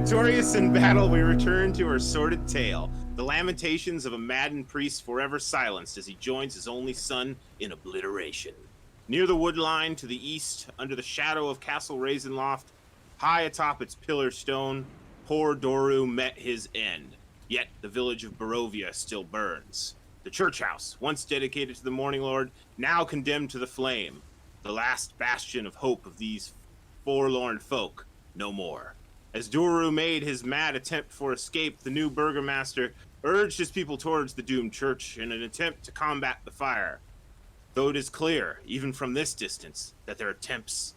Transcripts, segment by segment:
Victorious in battle, we return to our sordid tale. The lamentations of a maddened priest forever silenced as he joins his only son in obliteration. Near the wood line to the east, under the shadow of Castle Ravenloft, high atop its pillar stone, poor Doru met his end. Yet the village of Barovia still burns. The church house, once dedicated to the Morning Lord, now condemned to the flame. The last bastion of hope of these forlorn folk, no more. As Doru made his mad attempt for escape, the new Burgermaster urged his people towards the doomed church in an attempt to combat the fire. Though it is clear, even from this distance, that their attempts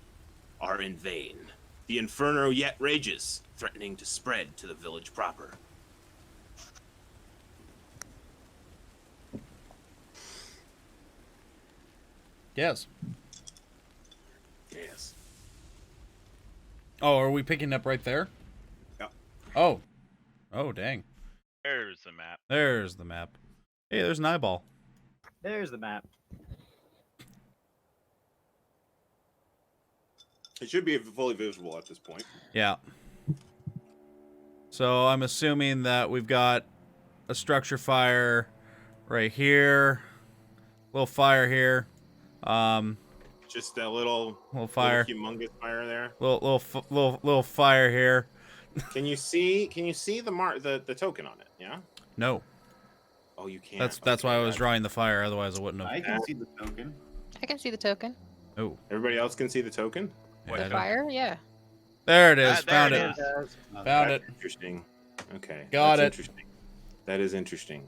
are in vain. The inferno yet rages, threatening to spread to the village proper. Yes. Yes. Oh, are we picking up right there? Yep. Oh. Oh, dang. There's the map. There's the map. Hey, there's an eyeball. There's the map. It should be fully visible at this point. Yeah. So I'm assuming that we've got a structure fire right here. Little fire here. Just a little fire. little humongous fire there. Little fire here. Can you see the token on it? Yeah? No. Oh, you can't. That's why I was drawing the fire, otherwise I wouldn't have. I can see the token. I can see the token. Oh. Everybody else can see the token? Yeah, The fire? Yeah. there it is. There Found it it. is. Found it. That's interesting. Okay. Got that's it. Interesting. That is interesting.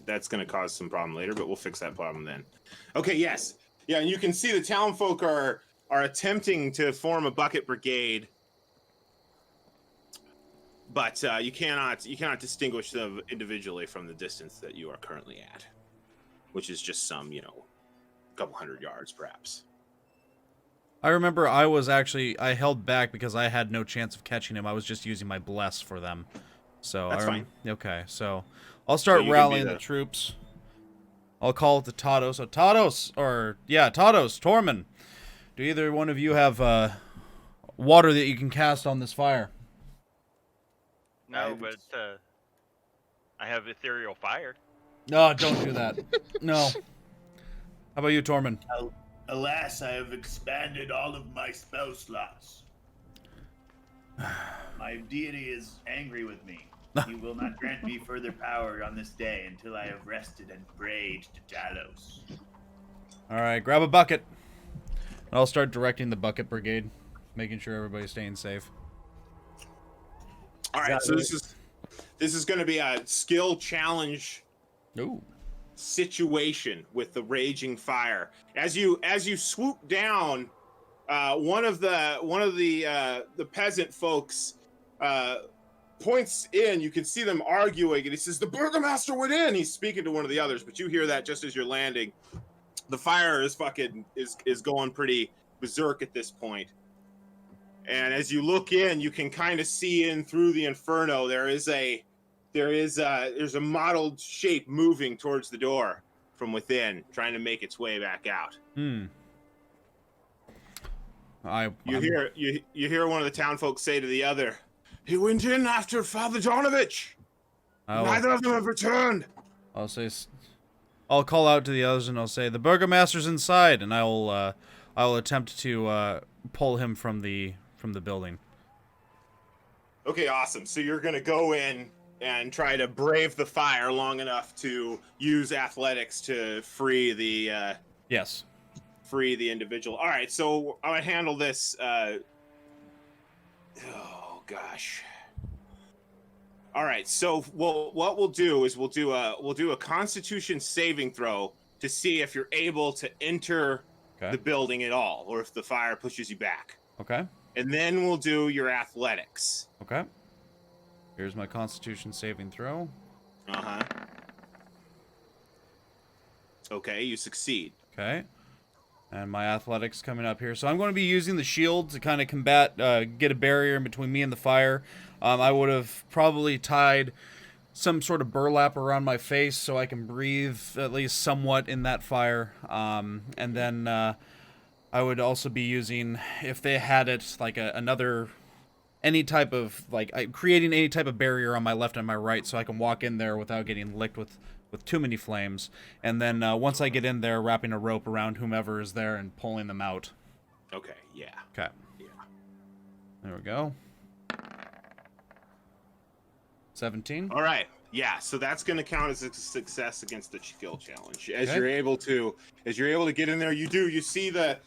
That's going to cause some problem later, but we'll fix that problem then. Okay, yes. Yeah, and you can see the townfolk are attempting to form a bucket brigade, but you cannot distinguish them individually from the distance that you are currently at, which is just some, a couple hundred yards perhaps. I remember I held back because I had no chance of catching him. I was just using my bless for them. So That's fine. Okay, so I'll start So you can rallying be the troops. I'll call it the Tados. So Tados, Tormund. Do either one of you have water that you can cast on this fire? No, but I have ethereal fire. No, don't do that. No. How about you, Tormund? Alas, I have expanded all of my spell slots. My deity is angry with me. He will not grant me further power on this day until I have rested and prayed to Talos. All right, grab a bucket. I'll start directing the bucket brigade, making sure everybody's staying safe. All right, so this is going to be a skill challenge. Ooh. Situation with the raging fire. As you swoop down, one of the peasant folks points in. You can see them arguing, and he says, "The Burgermaster went in." He's speaking to one of the others, but you hear that just as you're landing. The fire is going pretty berserk at this point. And as you look in, you can kind of see in through the inferno. There's a mottled shape moving towards the door from within, trying to make its way back out. You hear one of the townfolk say to the other, "He went in after Father Donovich. Neither of them have returned." I'll call out to the others and I'll say, "The Burgermaster's inside," and I'll attempt to pull him from the building. Okay, awesome. So you're gonna go in and try to brave the fire long enough to use athletics to free the yes, free the individual. All right, so I'm gonna handle this. Oh gosh. All right, so what we'll do is we'll do a Constitution saving throw to see if you're able to enter the building at all, or if the fire pushes you back. Okay. And then we'll do your athletics. Okay. Here's my Constitution saving throw. Uh-huh. Okay, you succeed. Okay. And my athletics coming up here. So I'm going to be using the shield to kind of combat, get a barrier in between me and the fire. I would have probably tied some sort of burlap around my face so I can breathe at least somewhat in that fire. And then I would also be using, if they had it, like another any type of creating any type of barrier on my left and my right, so I can walk in there without getting licked with too many flames. And then once I get in there, wrapping a rope around whomever is there and pulling them out. Okay, yeah. Okay. Yeah. There we go. 17. All right. Yeah, so that's going to count as a success against the skill challenge. As Okay. you're able to get in there, you see the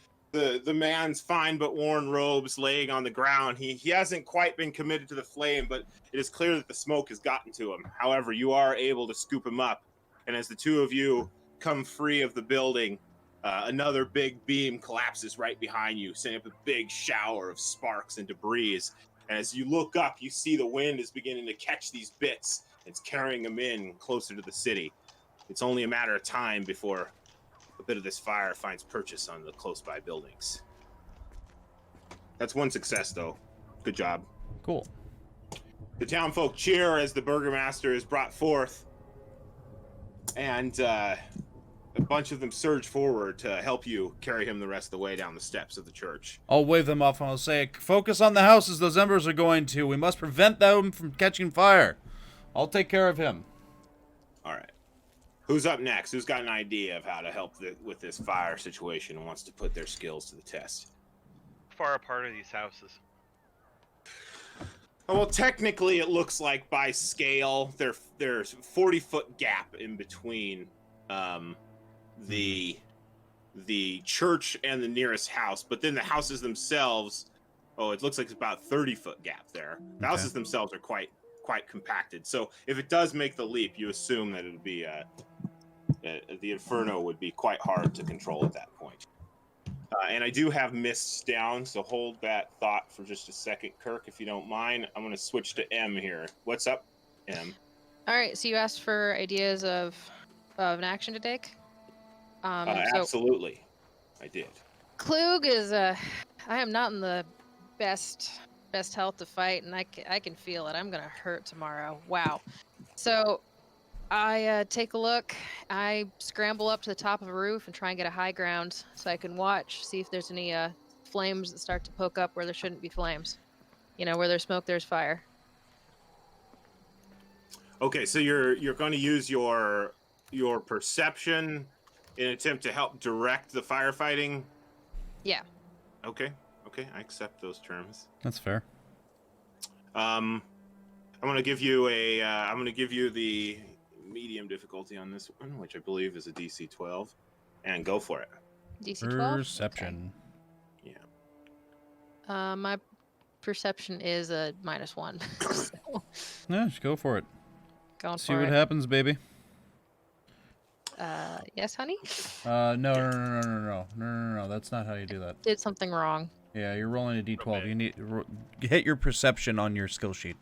man's fine but worn robes laying on the ground. He hasn't quite been committed to the flame, but it is clear that the smoke has gotten to him. However, you are able to scoop him up, and as the two of you come free of the building, another big beam collapses right behind you, sending up a big shower of sparks and debris. And as you look up, you see the wind is beginning to catch these bits. It's carrying them in closer to the city. It's only a matter of time before a bit of this fire finds purchase on the close-by buildings. That's one success, though. Good job. Cool. The townfolk cheer as the Burgermaster is brought forth, and a bunch of them surge forward to help you carry him the rest of the way down the steps of the church. I'll wave them off and I'll say, focus on the houses those embers are going to. We must prevent them from catching fire. I'll take care of him. All right. Who's up next? Who's got an idea of how to help with this fire situation and wants to put their skills to the test? How far apart are these houses? Well, technically, it looks like by scale, there's 40-foot gap in between the church and the nearest house. But then the houses themselves, it looks like it's about 30-foot gap there. The houses themselves are quite compacted. So if it does make the leap, you assume that it would be the inferno would be quite hard to control at that point. And I do have mists down, so hold that thought for just a second, Kirk, if you don't mind. I'm going to switch to M here. What's up, M? All right, so you asked for ideas of an action to take. So Absolutely, I did. Klug is I am not in the best health to fight, and I can feel it. I'm gonna hurt tomorrow. Wow. So I take a look. I scramble up to the top of a roof and try and get a high ground so I can watch, see if there's any flames that start to poke up where there shouldn't be flames. You know, where there's smoke, there's fire. Okay, so you're going to use your perception in an attempt to help direct the firefighting? Yeah. Okay, I accept those terms. That's fair. I'm gonna give you the medium difficulty on this one, which I believe is a DC 12, and go for it. DC 12? Perception. Yeah. Okay. My perception is a -1. So, Yeah, just go for it. going See for what it. happens, baby. Yes, honey? No. That's not how you do that. Did something wrong. Yeah, you're rolling a d12. Okay. You need hit your perception on your skill sheet.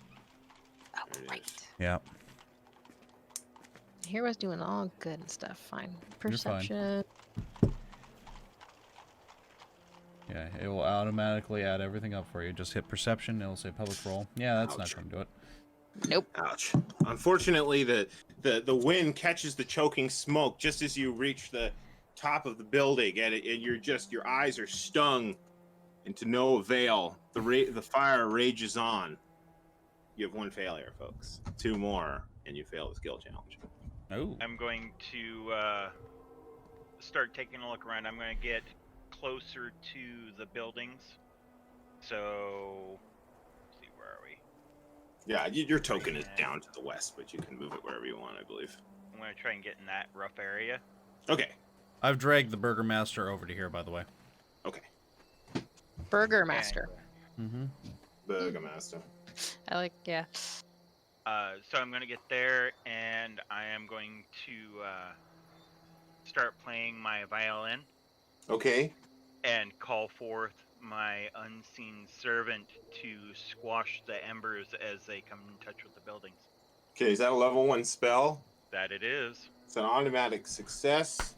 Oh, There it right. is. Yeah. Here was doing all good and stuff. Fine. You're fine. Perception. Yeah, it will automatically add everything up for you. Just hit perception. It'll say public roll. Yeah, that's not Ouch. going to do it. Nope. Ouch. Unfortunately, the wind catches the choking smoke just as you reach the top of the building, and your eyes are stung, and to no avail. The fire rages on. You have one failure, folks. 2 more, and you fail the skill challenge. Oh. I'm going to start taking a look around. I'm going to get closer to the buildings. So, let's see, where are we? Yeah, your token is down to the west, but you can move it wherever you want, I believe. I'm going to try and get in that rough area. Okay. I've dragged the Burgermaster over to here, by the way. Okay. Burgermaster. Mm-hmm. Burgermaster. I like, yeah. So I'm going to get there, and I am going to start playing my violin Okay. and call forth my unseen servant to squash the embers as they come in touch with the buildings. Okay, is that a level 1 spell? That it is. It's an automatic success.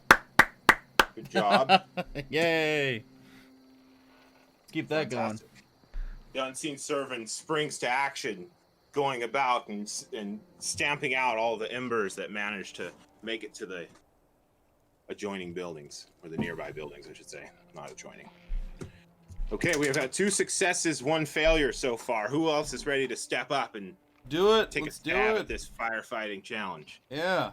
Good job. Yay! Keep that Fantastic. The unseen servant springs to action, going about and stamping out all the embers that manage to make it to the adjoining buildings, or the nearby buildings, I should say, not adjoining. Okay, we have had 2 successes, 1 failure so far. Who else is ready to step up and Do it. take Let's a do stab it. at this firefighting challenge? Yeah.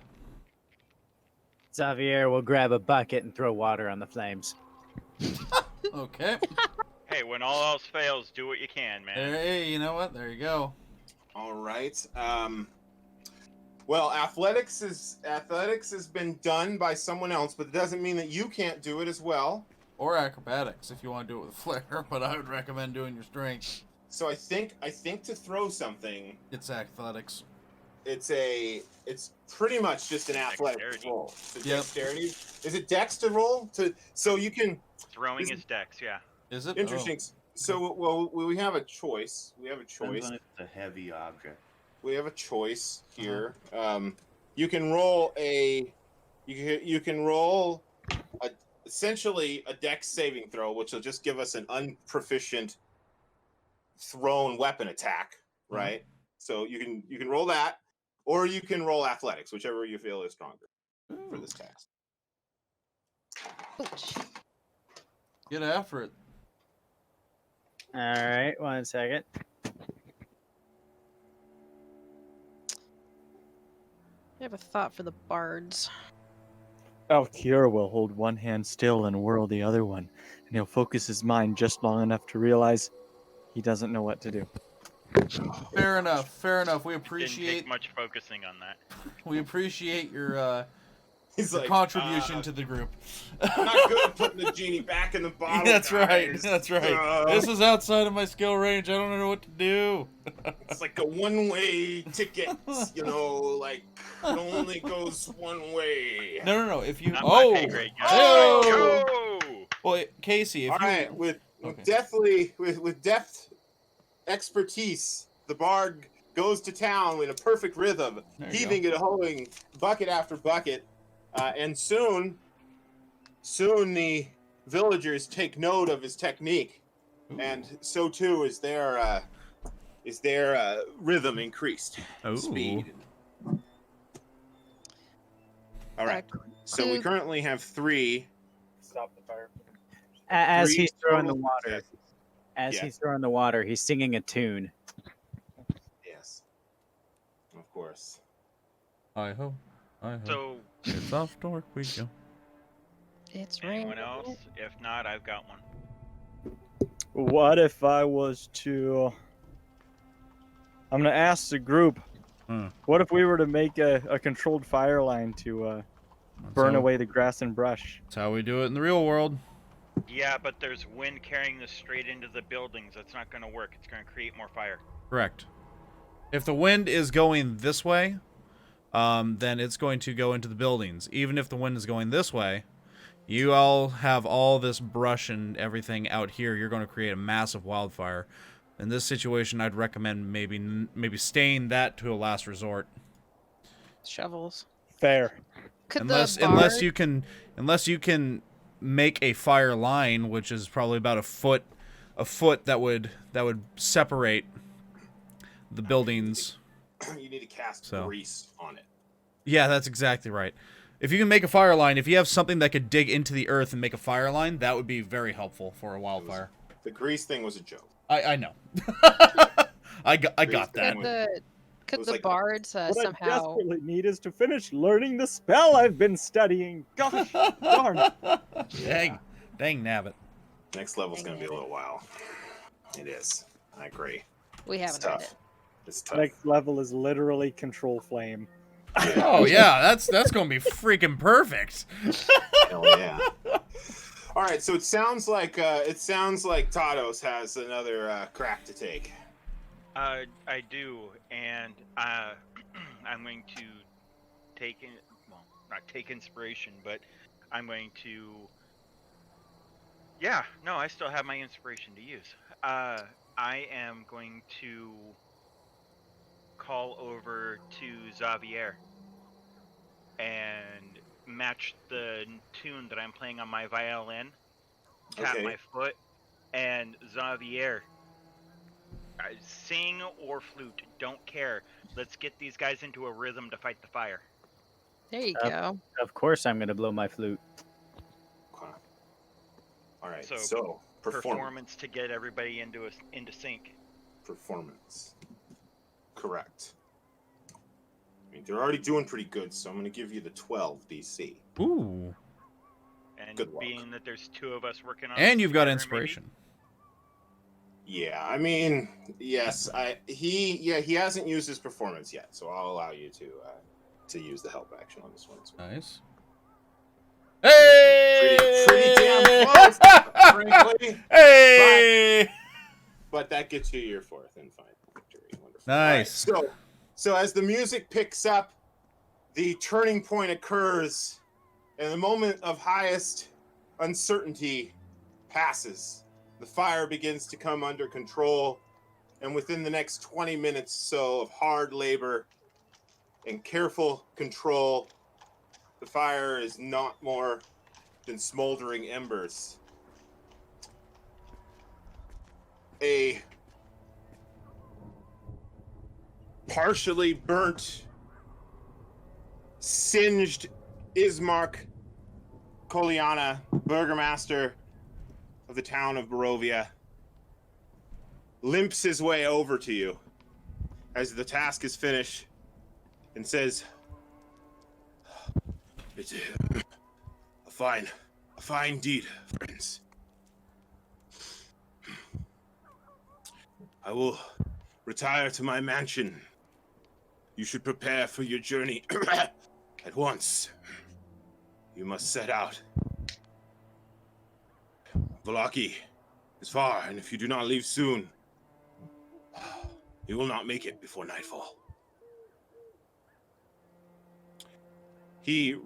Xavier will grab a bucket and throw water on the flames. Okay. Hey, when all else fails, do what you can, man. Hey, you know what? There you go. All right. Well, athletics has been done by someone else, but it doesn't mean that you can't do it as well. Or acrobatics if you want to do it with a flare, but I would recommend doing your strength. So I think to throw something, It's athletics. it's pretty much just an athletic Dexterity. roll. So Yep. dexterity. Is it dex to roll so you can? Throwing is dex, yeah. Is it? Interesting. So well, we have a choice. We have a choice. Depends on if it's a heavy object. We have a choice here. You can roll you can roll essentially a dex saving throw, which will just give us an unproficient thrown weapon attack, right? So you can roll that, or you can roll athletics, whichever you feel is stronger for this task. Ouch. Get after it. All right, 1 second. I have a thought for the bards. Alkier will hold one hand still and whirl the other one, and he'll focus his mind just long enough to realize he doesn't know what to do. Fair enough. Fair enough. We Didn't appreciate take much focusing on that. your He's your like, contribution to the group. I'm not good at putting the genie back in the bottle. That's right. guys. That's right. This is outside of my skill range. I don't know what to do. It's like a one-way ticket, like it only goes one way. No. If you Not my pay grade, guys. Oh. Go! Well, Casey, if All you right, with Okay. with deft expertise, the bard goes to town in a perfect rhythm, There you heaving and hoeing bucket after bucket, and soon the villagers take note of his technique, and so too is their rhythm increased, speed. All right, so we currently have 3. Stop the fire. As 3 he's throwing the total water, successes. he's throwing the water, he's singing a tune. Yes, of course. I hope. So, It's off to work we go. It's raining. anyone else? If not, I've got one. What if I was to... I'm going to ask the group, what if we were to make a controlled fire line to burn away the grass and brush? That's how we do it in the real world. Yeah, but there's wind carrying this straight into the buildings. That's not going to work. It's going to create more fire. Correct. If the wind is going this way, then it's going to go into the buildings. Even if the wind is going this way, you all have all this brush and everything out here. You're going to create a massive wildfire. In this situation, I'd recommend maybe staying that to a last resort. Shovels. Fair. Could Unless you can make a fire line, which is probably about a foot that would separate the buildings. You need to cast So. grease on it. Yeah, that's exactly right. If you can make a fire line, if you have something that could dig into the earth and make a fire line, that would be very helpful for a wildfire. The grease thing was a joke. I know. I got that. Could was the like- bards What I somehow? desperately need is to finish learning the spell I've been studying. Gosh darn it. Dang nabbit. Next level's going to be a little while. It is. I agree. We It's haven't heard tough. it. It's tough. Next level is literally control flame. Oh yeah, that's gonna be freaking perfect. Hell yeah. All right, so it sounds like Tados has another crack to take. I do, and I'm going to not take inspiration, but I'm going to. Yeah, no, I still have my inspiration to use. I am going to call over to Xavier and match the tune that I'm playing on my violin, tap Okay. my foot, and Xavier, sing or flute, don't care. Let's get these guys into a rhythm to fight the fire. There you Up. go. Of course I'm going to blow my flute. Okay. All right, So- so performance to get everybody into sync. Performance. Correct. I mean, they're already doing pretty good, so I'm going to give you the 12 DC. Ooh. And Good luck. being that there's 2 of us working on it And you've got together, inspiration. Yeah, I mean, yes, he hasn't used his performance yet, so I'll allow you to use the help action on this one as well. Nice. Hey! Pretty damn close, frankly. Hey! But that gets you your 4th and final victory. Wonderful. Nice. All right, so as the music picks up, the turning point occurs, and the moment of highest uncertainty passes. The fire begins to come under control, and within the next 20 minutes or so of hard labor and careful control, the fire is not more than smoldering embers. A partially burnt, singed Ismark Koliana, Burgermaster of the town of Barovia, limps his way over to you as the task is finished and says, "It's a fine deed, friends. I will retire to my mansion. You should prepare for your journey at once. You must set out. Vallaki is far, and if you do not leave soon, you will not make it before nightfall." He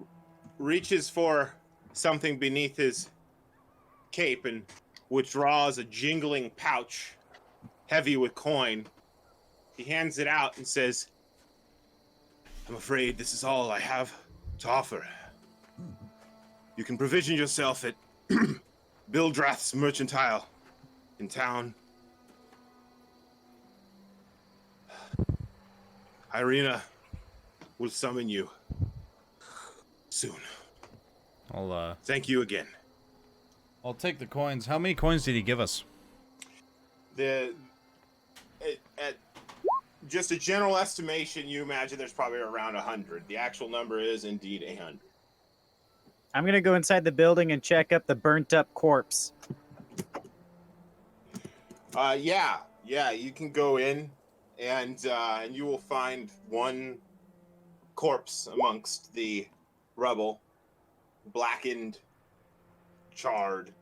reaches for something beneath his cape and withdraws a jingling pouch heavy with coin. He hands it out and says, "I'm afraid this is all I have to offer. You can provision yourself at Bildrath's Mercantile in town. Irina will summon you soon. Thank you again." I'll take the coins. How many coins did he give us? At just a general estimation, you imagine there's probably around 100. The actual number is indeed 100. I'm gonna go inside the building and check up the burnt up corpse. Yeah, you can go in and you will find one corpse amongst the rubble, blackened, charred.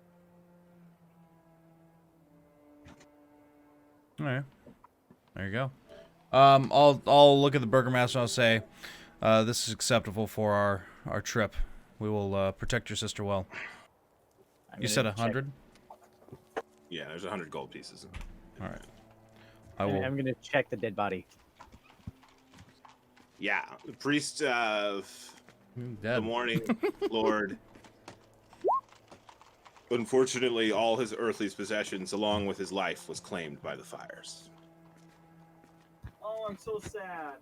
All right. There you go. I'll look at the Burgermaster and I'll say, this is acceptable for our trip. We will protect your sister well. You said 100? Yeah, there's 100 gold pieces. All right. I will. I'm gonna check the dead body. Yeah, the priest of the Dead. morning lord. Unfortunately, all his earthly possessions, along with his life, was claimed by the fires. Oh, I'm so sad.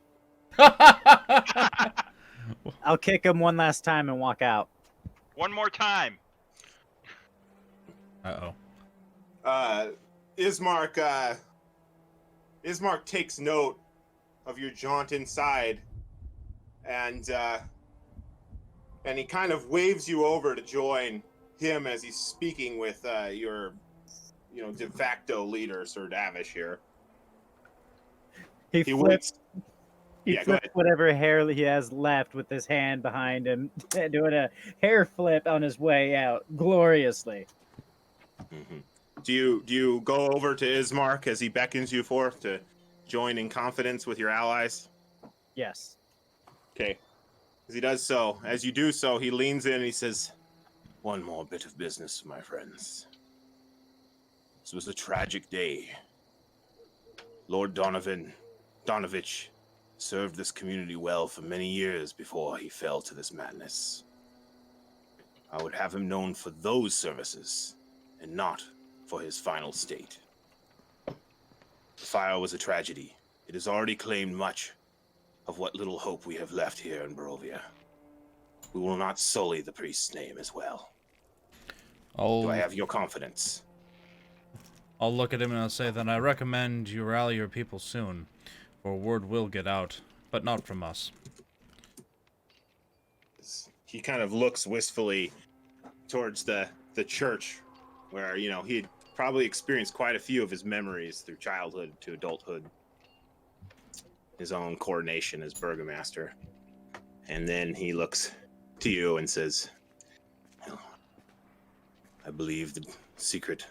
I'll kick him one last time and walk out. One more time. Uh-oh. Ismark takes note of your jaunt inside, and he kind of waves you over to join him as he's speaking with your, de facto leader, Sir Davish here. He He flips. waits. He Yeah, go flips ahead. whatever hair he has left with his hand behind him, doing a hair flip on his way out gloriously. Mm-hmm. Do you go over to Ismark as he beckons you forth to join in confidence with your allies? Yes. Okay. As he does so, as you do so, he leans in and he says, "One more bit of business, my friends. This was a tragic day. Lord Donovich served this community well for many years before he fell to this madness. I would have him known for those services and not for his final state. The fire was a tragedy. It has already claimed much of what little hope we have left here in Barovia. We will not sully the priest's name as well. Do I have your confidence?" I'll look at him and I'll say, then I recommend you rally your people soon, for word will get out, but not from us. He kind of looks wistfully towards the church, where, you know, he'd probably experienced quite a few of his memories through childhood to adulthood. His own coronation as Burgermaster. And then he looks to you and says, well, I believe the secret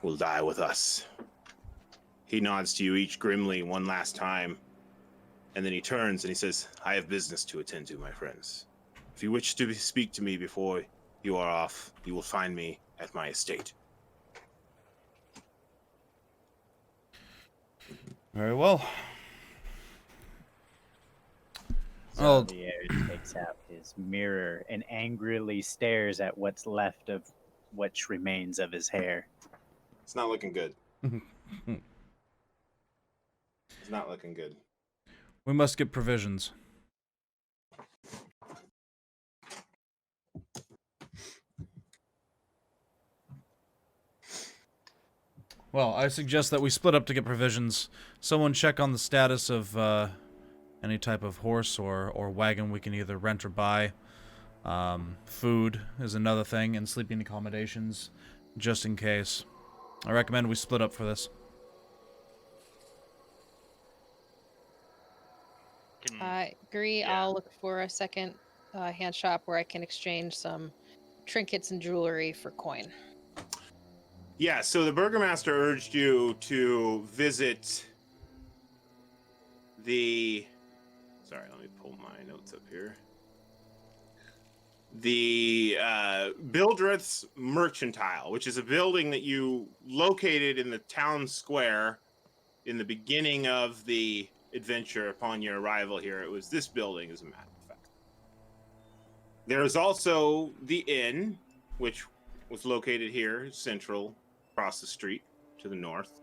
will die with us. He nods to you each grimly one last time, and then he turns and he says, I have business to attend to, my friends. If you wish to speak to me before you are off, you will find me at my estate. Very well. Xavier takes out his mirror and angrily stares at what's left of what remains of his hair. It's not looking good. It's not looking good. We must get provisions. Well, I suggest that we split up to get provisions. Someone check on the status of any type of horse or wagon we can either rent or buy. Food is another thing, and sleeping accommodations, just in case. I recommend we split up for this. I agree. Yeah. I'll look for a second hand shop where I can exchange some trinkets and jewelry for coin. Yeah, so the Burgermaster urged you to visit the... Sorry, let me pull my notes up here. The Bildreth's Mercantile, which is a building that you located in the town square in the beginning of the adventure upon your arrival here. It was this building, as a matter of fact. There is also the inn, which was located here, central, across the street to the north.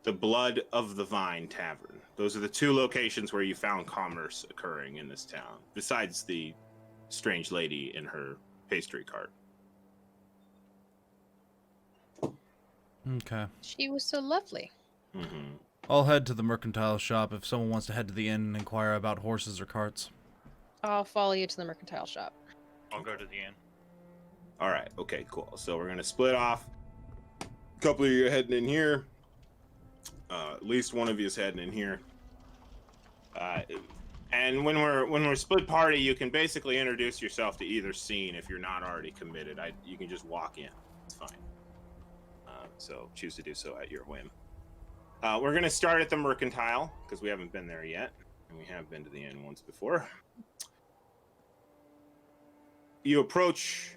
The Blood of the Vine Tavern. Those are the two locations where you found commerce occurring in this town, besides the strange lady in her pastry cart. Okay. She was so lovely. Mm-hmm. I'll head to the mercantile shop if someone wants to head to the inn and inquire about horses or carts. I'll follow you to the mercantile shop. I'll go to the inn. All right, okay, cool. So we're gonna split off. A couple of you are heading in here. At least one of you is heading in here. And when we're split party, you can basically introduce yourself to either scene if you're not already committed. You can just walk in. It's fine. So choose to do so at your whim. We're gonna start at the mercantile because we haven't been there yet, and we have been to the inn once before. You approach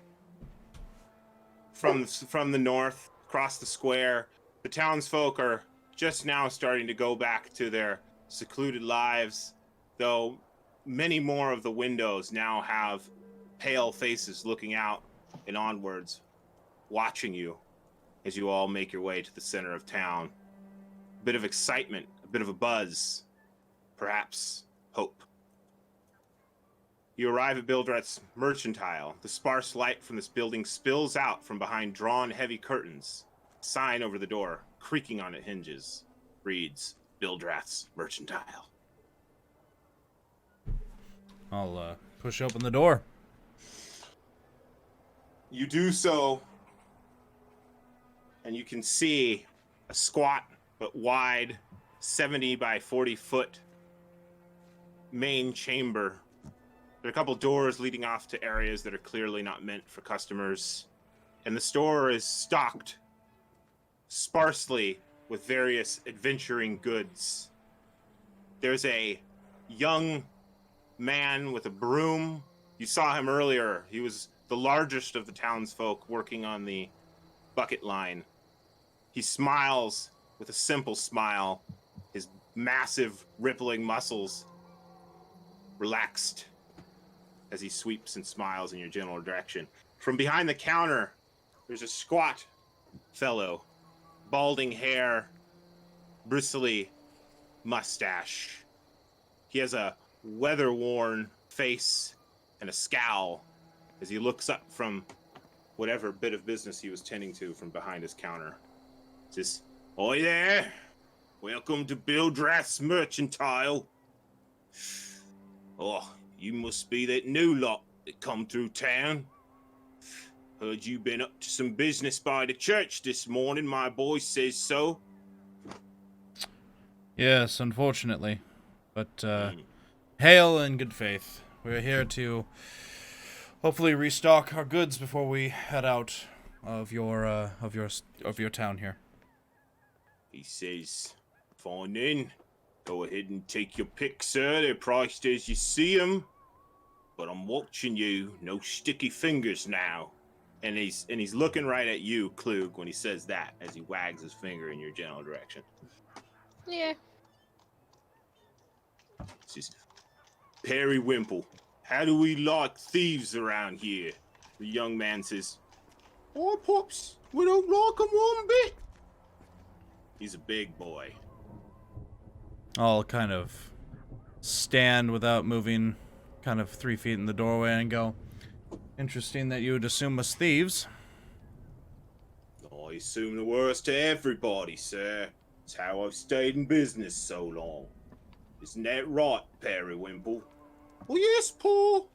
from the north, across the square. The townsfolk are just now starting to go back to their secluded lives, though many more of the windows now have pale faces looking out and onwards, watching you as you all make your way to the center of town. A bit of excitement, a bit of a buzz, perhaps hope. You arrive at Bildreth's Mercantile. The sparse light from this building spills out from behind drawn heavy curtains. A sign over the door, creaking on its hinges, reads, Bildreth's Mercantile. I'll push open the door. You do so, and you can see a squat but wide 70 by 40 foot main chamber. There are a couple doors leading off to areas that are clearly not meant for customers, and the store is stocked sparsely with various adventuring goods. There's a young man with a broom. You saw him earlier. He was the largest of the townsfolk working on the bucket line. He smiles with a simple smile, his massive rippling muscles relaxed as he sweeps and smiles in your general direction. From behind the counter, there's a squat fellow, balding hair, bristly mustache. He has a weather-worn face and a scowl as he looks up from whatever bit of business he was tending to from behind his counter. Says, "Oi there! Welcome to Bildrath's Mercantile. Oh, you must be that new lot that come through town. Heard you been up to some business by the church this morning. My boy says so." Yes, unfortunately. But, hail in good faith. We're here to hopefully restock our goods before we head out of your town here. He says, "Fine then. Go ahead and take your pick, sir. They're priced as you see them. But I'm watching you. No sticky fingers now." And he's looking right at you, Klug, when he says that, as he wags his finger in your general direction. Yeah. He says, "Periwimple, how do we like thieves around here?" The young man says, "Oh, Pops, we don't like them one bit." He's a big boy. I'll kind of stand without moving, kind of 3 feet in the doorway and go, "Interesting that you would assume us thieves." "I assume the worst to everybody, sir. It's how I've stayed in business so long. Isn't that right, Periwimple?" "Well, yes, Paul."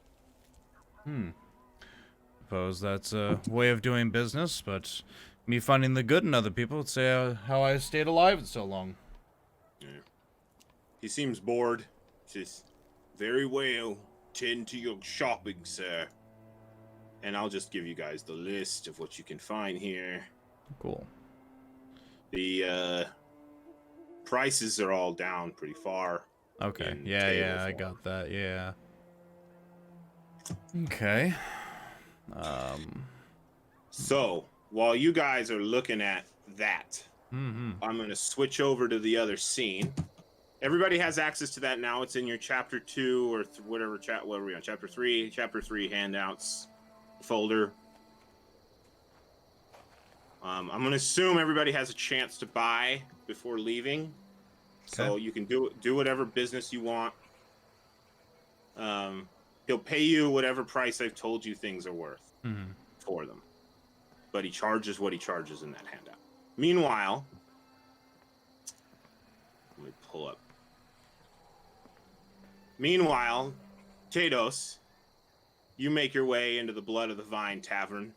Suppose that's a way of doing business, but me finding the good in other people would say how I stayed alive so long. Yeah. He seems bored. Says, "Very well. Tend to your shopping, sir. And I'll just give you guys the list of what you can find here. Cool. The prices are all down pretty far. Okay. in Yeah, table I form. got that. Yeah. Okay. So, while you guys are looking at that, Mm-hmm. I'm going to switch over to the other scene. Everybody has access to that now. It's in your chapter 2 or whatever what are we on? Chapter 3 handouts folder. I'm going to assume everybody has a chance to buy before leaving. So you can do whatever business you want. He'll pay you whatever price I've told you things are worth for them. But he charges what he charges in that handout. Meanwhile, let me pull up. Meanwhile, Tados, you make your way into the Blood of the Vine Tavern.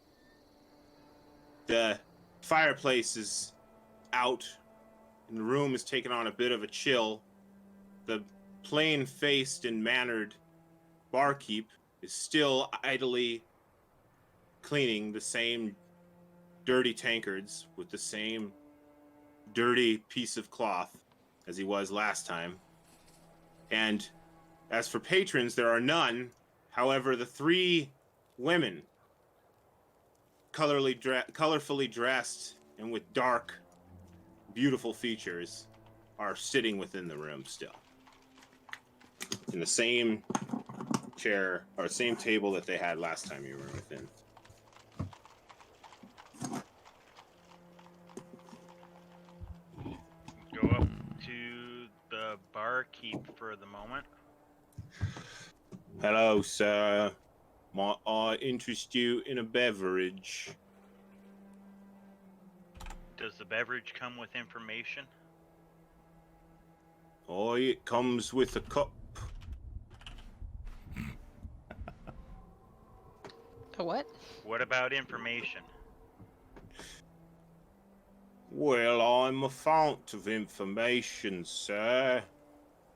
The fireplace is out, and the room is taking on a bit of a chill. The plain-faced and mannered barkeep is still idly cleaning the same dirty tankards with the same dirty piece of cloth as he was last time. And as for patrons, there are none. However, the 3 women, colorfully dressed and with dark, beautiful features, are sitting within the room still. In the same chair, or same table that they had last time you were within. Go up to the barkeep for the moment. "Hello, sir. Might I interest you in a beverage?" Does the beverage come with information? "Oh, it comes with a cup." A what? What about information? "Well, I'm a font of information, sir.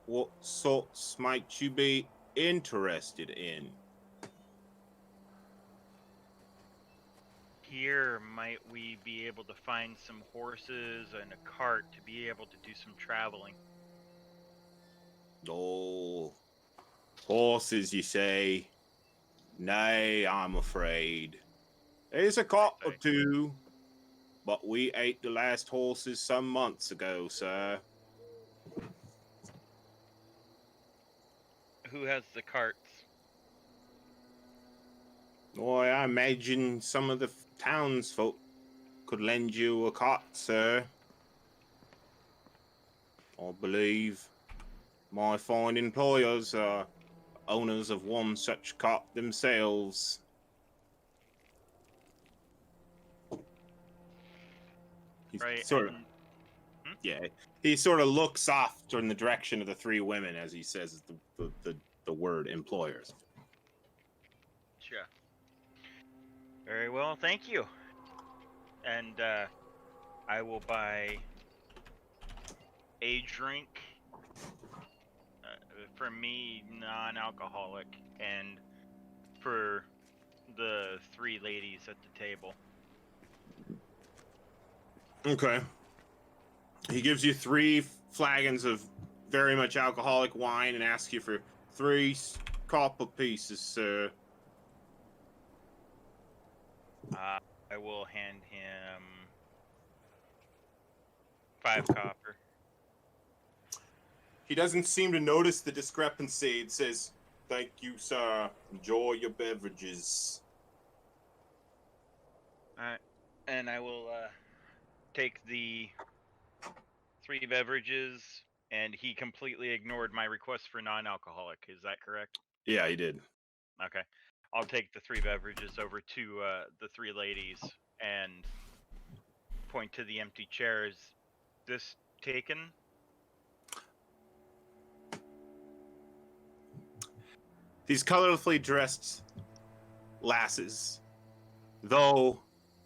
What sorts might you be interested in?" Here, might we be able to find some horses and a cart to be able to do some traveling? "Oh, horses, you say? Nay, I'm afraid. There's a cart or two, but we ate the last horses some months ago, sir." Who has the carts? "Why, I imagine some of the townsfolk could lend you a cart, sir. I believe my fine employers are owners of one such cart themselves." He's right? sort of, and- yeah. He sort of looks off in the direction of the three women as he says the word employers. Sure. Very well, thank you. And I will buy a drink for me, non-alcoholic, and for the three ladies at the table. Okay. He gives you 3 flagons of very much alcoholic wine and asks you for 3 copper pieces, sir. I will hand him 5 copper. He doesn't seem to notice the discrepancy. It says, "Thank you, sir. Enjoy your beverages." Alright. And I will take the 3 beverages, and he completely ignored my request for non-alcoholic. Is that correct? Yeah, he did. Okay. I'll take the 3 beverages over to the 3 ladies and point to the empty chairs. This taken? These colorfully dressed lasses, though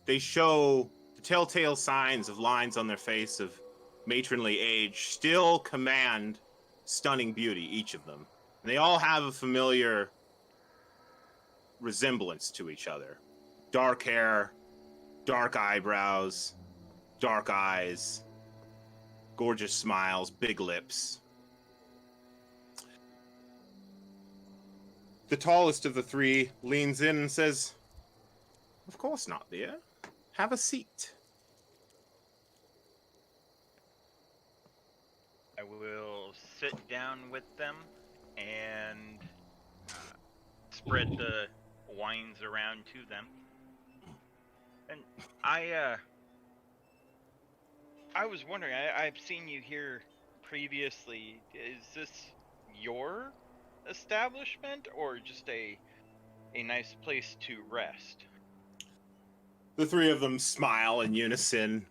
they show the telltale signs of lines on their face of matronly age, still command stunning beauty, each of them. And they all have a familiar resemblance to each other. Dark hair, dark eyebrows, dark eyes, gorgeous smiles, big lips. The tallest of the 3 leans in and says, "Of course not, dear. Have a seat." I will sit down with them and spread the wines around to them. And I was wondering, I've seen you here previously. Is this your establishment or just a nice place to rest? The 3 of them smile in unison.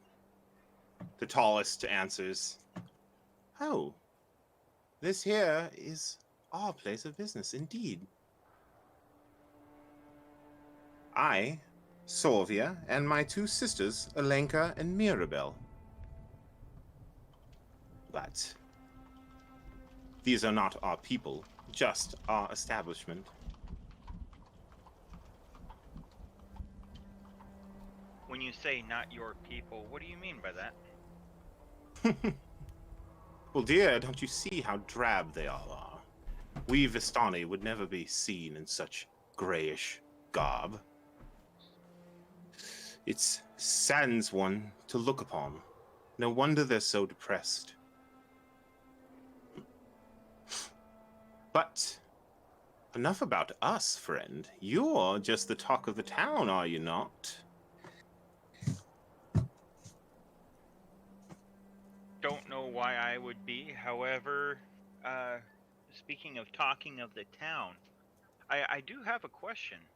The tallest answers, "Oh, this here is our place of business indeed. I, Sorvia, and my 2 sisters, Alenka and Mirabelle. But these are not our people, just our establishment." When you say not your people, what do you mean by that? Well, dear, don't you see how drab they all are? We Vistani would never be seen in such grayish garb. It saddens one to look upon. No wonder they're so depressed. But enough about us, friend. You're just the talk of the town, are you not? Don't know why I would be. However, speaking of talking of the town, I do have a question.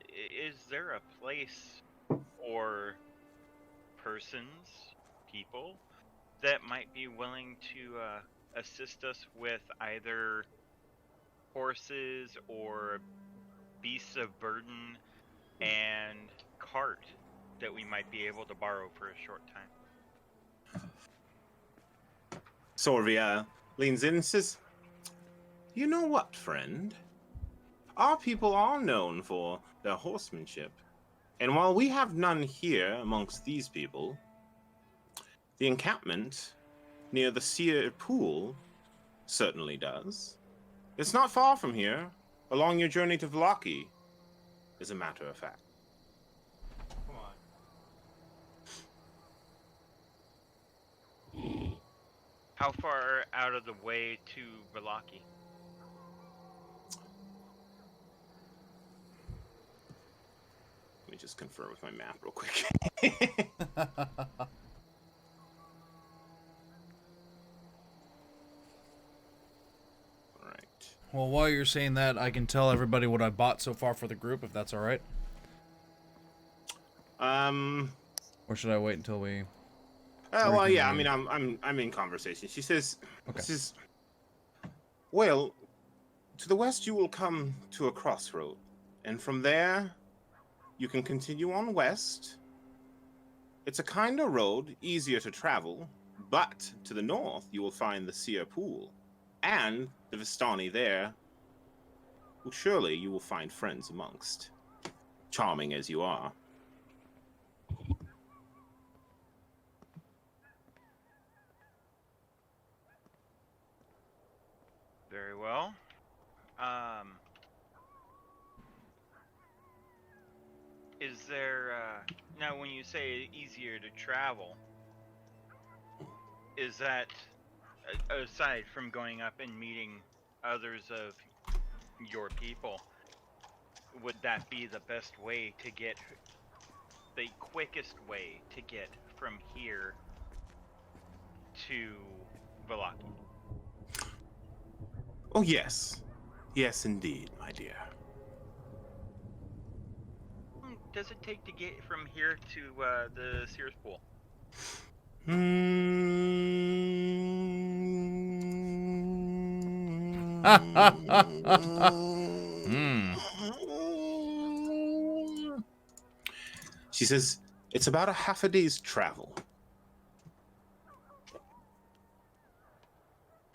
Is there a place or persons, people, that might be willing to assist us with either horses or beasts of burden and cart that we might be able to borrow for a short time? Sorvia leans in and says, "You know what, friend? Our people are known for their horsemanship. And while we have none here amongst these people, the encampment near the Seer Pool certainly does. It's not far from here, along your journey to Vallaki, as a matter of fact." Come on. How far out of the way to Vallaki? Let me just confirm with my map real quick. Alright. Well, while you're saying that, I can tell everybody what I bought so far for the group, if that's alright. Or should I wait until we... Well, can yeah. I we- mean, I'm in conversation. She says, Okay. well, to the west you will come to a crossroad, and from there you can continue on west. It's a kinder road, easier to travel, but to the north you will find the Seer Pool, and the Vistani there, who surely you will find friends amongst, charming as you are. Very well. Is there, now when you say easier to travel, is that, aside from going up and meeting others of your people, would that be the best way to get, the quickest way to get from here to Vallaki? Oh, yes. Yes, indeed, my dear. Does it take to get from here to the Sears Pool? She says, it's about a half a day's travel.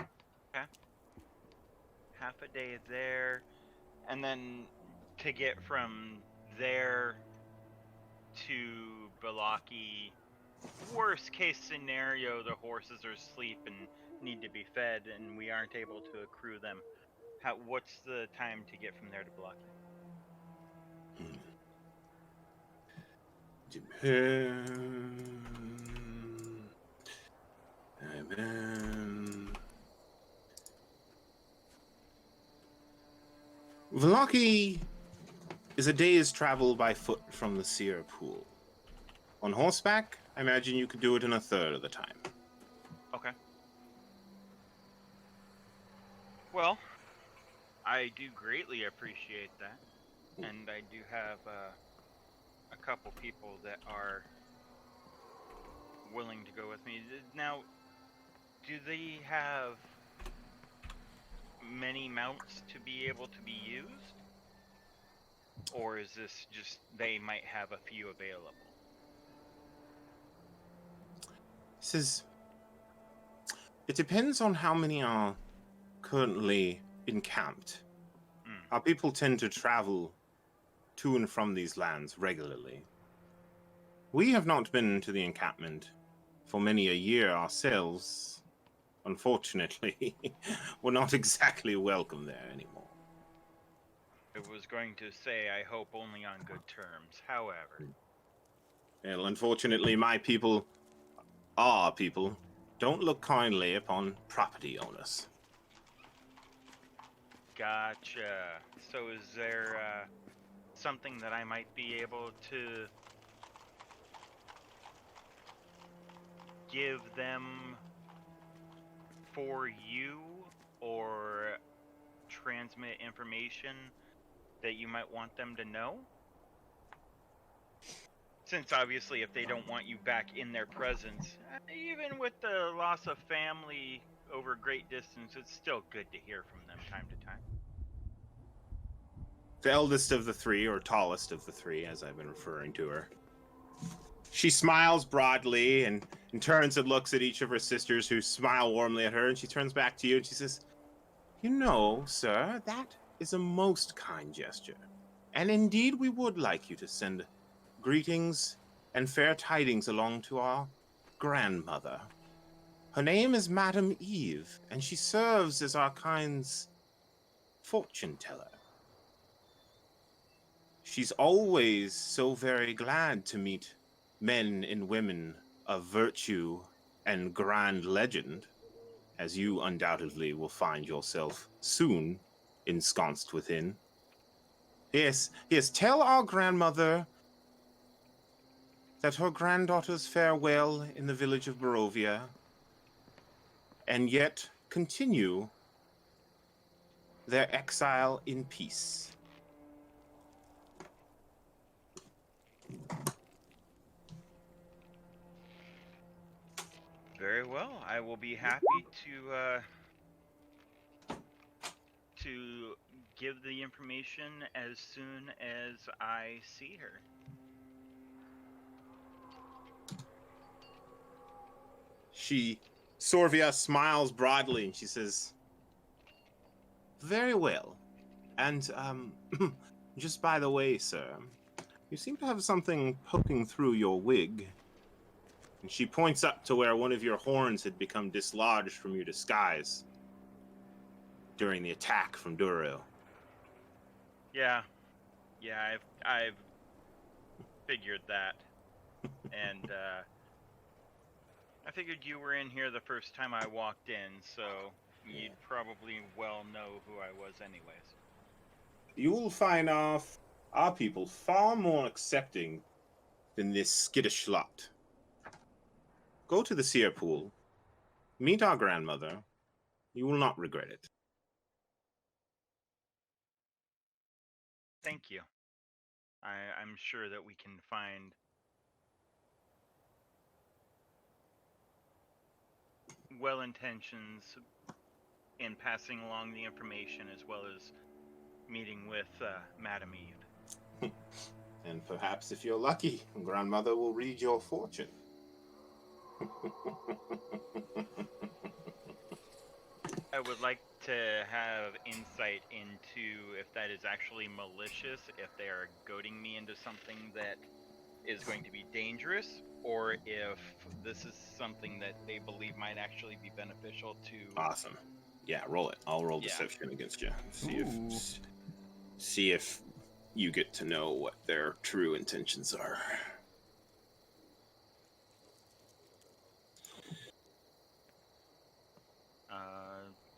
Okay. Half a day there, and then to get from there to Vallaki, worst case scenario, the horses are asleep and need to be fed, and we aren't able to accrue them. What's the time to get from there to Vallaki? Vallaki is a day's travel by foot from the Seer Pool. On horseback, I imagine you could do it in a third of the time. Okay. Well, I do greatly appreciate that, and I do have a couple people that are willing to go with me. Now, do they have many mounts to be able to be used? Or is this just they might have a few available? Says, it depends on how many are currently encamped. Our people tend to travel to and from these lands regularly. We have not been to the encampment for many a year ourselves. Unfortunately, we're not exactly welcome there anymore. I was going to say I hope only on good terms. However, well, unfortunately, my people, our people, don't look kindly upon property owners. gotcha. So is there something that I might be able to give them for you, or transmit information that you might want them to know? Since obviously if they don't want you back in their presence, even with the loss of family over great distance, it's still good to hear from them time to time. The eldest of the three, or tallest of the three, as I've been referring to her. She smiles broadly and turns and looks at each of her sisters, who smile warmly at her, and she turns back to you and she says, you know, sir, that is a most kind gesture. And indeed we would like you to send greetings and fair tidings along to our grandmother. Her name is Madam Eve, and she serves as our kind's fortune teller. She's always so very glad to meet men and women of virtue and grand legend, as you undoubtedly will find yourself soon ensconced within. Yes, tell our grandmother that her granddaughters fare well in the village of Barovia, and yet continue their exile in peace. Very well. I will be happy to give the information as soon as I see her. Sorvia smiles broadly and she says, "Very well. And, just by the way, sir, you seem to have something poking through your wig." And she points up to where one of your horns had become dislodged from your disguise during the attack from Duro. Yeah, I've figured that, and I figured you were in here the first time I walked in, so you'd probably well know who I was, anyways. You will find our people far more accepting than this skittish lot. Go to the seer pool, meet our grandmother. You will not regret it. Thank you. I'm sure that we can find well intentions in passing along the information, as well as meeting with Madam Eve. And perhaps if you're lucky, grandmother will read your fortune. I would like to have insight into if that is actually malicious, if they are goading me into something that is going to be dangerous, or if this is something that they believe might actually be beneficial to... Awesome. Yeah, roll it. I'll roll deception against you. See if you get to know what their true intentions are.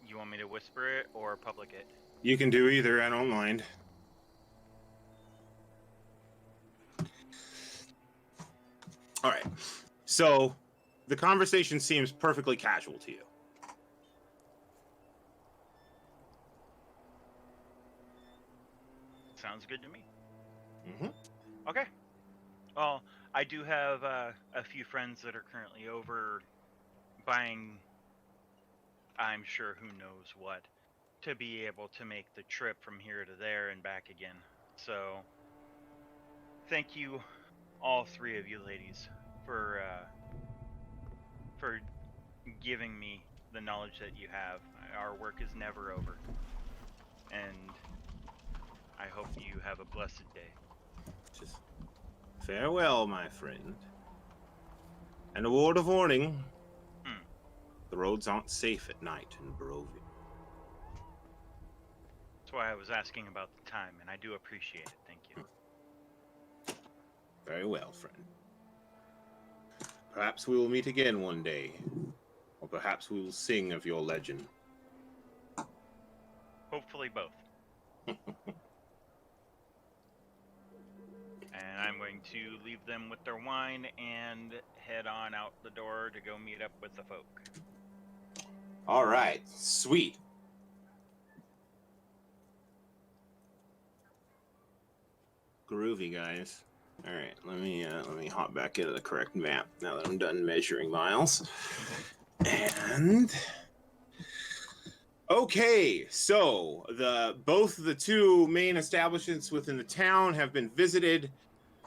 You want me to whisper it or public it? You can do either, I don't mind. All right. So, the conversation seems perfectly casual to you. Sounds good to me. Mm-hmm. Okay. Well, I do have a few friends that are currently over buying, I'm sure who knows what, to be able to make the trip from here to there and back again. So, thank you, all three of you ladies, for giving me the knowledge that you have. Our work is never over, and I hope you have a blessed day. Just farewell, my friend. And a word of warning. The roads aren't safe at night in Barovia. That's why I was asking about the time, and I do appreciate it. Thank you. Very well, friend. Perhaps we will meet again one day. Or perhaps we will sing of your legend. Hopefully both. And I'm going to leave them with their wine and head on out the door to go meet up with the folk. All right, sweet. Groovy, guys. All right, let me hop back into the correct map now that I'm done measuring miles. And okay, so both the two main establishments within the town have been visited.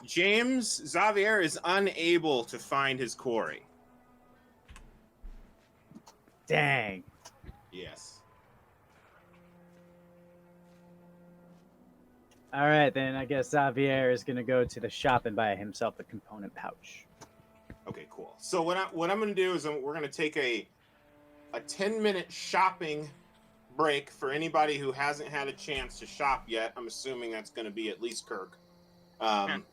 Xavier is unable to find his quarry. Dang. Yes. All right, then I guess Xavier is gonna go to the shop and buy himself a component pouch. Okay, cool. So what I'm going to do is we're going to take a 10-minute shopping break for anybody who hasn't had a chance to shop yet. I'm assuming that's going to be at least Kirk. And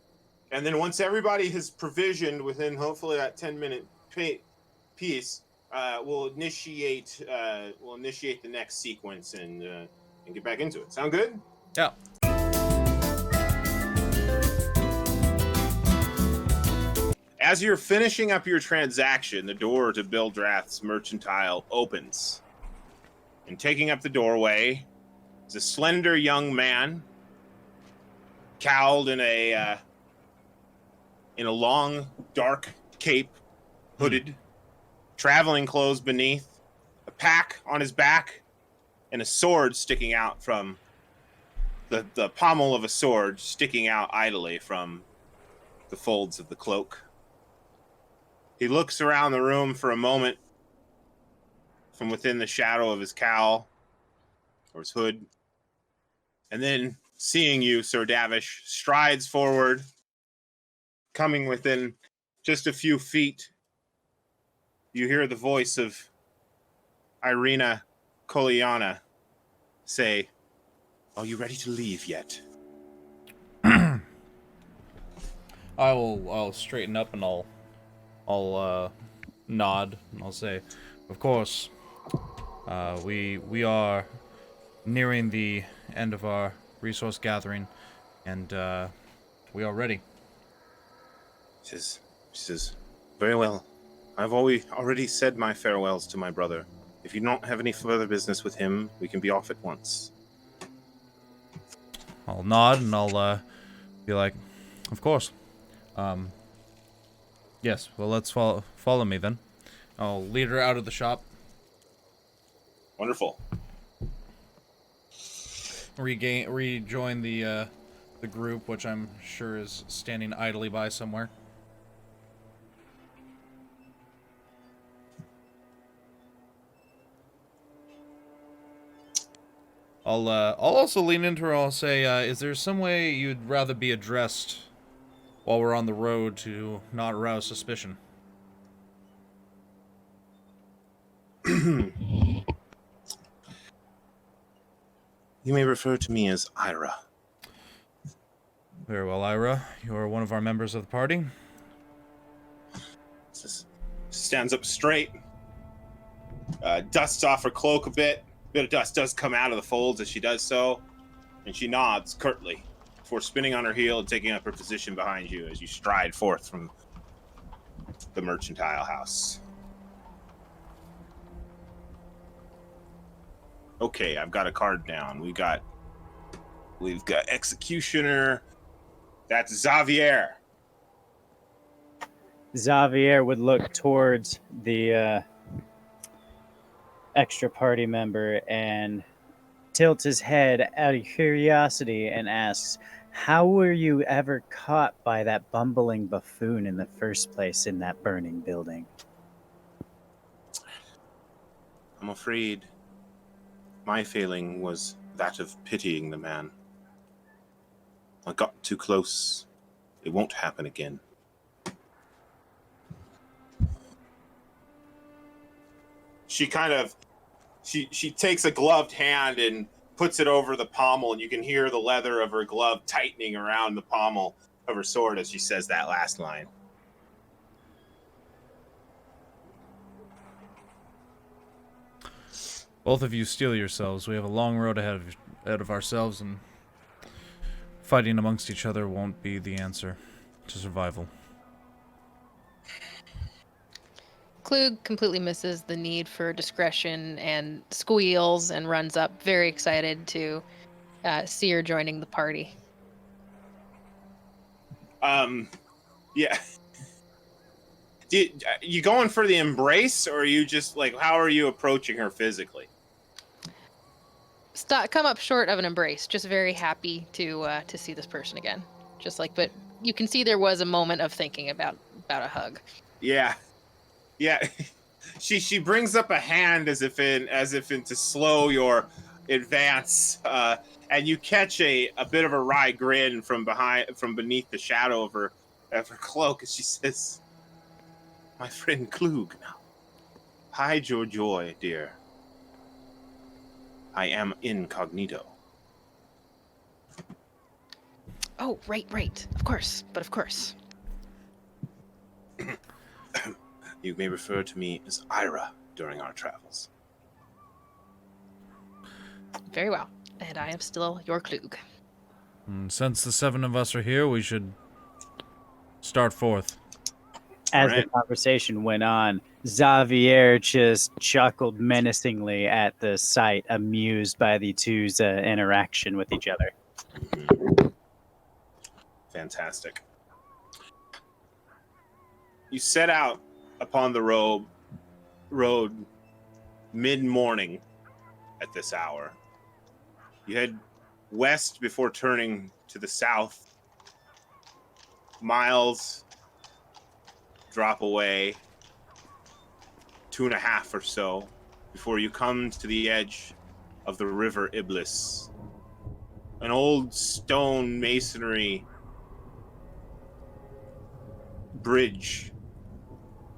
then once everybody has provisioned within hopefully that 10-minute piece, we'll initiate the next sequence and get back into it. Sound good? Yeah. As you're finishing up your transaction, the door to Bildrath's mercantile opens. And taking up the doorway is a slender young man, cowled in a long, dark cape, hooded. traveling clothes beneath, a pack on his back, and a sword sticking out from the pommel of a sword sticking out idly from the folds of the cloak. He looks around the room for a moment from within the shadow of his cowl or his hood, and then, seeing you, Sir Davish, strides forward, coming within just a few feet. You hear the voice of Irina Koliana say, "Are you ready to leave yet?" I'll straighten up and I'll nod and I'll say, "Of course. We are nearing the end of our resource gathering, and we are ready." She says, "Very well. I've already said my farewells to my brother. If you don't have any further business with him, we can be off at once." I'll nod and I'll be like, "Of course. Yes. Well, let's follow me then." I'll lead her out of the shop. Wonderful. Rejoin the group, which I'm sure is standing idly by somewhere. I'll also lean into her. I'll say, "Is there some way you'd rather be addressed while we're on the road to not arouse suspicion?" You may refer to me as Ira. Very well, Ira. You are one of our members of the party. Stands up straight, dusts off her cloak a bit. A bit of dust does come out of the folds as she does so, and she nods curtly before spinning on her heel and taking up her position behind you as you stride forth from the mercantile house. Okay, I've got a card down. We've got Executioner. That's Xavier. Xavier would look towards the extra party member and tilts his head out of curiosity and asks, "How were you ever caught by that bumbling buffoon in the first place in that burning building?" I'm afraid my failing was that of pitying the man. I got too close. It won't happen again. She takes a gloved hand and puts it over the pommel, and you can hear the leather of her glove tightening around the pommel of her sword as she says that last line. Both of you steel yourselves. We have a long road ahead of ourselves, and fighting amongst each other won't be the answer to survival. Klug completely misses the need for discretion and squeals and runs up, very excited to see her joining the party. Yeah. You going for the embrace, or are you just like, how are you approaching her physically? Come up short of an embrace. Just very happy to see this person again. Just like, but you can see there was a moment of thinking about a hug. Yeah. She brings up a hand as if in to slow your advance, and you catch a bit of a wry grin from beneath the shadow of her cloak as she says, "My friend Klug now. Hide your joy, dear. I am incognito." Oh, right. Of course. You may refer to me as Ira during our travels. Very well. And I am still your Klug. And since the 7 of us are here, we should start forth. As Right. the conversation went on, Xavier just chuckled menacingly at the sight, amused by the two's interaction with each other. Fantastic. You set out upon the road road mid-morning at this hour. You head west before turning to the south. Miles drop away, 2.5 or so, before you come to the edge of the river Iblis. An old stone masonry bridge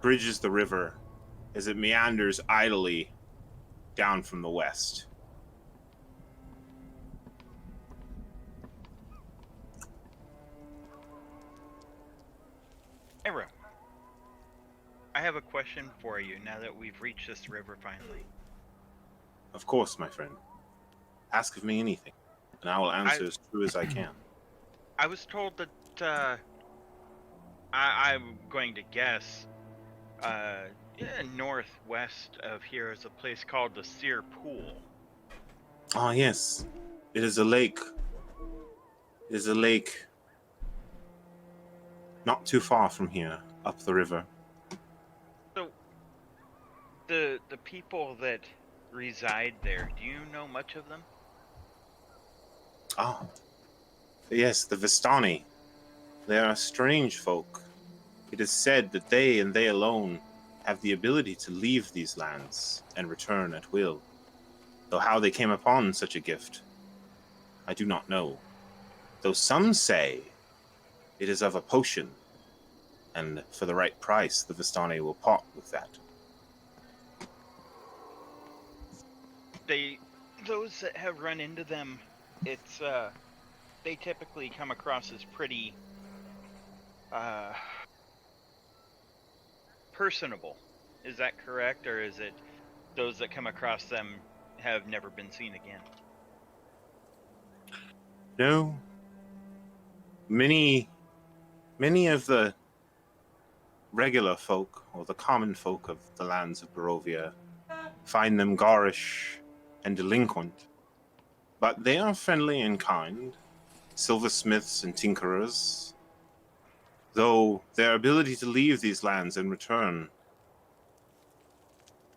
bridges the river as it meanders idly down from the west. Arrow, I have a question for you now that we've reached this river finally. Of course, my friend. Ask of me anything, and I will answer as true as I can. I was told that, I'm going to guess, northwest of here is a place called the Seer Pool. Ah, yes. It is a lake. It is a lake not too far from here, up the river. So, the people that reside there, do you know much of them? Ah, yes, the Vistani. They are strange folk. It is said that they and they alone have the ability to leave these lands and return at will. Though how they came upon such a gift, I do not know. Though some say it is of a potion, and for the right price, the Vistani will part with that. Those that have run into them, it's, they typically come across as pretty, personable. Is that correct, or is it those that come across them have never been seen again? No. Many of the regular folk, or the common folk of the lands of Barovia, find them garish and delinquent. But they are friendly and kind, silversmiths and tinkerers, though their ability to leave these lands and return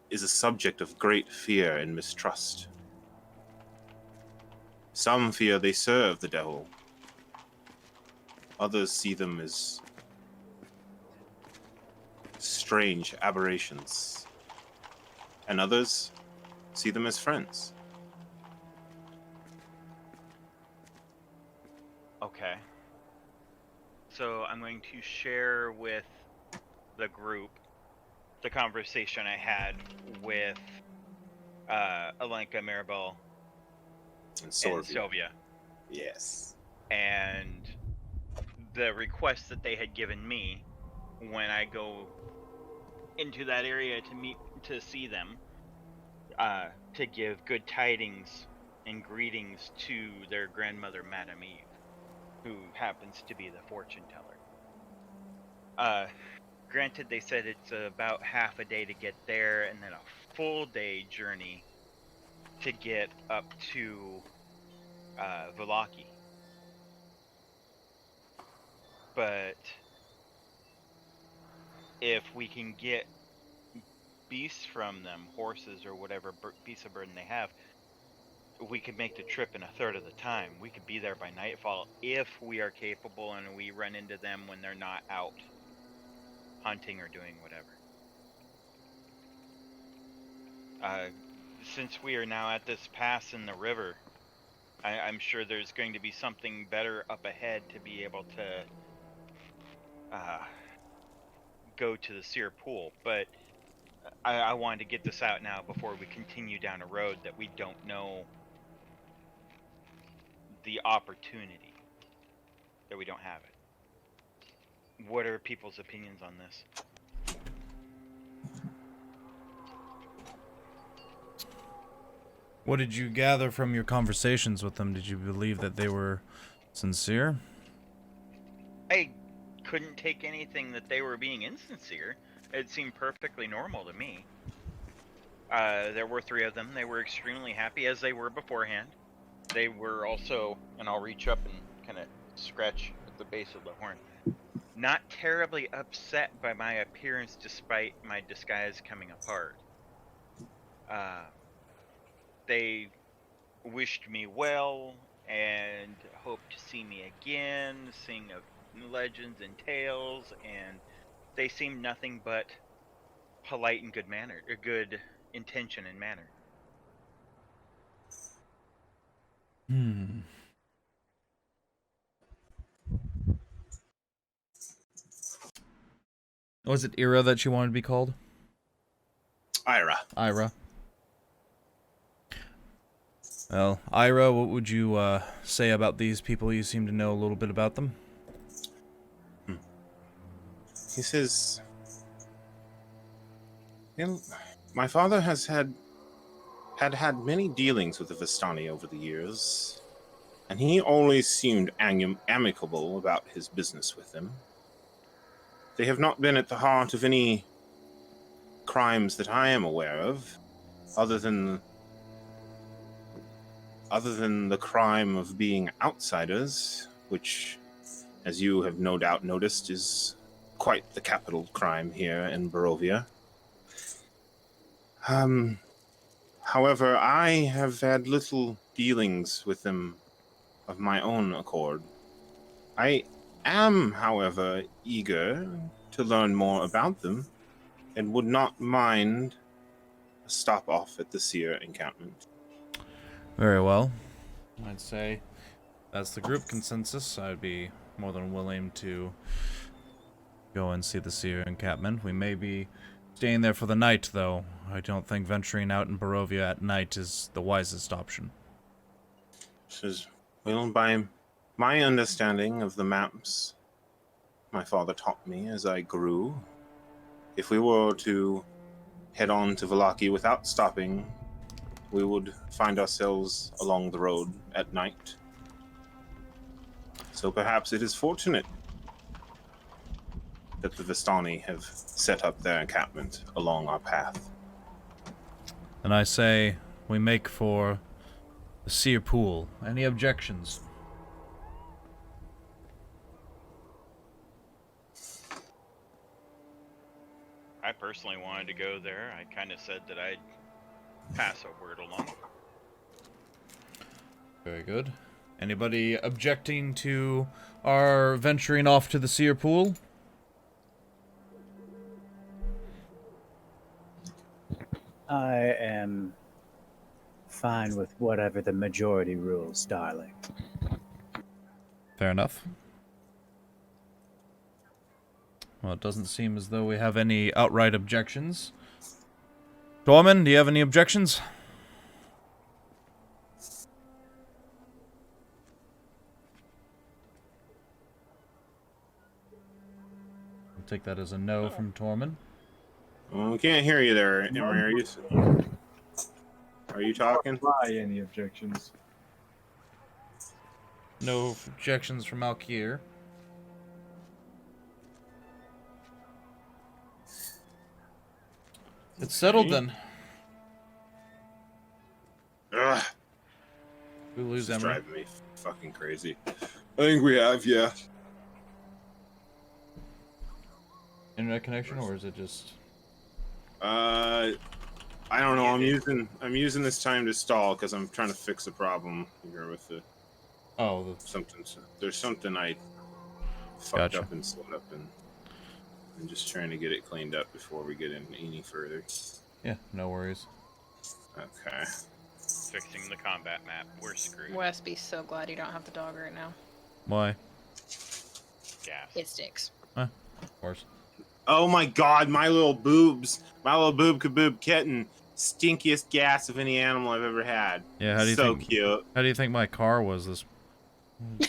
is a subject of great fear and mistrust. Some fear they serve the devil. Others see them as strange aberrations. And others see them as friends. Okay. So I'm going to share with the group the conversation I had with Alenka, Maribel, And and Sylvia, Yes. and the request that they had given me when I go into that area to see them, to give good tidings and greetings to their grandmother, Madame Eve, who happens to be the fortune teller. Granted, they said it's about half a day to get there, and then a full day journey to get up to Vallaki. But if we can get beasts from them, horses or whatever beast of burden they have, we could make the trip in a third of the time. We could be there by nightfall if we are capable and we run into them when they're not out hunting or doing whatever. Since we are now at this pass in the river, I'm sure there's going to be something better up ahead to be able to go to the Seer Pool, but I wanted to get this out now before we continue down a road that we don't know the opportunity, that we don't have it. What are people's opinions on this? What did you gather from your conversations with them? Did you believe that they were sincere? I couldn't take anything that they were being insincere. It seemed perfectly normal to me. There were 3 of them. They were extremely happy, as they were beforehand. They were also, and I'll reach up and kind of scratch at the base of the horn, not terribly upset by my appearance despite my disguise coming apart. They wished me well and hoped to see me again, sing of legends and tales, and they seemed nothing but polite and good intention and manner. Was it Ira that she wanted to be called? Ira. Ira. Well, Ira, what would you say about these people? You seem to know a little bit about them. He says, my father has had many dealings with the Vistani over the years, and he always seemed amicable about his business with them. They have not been at the heart of any crimes that I am aware of, other than the crime of being outsiders, which, as you have no doubt noticed, is quite the capital crime here in Barovia. However, I have had little dealings with them of my own accord. I am, however, eager to learn more about them, and would not mind a stop off at the Seer encampment. Very well. I'd say that's the group consensus. I'd be more than willing to go and see the Seer encampment. We may be staying there for the night, though. I don't think venturing out in Barovia at night is the wisest option. Says, well, by my understanding of the maps my father taught me as I grew, if we were to head on to Vallaki without stopping, we would find ourselves along the road at night. So perhaps it is fortunate that the Vistani have set up their encampment along our path. And I say we make for the Seer Pool. Any objections? I personally wanted to go there. I kind of said that I'd pass a word along. Very good. Anybody objecting to our venturing off to the Seer Pool? I am fine with whatever the majority rules, darling. Fair enough. Well, it doesn't seem as though we have any outright objections. Dorman, do you have any objections? I'll take that as a no from Tormund. Well, we can't hear you there, Emery. Are you talking? Any objections? No objections from Alkier. It's settled then. Ugh, We lose this is Emery. driving me fucking crazy. I think we have, yeah. Internet connection, or is it just... I don't know. I'm using this time to stall because I'm trying to fix a problem here with the Oh, something. There's something I fucked Gotcha. up and slowed up, and I'm just trying to get it cleaned up before we get in any further. yeah, no worries. Okay. Fixing the combat map. We're screwed. Wes, be so glad you don't have the dog right now. Why? Gas. It stinks. Of course. Oh my god, my little boobs. My little boob kaboob kitten. Stinkiest gas of any animal I've ever had. Yeah, how do you so think? cute. How do you think my car was this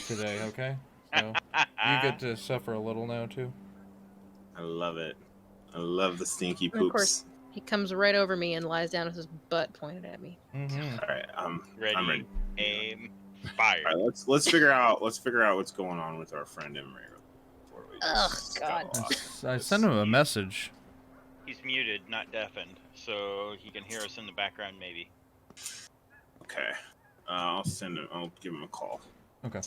today? Okay, so you get to suffer a little now too. I love it. I love the stinky And poops. of course, he comes right over me and lies down with his butt pointed at me. Mm-hmm. All right, I'm Ready, ready. aim, fire. All right, let's figure out what's going on with our friend Emery. before we Ugh, just God. go off. I sent him a message. He's muted, not deafened, so he can hear us in the background maybe. Okay, I'll send him. I'll give him a call. Okay.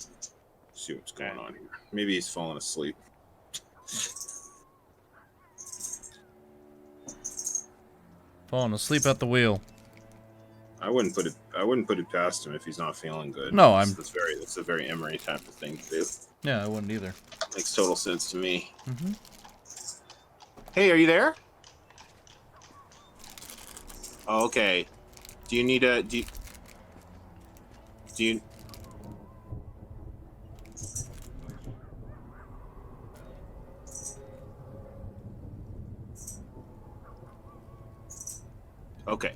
See what's going on here. Maybe he's falling asleep. Falling asleep at the wheel. I wouldn't put it past him if he's not feeling good. No, That's a very Emery type of thing to do. Yeah, I wouldn't either. Makes total sense to me. Mm-hmm. Hey, are you there? Oh, okay. Do you need a do you Okay.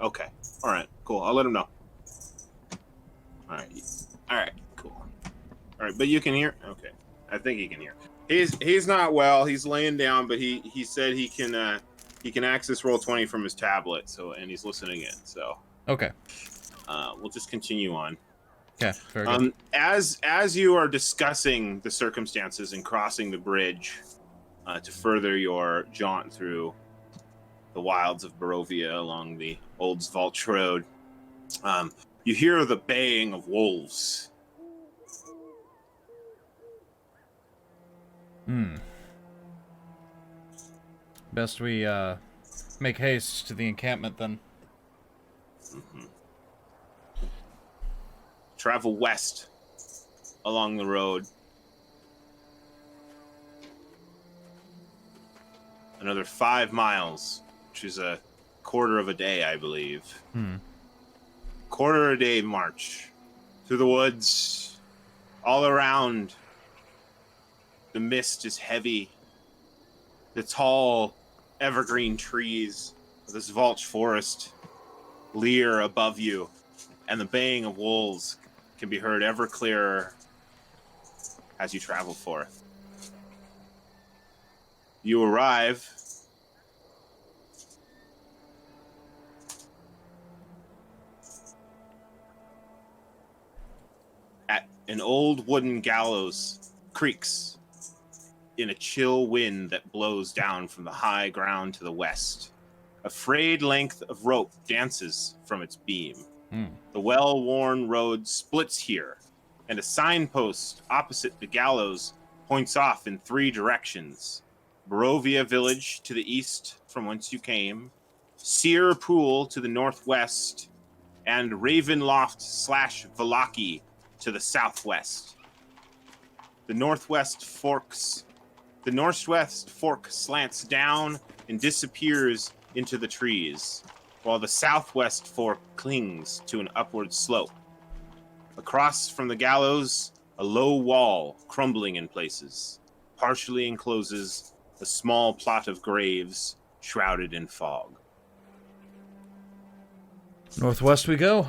Okay. All right. Cool. I'll let him know. All right. All right. Cool. All right. But you can hear. Okay. I think he can hear. He's not well. He's laying down, but he said he can access Roll20 from his tablet. So and he's listening in. So Okay. we'll just continue on. Okay. Very good. As you are discussing the circumstances and crossing the bridge to further your jaunt through the wilds of Barovia along the Old Zvalch Road, you hear the baying of wolves. Best we make haste to the encampment then. Mm-hmm. Travel west along the road. Another 5 miles, which is a quarter of a day, I believe. Quarter a day march through the woods, all around. The mist is heavy. The tall evergreen trees of this Zvalch forest leer above you, and the baying of wolves can be heard ever clearer as you travel forth. You arrive at an old wooden gallows creaks in a chill wind that blows down from the high ground to the west. A frayed length of rope dances from its beam. The well-worn road splits here, and a signpost opposite the gallows points off in 3 directions. Barovia Village to the east from whence you came, Seer Pool to the northwest, and Ravenloft / Vallaki to the southwest. The northwest fork slants down and disappears into the trees, while the southwest fork clings to an upward slope. Across from the gallows, a low wall, crumbling in places, partially encloses a small plot of graves shrouded in fog. Northwest we go.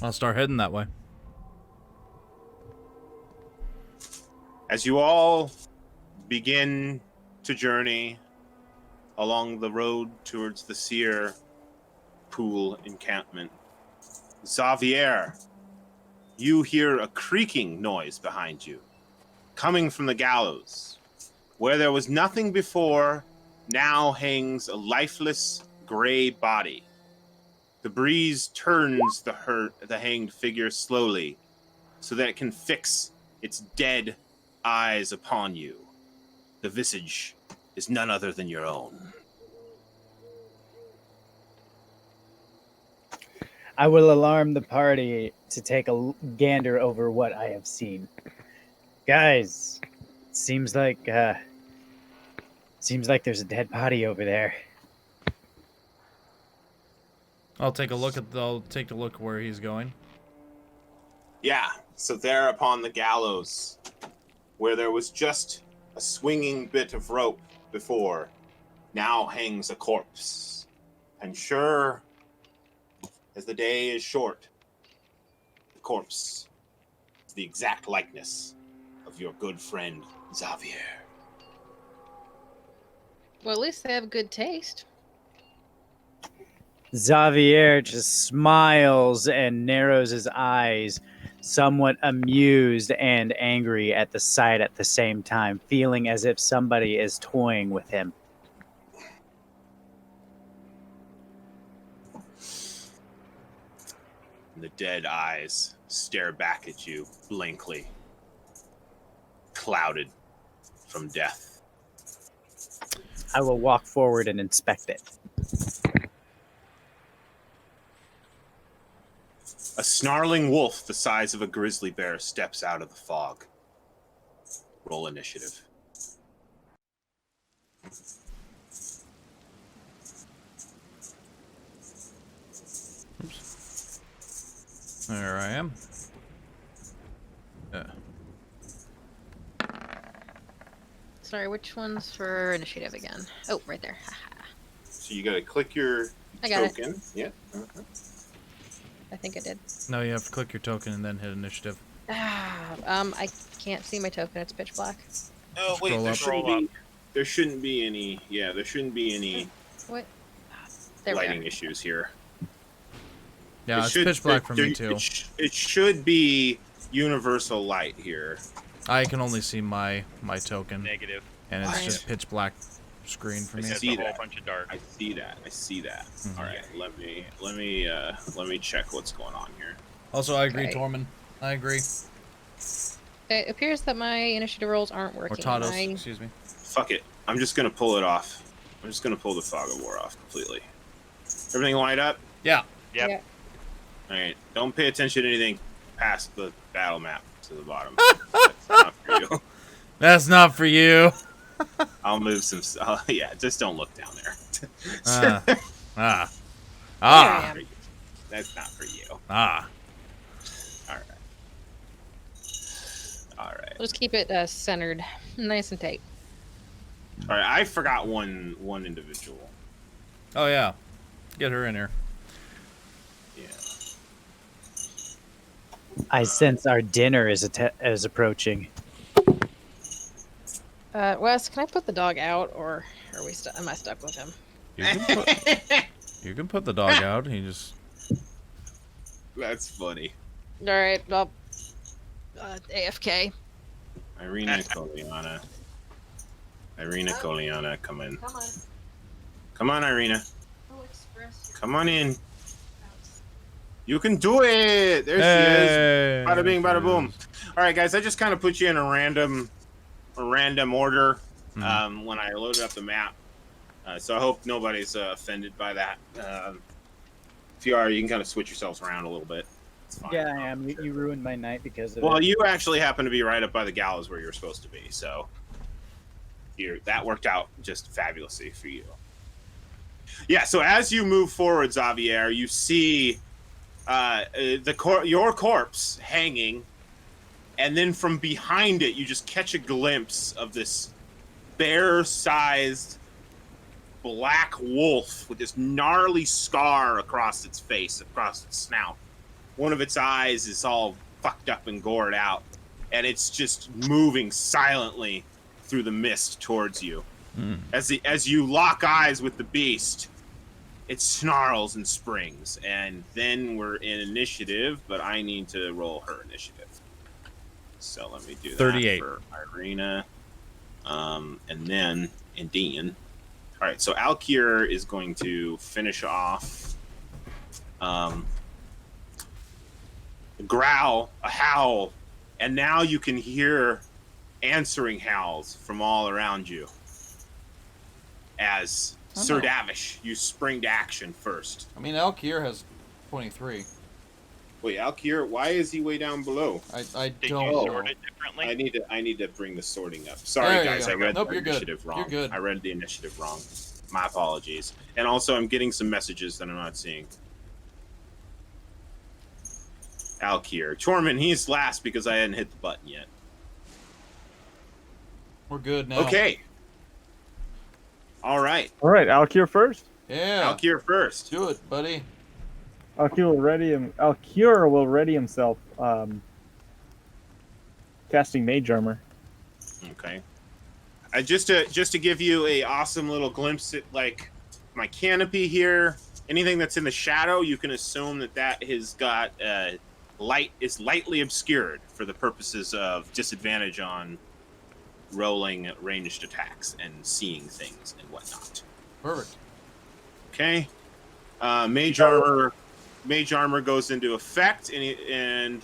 I'll start heading that way. As you all begin to journey along the road towards the Seer Pool encampment, Xavier, you hear a creaking noise behind you, coming from the gallows. Where there was nothing before, now hangs a lifeless gray body. The breeze turns the hanged figure slowly, so that it can fix its dead eyes upon you. The visage is none other than your own. I will alarm the party to take a gander over what I have seen. Guys, seems like there's a dead body over there. I'll take a look where he's going. Yeah, so there upon the gallows, where there was just a swinging bit of rope before, now hangs a corpse. And sure as the day is short, the corpse is the exact likeness of your good friend Xavier. Well, at least they have good taste. Xavier just smiles and narrows his eyes, somewhat amused and angry at the sight at the same time, feeling as if somebody is toying with him. And the dead eyes stare back at you blankly, clouded from death. I will walk forward and inspect it. A snarling wolf the size of a grizzly bear steps out of the fog. Roll initiative. There I am. Yeah. Sorry, which one's for initiative again? Oh, right there. So you gotta click your I got it. token. Yeah. I think I did. No, you have to click your token and then hit initiative. I can't see my token. It's pitch black. Oh wait, Scroll up. there shouldn't be any. Yeah, there shouldn't be any What? There we lighting are. issues here. Yeah, It it's should- pitch black it- for me it- too. It should be universal light here. I can only see my token, Negative. and it's What? just pitch black screen for me. It's see a whole that. bunch of dark. I see that. Mhm. All right, let me check what's going on here. Also, I agree, Okay. Tormund. I agree. It appears that my initiative rolls aren't Or working. Tados, I- excuse me. Fuck it. I'm just gonna pull it off. I'm just gonna pull the fog of war off completely. Everything light up? Yeah. Yep. Yeah. Alright. Don't pay attention to anything past the battle map to the bottom. That's not for you. That's not for you. I'll move some yeah, just don't look down there. Ah. Ah. There I Ah. am. That's not for you. Ah. Alright. Alright. We'll just keep it centered, nice and tight. Alright, I forgot one individual. Oh yeah. Get her in here. Yeah. I sense our dinner is approaching. Wes, can I put the dog out, or are we? Am I stuck with him? You can put the dog out. He just. That's funny. All right. Well, AFK. Irina Coliana. Irina Coliana, come in. Come on. Come on, Irina. I'll express. Come on in. You can do it. There she is. Bada bing, bada boom. All right, guys. I just kind of put you in a random order when I loaded up the map. So I hope nobody's offended by that. If you are, you can kind of switch yourselves around a little bit. It's fine. Yeah, I am. You ruined my night because of Well, it. you actually happen to be right up by the gallows where you're supposed to be, so that worked out just fabulously for you. Yeah. So as you move forward, Xavier, you see your corpse hanging, and then from behind it, you just catch a glimpse of this bear-sized black wolf with this gnarly scar across its face, across its snout. One of its eyes is all fucked up and gored out, and it's just moving silently through the mist towards you. As you lock eyes with the beast, it snarls and springs, and then we're in initiative, but I need to roll her initiative. So let me do that 38 for Irina, and then Indian. All right, so Alkir is going to finish off. A growl, a howl, and now you can hear answering howls from all around you. As Sir Davish, you spring to action first. I mean, Alkir has 23. Wait, Alkir, why is he way down below? I Did don't. you know. sort it differently? I need to bring the sorting up. There Sorry, you guys, go. I read Nope, the you're good. initiative wrong. You're good. I read the initiative wrong. My apologies. And also, I'm getting some messages that I'm not seeing. Alkir. Tormund, he's last because I hadn't hit the button yet. We're good now. Okay. All right. All right, Alkir first. Yeah. Alkir first. Do it, buddy. Alkir will ready himself, casting Mage Armor. Okay. Just to give you a awesome little glimpse at like my canopy here. Anything that's in the shadow, you can assume that has got light is lightly obscured for the purposes of disadvantage on rolling ranged attacks and seeing things and whatnot. Perfect. Okay. Mage armor mage armor goes into effect, and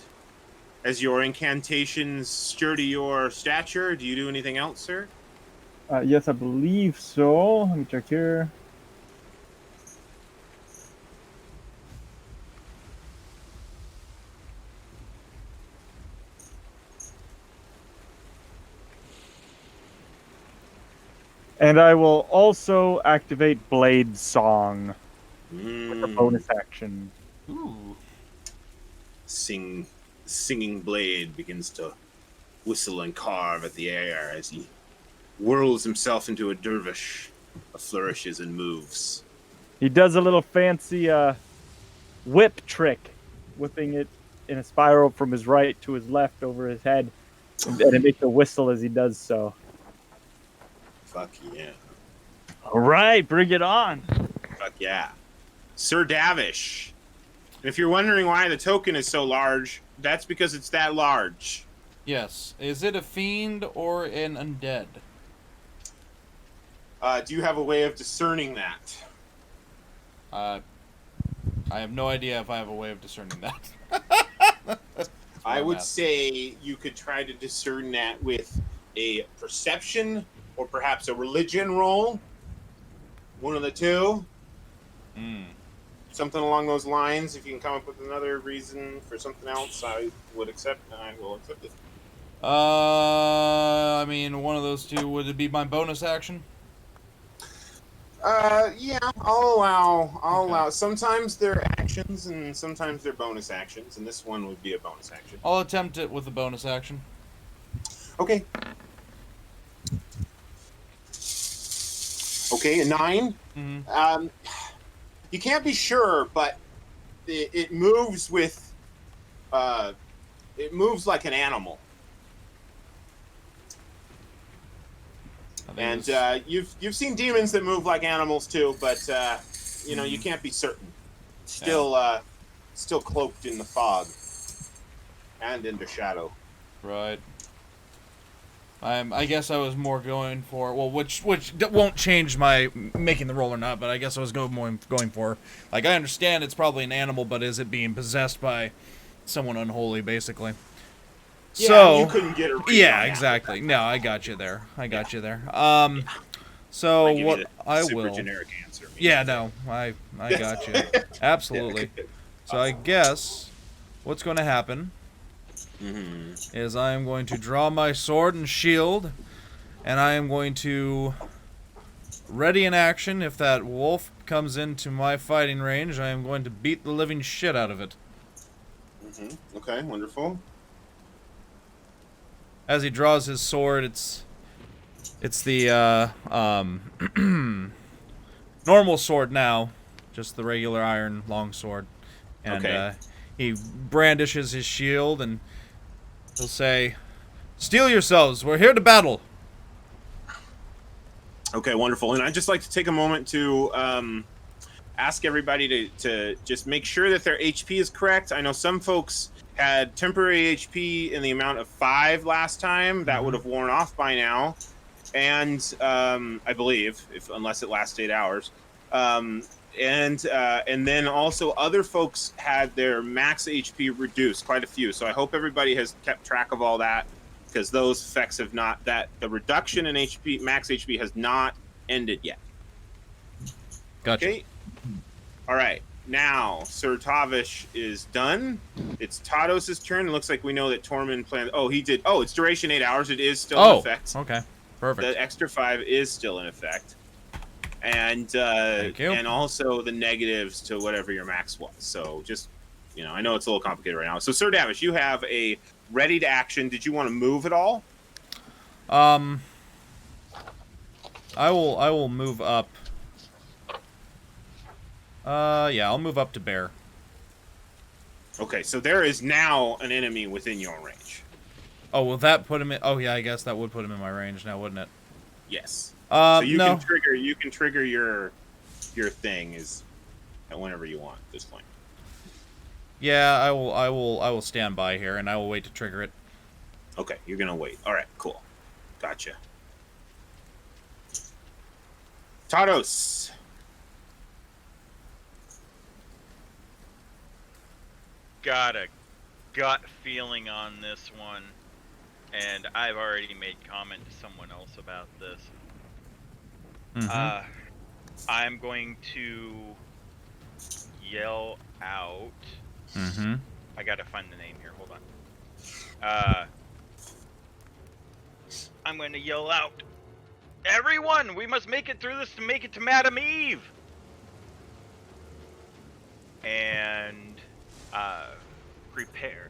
as your incantations stir to your stature, do you do anything else, sir? Yes, I believe so. Let me check here. And I will also activate Blade Song with a bonus action. Ooh. Singing blade begins to whistle and carve at the air as he whirls himself into a dervish, flourishes and moves. He does a little fancy whip trick, whipping it in a spiral from his right to his left over his head, and it makes a whistle as he does so. Fuck yeah. All right, bring it on. Fuck yeah. Sir Davish. And if you're wondering why the token is so large, that's because it's that large. Yes. Is it a fiend or an undead? Do you have a way of discerning that? I have no idea if I have a way of discerning that. I would say you could try to discern that with a perception or perhaps a religion roll. One of the two. Something along those lines. If you can come up with another reason for something else, I would accept, and I will accept it. I mean, one of those two. Would it be my bonus action? Yeah, I'll allow. Sometimes they're actions, and sometimes they're bonus actions, and this one would be a bonus action. I'll attempt it with a bonus action. Okay. Okay, a 9. Mm-hmm. You can't be sure, but it moves with, it moves like an animal. And you've seen demons that move like animals too, but you know, you can't be certain. Still cloaked in the fog and in the shadow. Right. I guess I was more going for, well, which won't change my making the roll or not, but I guess I was going for, like, I understand it's probably an animal, but is it being possessed by someone unholy, basically? Yeah, So you couldn't get a read yeah, on that. exactly. No, I got you there. You there. So I give what you the I super will. generic answer. Yeah, no, I got you. Absolutely. So I guess what's going to happen is I am going to draw my sword and shield, and I am going to ready in action. If that wolf comes into my fighting range, I am going to beat the living shit out of it. Okay, wonderful. As he draws his sword, it's the normal sword now, just the regular iron long sword, and Okay. he brandishes his shield and he'll say, "Steel yourselves, we're here to battle." Okay, wonderful. And I'd just like to take a moment to ask everybody to just make sure that their HP is correct. I know some folks had temporary HP in the amount of 5 last time. That would have worn off by now. And I believe, unless it lasts 8 hours. And then also other folks had their max HP reduced, quite a few. So I hope everybody has kept track of all that, because those effects have not, that the reduction in HP, max HP, has not ended yet. Gotcha. Okay. All right. Now, Sir Tavish is done. It's Tados' turn. It looks like we know that Tormund planned. Oh, he did. Oh, it's duration 8 hours. It is still in effect. Okay. Perfect. The extra 5 is still in effect. And Thank you. and also the negatives to whatever your max was. So just, you know, I know it's a little complicated right now. So Sir Davish, you have a ready to action. Did you want to move at all? I will move up. Yeah, I'll move up to bear. Okay, so there is now an enemy within your range. Oh, will that put him in? Oh, yeah, I guess that would put him in my range now, wouldn't it? Yes. So you no. can trigger your thing is whenever you want at this point. Yeah, I will stand by here and I will wait to trigger it. Okay, you're gonna wait. All right, cool. Gotcha. Tados. got a gut feeling on this one, and I've already made comment to someone else about this. Mm-hmm. I'm going to yell out. Mm-hmm. I gotta find the name here. Hold on. I'm going to yell out, "Everyone, we must make it through this to make it to Madam Eve!" And prepare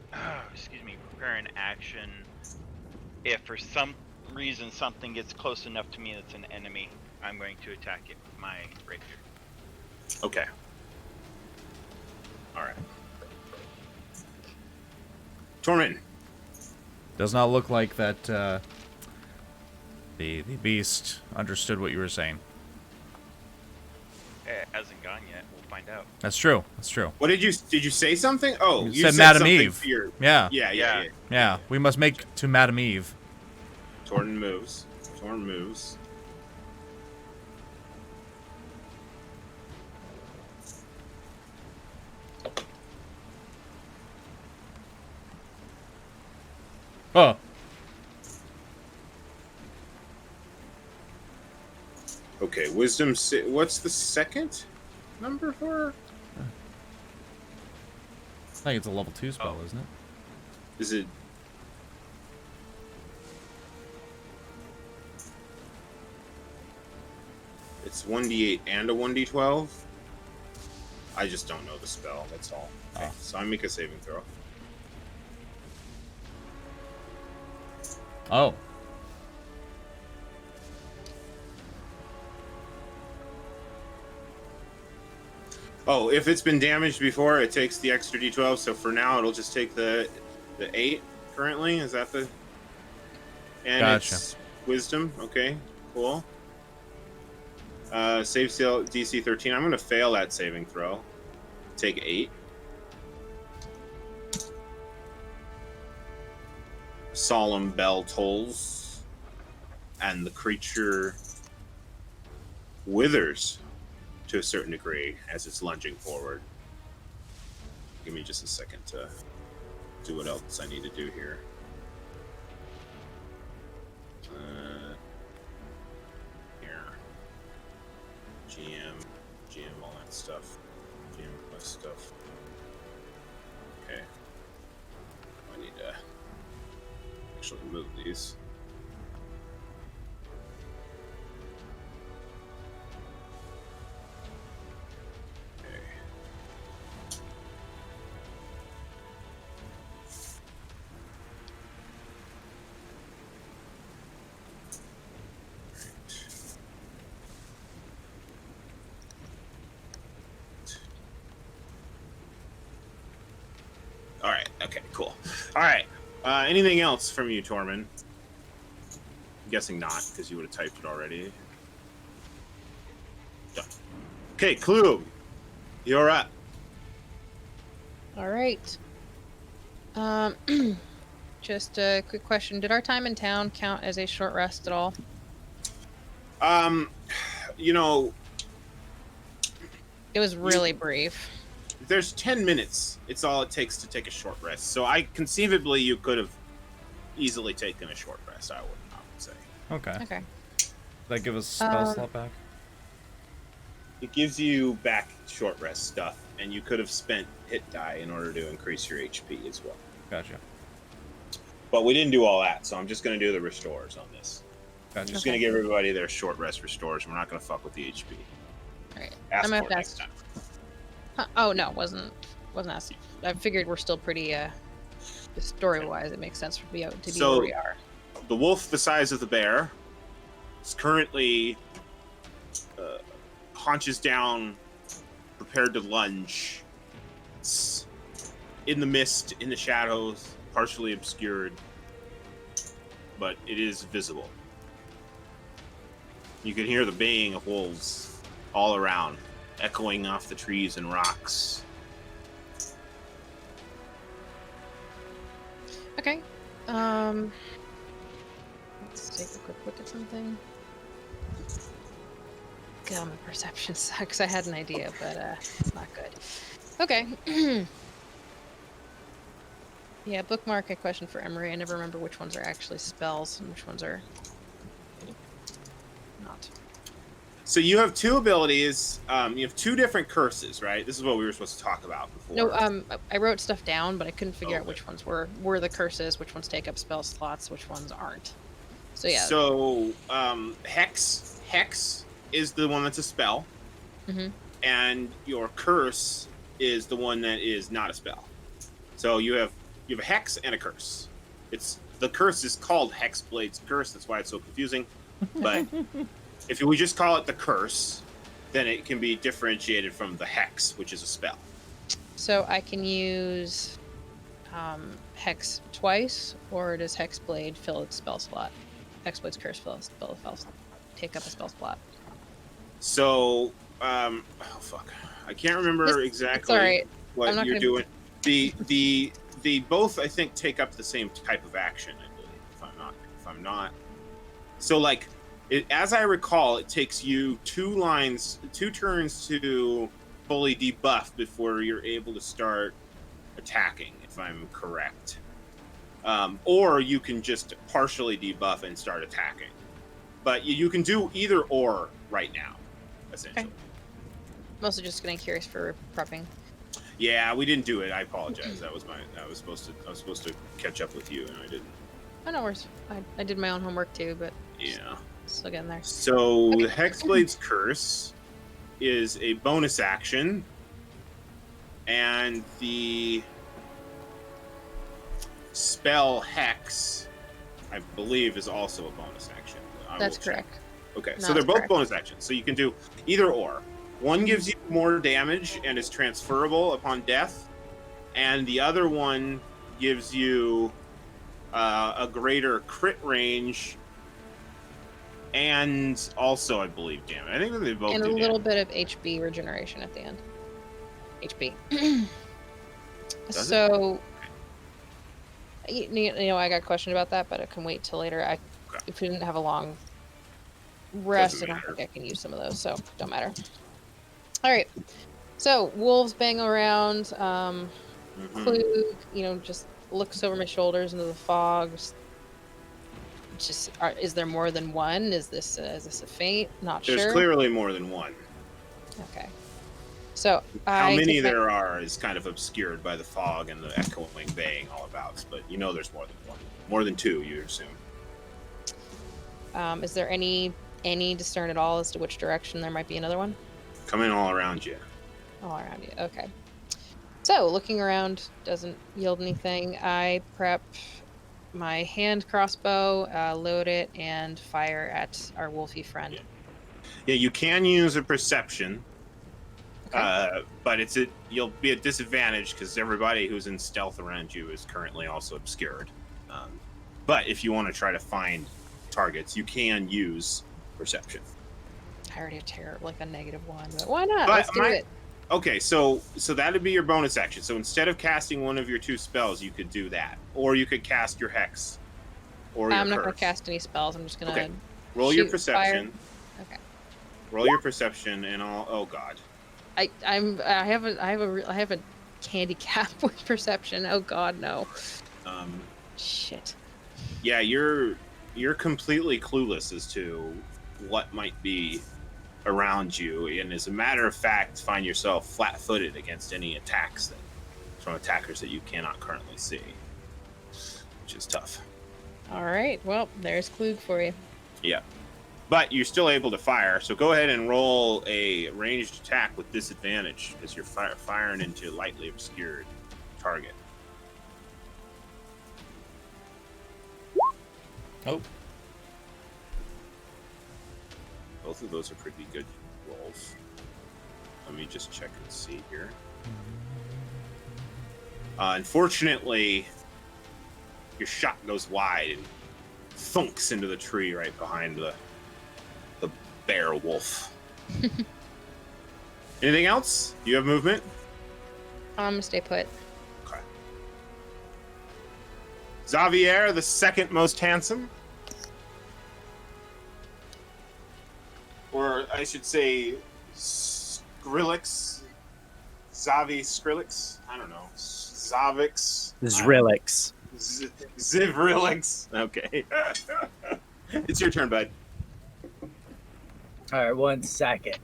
an action. If for some reason something gets close enough to me that's an enemy, I'm going to attack it with my rapier. Okay. All right. Torment. Does not look like that the beast understood what you were saying. It hasn't gone yet. We'll find out. That's true. That's true. What did you say something? Oh, you said Madam something Eve. to your- Yeah. Yeah. Yeah. We must make to Madam Eve. Torn moves. Oh. Okay, wisdom. What's the second number for? I think it's a level 2 spell, isn't it? Is it? It's 1d8 and a 1d12. I just don't know the spell. That's all. Okay, so I make a saving throw. Oh. Oh, if it's been damaged before, it takes the extra d12. So for now, it'll just take the 8 currently. Is that the? And Gotcha. It's wisdom. Okay, cool. Save DC 13. I'm going to fail that saving throw. Take 8. Solemn bell tolls, and the creature withers to a certain degree as it's lunging forward. Give me just a second to do what else I need to do here. Here. GM, all that stuff. GM plus stuff. Okay. I need to actually move these. Okay. All right. Okay. Cool. All right. Anything else from you, Tormund? I'm guessing not, because you would have typed it already. Done. Okay, Klug, you're up. All right. Just a quick question: did our time in town count as a short rest at all? You know, It was really brief. there's 10 minutes. It's all it takes to take a short rest. So conceivably you could have easily taken a short rest, I would say. Okay. Okay. That give us spell slot back? It gives you back short rest stuff, and you could have spent hit die in order to increase your HP as well. Gotcha. But we didn't do all that, so I'm just going to do the restores on this. I'm Gotcha. just going to give everybody their short rest restores. We're not going to fuck with the HP. All right. Ask I'm gonna for it next pass. time. Huh, oh no, wasn't asking. I figured we're still pretty story wise. It makes sense to be So- where we are. The wolf the size of the bear is currently haunches down, prepared to lunge. It's in the mist, in the shadows, partially obscured, but it is visible. You can hear the baying of wolves all around, echoing off the trees and rocks. Okay. Let's take a quick look at something. God, my perception sucks. I had an idea, but it's not good. Okay. Yeah, bookmark a question for Emery. I never remember which ones are actually spells and which ones are not. So you have two abilities. You have two different curses, right? This is what we were supposed to talk about before. No, I wrote stuff down, but I couldn't figure out Okay. which ones were the curses, which ones take up spell slots, which ones aren't. So yeah. So hex is the one that's a spell, and your curse is the one that is not a spell. So you have a hex and a curse. The curse is called Hexblade's Curse. That's why it's so confusing. But if we just call it the curse, then it can be differentiated from the hex, which is a spell. So I can use hex twice, or does Hexblade fill its spell slot? Hexblade's Curse take up a spell slot. So, oh fuck, I can't remember exactly what you're doing. The both I think take up the same type of action, I believe. If I'm not. So like, as I recall, it takes you 2 turns to fully debuff before you're able to start attacking, if I'm correct. Or you can just partially debuff and start attacking. But you can do either or right now, essentially. Okay. Mostly just getting curious for prepping. Yeah, we didn't do it. I apologize. I was supposed to catch up with you, and I didn't. Oh, no worries. I did my own homework too, but Yeah. still getting there. So Okay. the Hexblade's Curse is a bonus action, and the spell Hex, I believe, is also a bonus action. That's correct. Okay, No, so they're that's both correct. bonus actions. So you can do either or. One gives you more damage and is transferable upon death, and the other one gives you a greater crit range and also, I believe, damage. I think that they both And do a little damage. bit of HP regeneration at the end. HP. Does So, you know, I got a question about that, but I can wait till later. If we didn't have a long rest, I don't think I can use some of those, so don't matter. All right. So wolves bang around. Klug, you know, just looks over my shoulders into the fog. Is there more than one? Is this a feint? Not There's sure. clearly more than one. Okay. So how many there are is kind of obscured by the fog and the echoing baying all about, but you know there's more than one. More than 2, you assume. Is there any discern at all as to which direction there might be another one? Coming all around you. All around you. Okay. So looking around doesn't yield anything. I prep my hand crossbow, load it, and fire at our wolfy friend. Yeah, you can use a perception, Okay. but you'll be at disadvantage because everybody who's in stealth around you is currently also obscured. But if you want to try to find targets, you can use perception. I already have like a -1, but why not? Let's do it. Okay, so that'd be your bonus action. So instead of casting one of your 2 spells, you could do that, or you could cast your hex, or your I'm not curse. going to cast any spells. I'm just going to roll your perception. Okay. Roll your perception, and I'll. Oh God. I have a handicap with perception. Oh God, no. Shit. Yeah, you're completely clueless as to what might be around you, and as a matter of fact, find yourself flat-footed against any attacks from attackers that you cannot currently see, which is tough. All right. Well, there's Klug for you. Yeah, but you're still able to fire. So go ahead and roll a ranged attack with disadvantage because you're firing into lightly obscured target. Oh. Both of those are pretty good rolls. Let me just check and see here. Unfortunately, your shot goes wide and thunks into the tree right behind the bear wolf. Anything else? Do you have movement? I'm gonna stay put. Okay. Xavier, the second most handsome. Or I should say Skrillex Zavi Skrillex? I don't know. Zavix? Zrilix. Zivrilix. Okay. It's your turn, bud. All right, 1 second.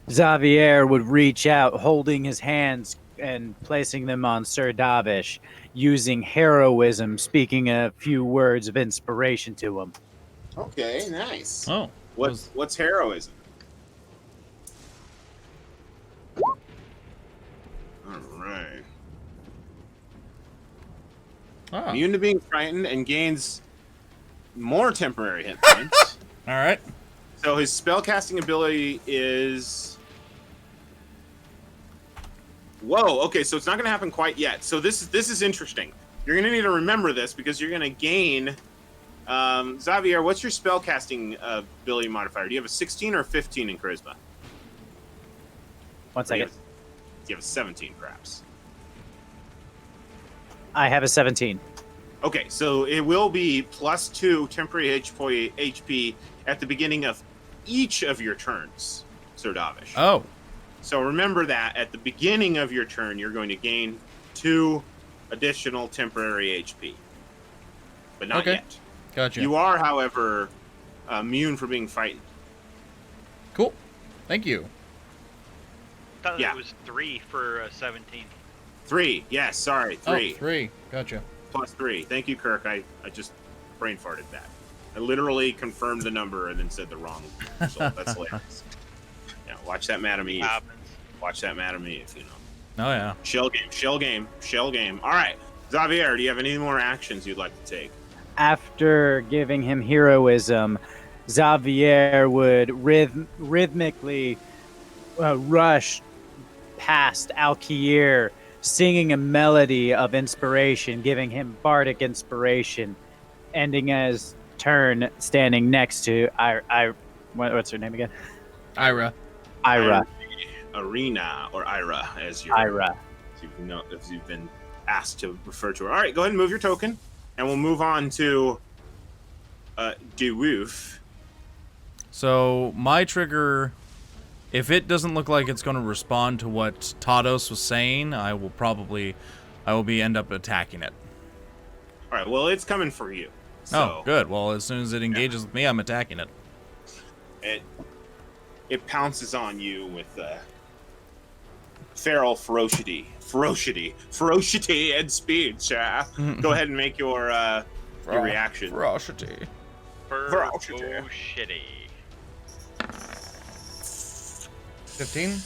Xavier would reach out, holding his hands and placing them on Sir Davish, using heroism, speaking a few words of inspiration to him. Okay, nice. Oh. What's heroism? All right. Ah. Immune to being frightened and gains more temporary hit points. All right. So his spellcasting ability is. Whoa. Okay, so it's not going to happen quite yet. So this is interesting. You're going to need to remember this because you're going to gain. Xavier, what's your spellcasting ability modifier? Do you have a 16 or a 15 in charisma? 1 second. You have a 17, perhaps. I have a 17. Okay, so it will be +2 temporary HP at the beginning of each of your turns, Sir Davish. Oh. So remember that at the beginning of your turn, you're going to gain 2 additional temporary HP. But not yet. Gotcha. You are, however, immune from being frightened. Cool. Thank you. I thought Yeah. it was 3 for 17. 3. Yes, sorry. 3. Oh, 3. Gotcha. +3. Thank you, Kirk. I just brain farted that. I literally confirmed the number and then said the wrong result. That's hilarious. Yeah, watch that Madam Eve. Happens. Watch that Madam Eve, you know. Oh, yeah. Shell game. All right. Xavier, do you have any more actions you'd like to take? After giving him heroism, Xavier would rhythmically rush past Alkier, singing a melody of inspiration, giving him bardic inspiration, ending his turn standing next to what's her name again? Ira. Ira. Arena, or Ira, as Ira. as you've been asked to refer to her. All right, go ahead and move your token, and we'll move on to DeWoof. So my trigger, if it doesn't look like it's going to respond to what Tados was saying, I will end up attacking it. All right, well, it's coming for you. So Oh, good. Well, as soon as it engages with me, I'm attacking it. it pounces on you with feral ferocity, and speed. Go ahead and make your reaction. Ferocity. Shitty. 15?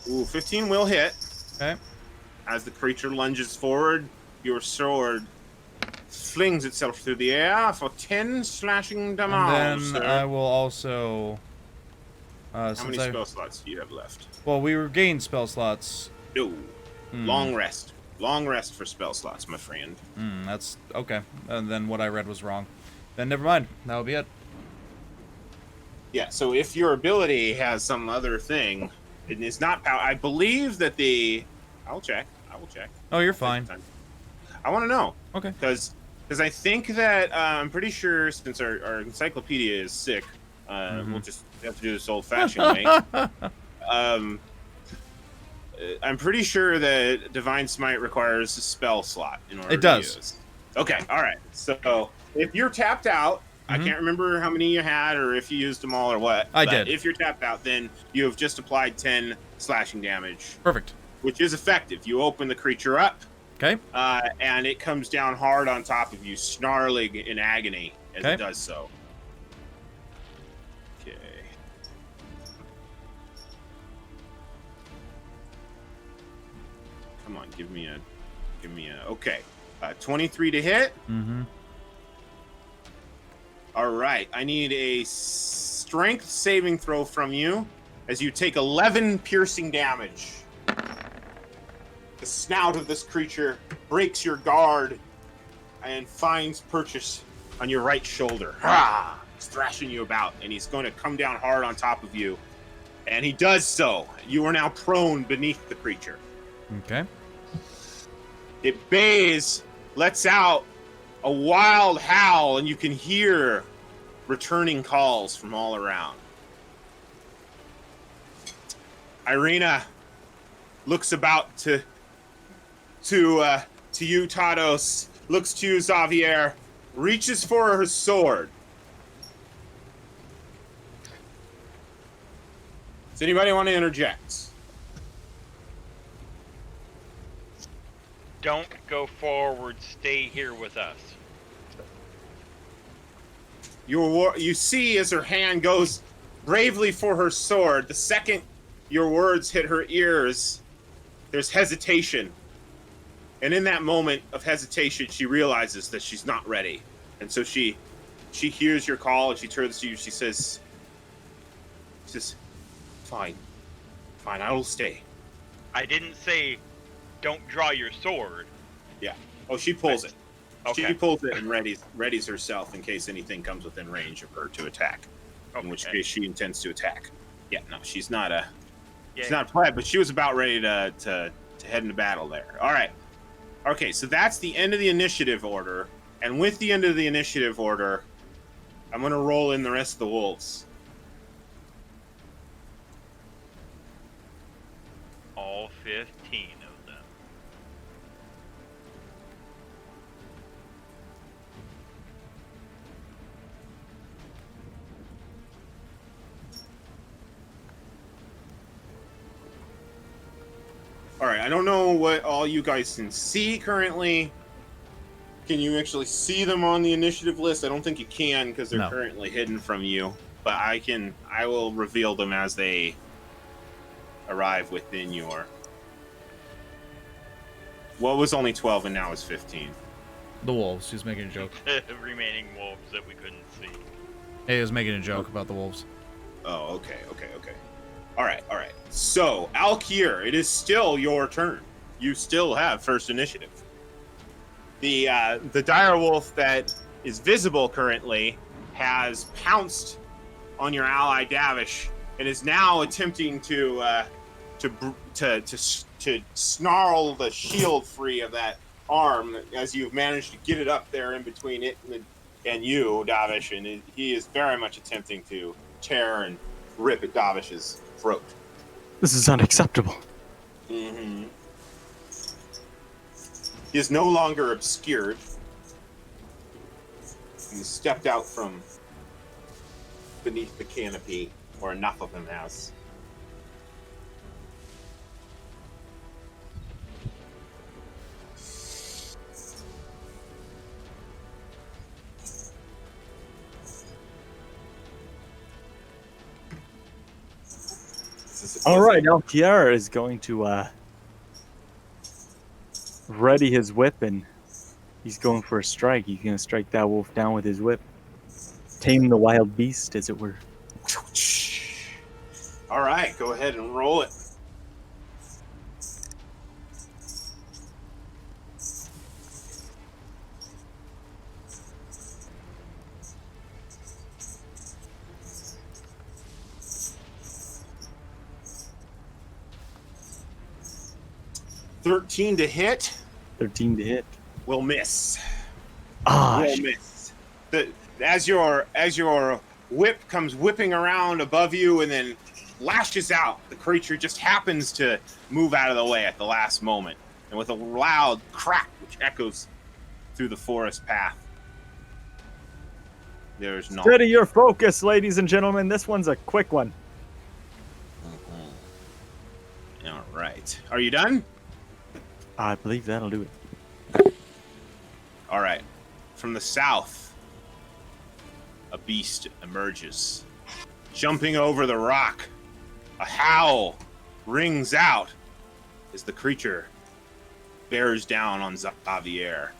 Ooh, 15 will hit. Okay. As the creature lunges forward, your sword flings itself through the air for 10 slashing damage. And then sir. I will also... How many spell slots do you have left? Well, we regained spell slots. No. Long rest. Long rest for spell slots, my friend. That's... Okay. And then what I read was wrong. Then never mind. That'll be it. Yeah, so if your ability has some other thing, it is not power. I believe that I will check. Oh, you're fine. I want to know. Okay. Because I think that I'm pretty sure, since our encyclopedia is sick, we'll just have to do this old-fashioned way. I'm pretty sure that Divine Smite requires a spell slot in order It does. to use. Okay, all right. So if you're tapped out, I can't remember how many you had or if you used them all or what. I but did. If you're tapped out, then you have just applied 10 slashing damage, Perfect. which is effective. You open the creature up, Okay. and it comes down hard on top of you, snarling in agony as it does so. Okay. Come on, give me a. Okay, 23 to hit. Mm-hmm. All right, I need a strength saving throw from you as you take 11 piercing damage. The snout of this creature breaks your guard and finds purchase on your right shoulder. He's thrashing you about, and he's going to come down hard on top of you. And he does so. You are now prone beneath the creature. Okay. It bays, lets out a wild howl, and you can hear returning calls from all around. Irina looks about to you, Tados. Looks to you, Xavier. Reaches for her sword. Does anybody want to interject? Don't go forward. Stay here with us. You see as her hand goes bravely for her sword. The second your words hit her ears, there's hesitation. And in that moment of hesitation, she realizes that she's not ready. And so she hears your call and she turns to you. She says, fine, I will stay. I didn't say don't draw your sword. Yeah. Oh, she pulls it. Okay. She pulls it and readies herself in case anything comes within range of her to attack. In which case she intends to attack. Yeah, no, she's not a pleb, but she was about ready to head into battle there. All right. Okay, so that's the end of the initiative order. And with the end of the initiative order, I'm going to roll in the rest of the wolves. All 15 of them. All right, I don't know what all you guys can see currently. Can you actually see them on the initiative list? I don't think you can because they're currently hidden from you. But I will reveal them as they arrive within your... What was only 12 and now is 15? The wolves. She's making a joke. The remaining wolves that we couldn't see. Hey, he was making a joke about the wolves. Oh, okay. All right. So, Alkir, it is still your turn. You still have first initiative. The direwolf that is visible currently has pounced on your ally Davish and is now attempting to snarl the shield free of that arm as you've managed to get it up there in between it and you, Davish, and he is very much attempting to tear and rip at Davish's throat. This is unacceptable. Mm-hmm. He is no longer obscured. He stepped out from beneath the canopy, or enough of him has. All right, now Kiara is going to ready his whip, and he's going for a strike. He's going to strike that wolf down with his whip. Tame the wild beast, as it were. All right, go ahead and roll it. $13 to hit. 13 to hit. Will miss. Will miss. As your whip comes whipping around above you and then lashes out, the creature just happens to move out of the way at the last moment, and with a loud crack which echoes through the forest path, there's no. Steady your focus, ladies and gentlemen. This one's a quick one. Mm-hmm. All right. Are you done? I believe that'll do it. All right. From the south, a beast emerges. Jumping over the rock, a howl rings out as the creature bears down on Xavier.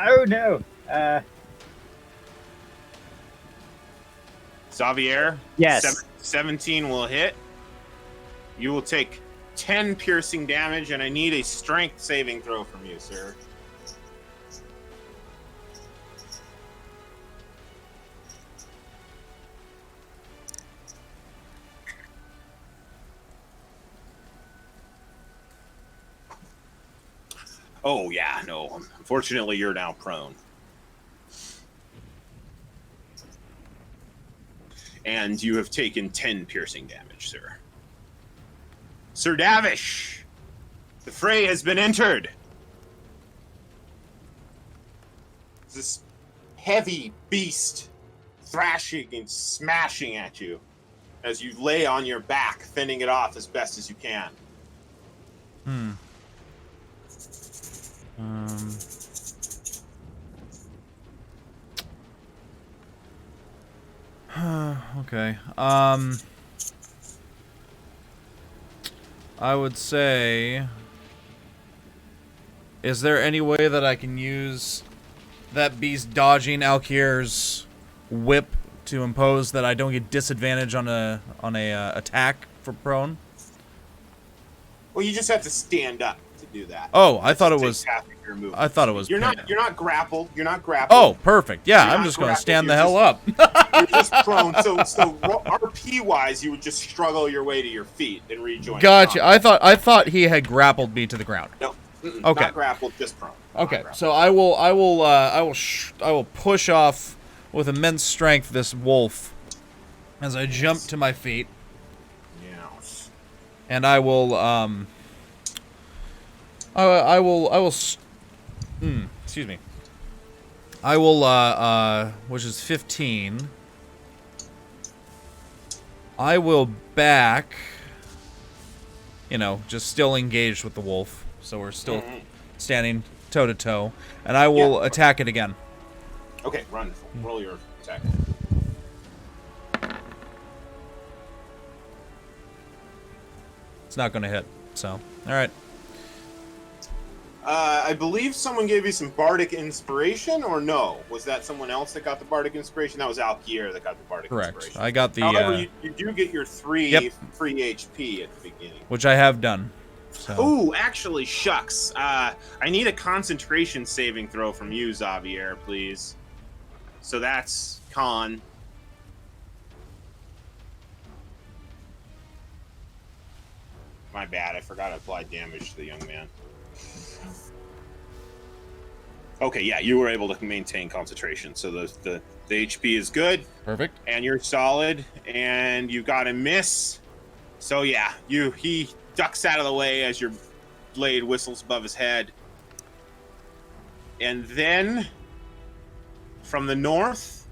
Oh no! Xavier? Yes. 17 will hit. You will take 10 piercing damage, and I need a strength saving throw from you, sir. Oh, yeah, no. Unfortunately, you're now prone. And you have taken 10 piercing damage, sir. Sir Davish, the fray has been entered. This heavy beast thrashing and smashing at you as you lay on your back, fending it off as best as you can. Okay. I would say, is there any way that I can use that beast dodging Alkier's whip to impose that I don't get disadvantage on a attack for prone? Well, you just have to stand up to do that. Oh, I thought it was. Half of your movement. I thought it was. You're not grappled. You're not grappled. Oh, perfect. Yeah, You're I'm not just gonna grappled, stand the you're hell up. You're just prone. So RP wise, you would just struggle your way to your feet and rejoin. Gotcha. I thought he had grappled me to the ground. No. Okay. Not grappled, just prone. Okay. So I will push off with immense strength this wolf as I jump to my feet. Yes. And I will excuse me. I will which is 15. I will back, just still engaged with the wolf. So we're still standing toe to toe, and I will attack it again. Okay, run. Roll your attack. It's not going to hit. So, all right. I believe someone gave you some bardic inspiration, or no? Was that someone else that got the bardic inspiration? That was Alkier that got the bardic Correct. inspiration. I got the. However, you do get your 3 free HP at the beginning. Which I have done. So. Ooh, actually, shucks. I need a concentration saving throw from you, Xavier, please. So that's con. My bad, I forgot to apply damage to the young man. Okay, yeah, you were able to maintain concentration, so the HP is good. Perfect. And you're solid, and you got a miss. So yeah, he ducks out of the way as your blade whistles above his head. And then, from the north,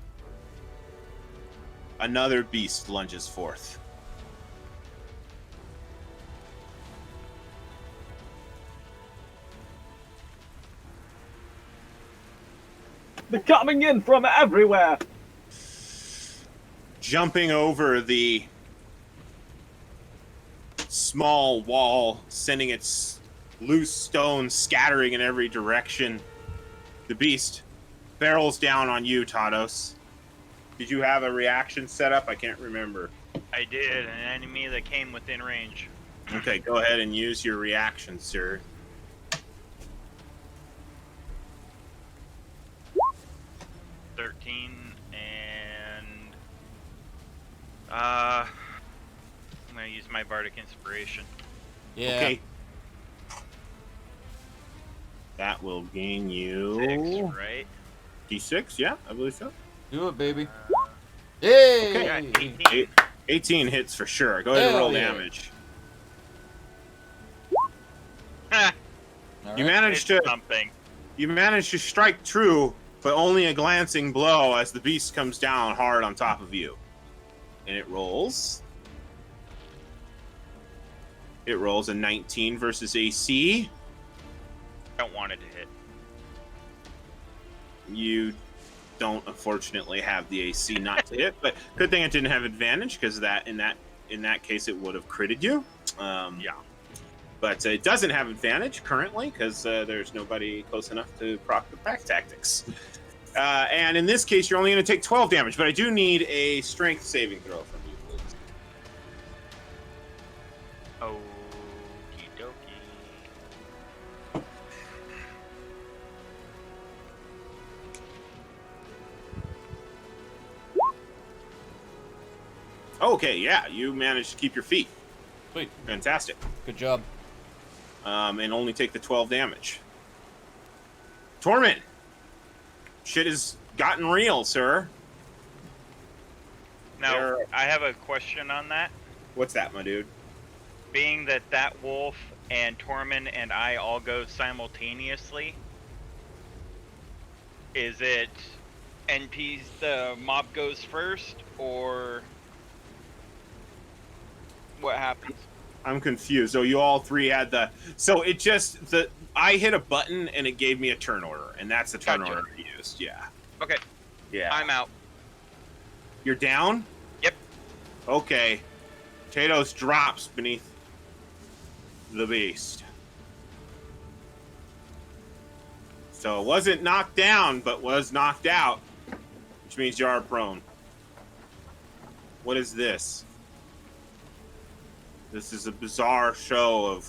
another beast lunges forth. They're coming in from everywhere. Jumping over the small wall, sending its loose stones scattering in every direction. The beast barrels down on you, Tados. Did you have a reaction set up? I can't remember. I did, an enemy that came within range. Okay, go ahead and use your reaction, sir. I'm gonna use my bardic inspiration. Yeah. Okay. That will gain you 6, right? D6, yeah, I believe so. Do it, baby. Yay! Okay. Yeah, 18. 18 hits for sure. Go ahead and Hell roll yeah. damage. Ha! You managed to something. strike true, but only a glancing blow as the beast comes down hard on top of you. And it rolls. It rolls a 19 versus AC. Don't want it to hit. You don't unfortunately have the AC not to hit, but good thing it didn't have advantage, because in that case it would have critted you. Yeah. But it doesn't have advantage currently because there's nobody close enough to proc the pack tactics. And in this case, you're only going to take 12 damage, but I do need a strength saving throw from you, please. Okie dokie. Okay, yeah, you managed to keep your feet. Sweet. Fantastic. Good job. And only take the 12 damage. Torment. Shit has gotten real, sir. Now, There- I have a question on that. What's that, my dude? Being that wolf and Tormund and I all go simultaneously, is it NPs the mob goes first, or what happens? I'm confused. So you all three had the. So it just I hit a button and it gave me a turn order, and that's the turn Gotcha. order I used. Yeah. Okay, Yeah. I'm out. You're down. Yep. Okay. Tados drops beneath the beast. So it wasn't knocked down, but was knocked out, which means you are prone. What is this? This is a bizarre show of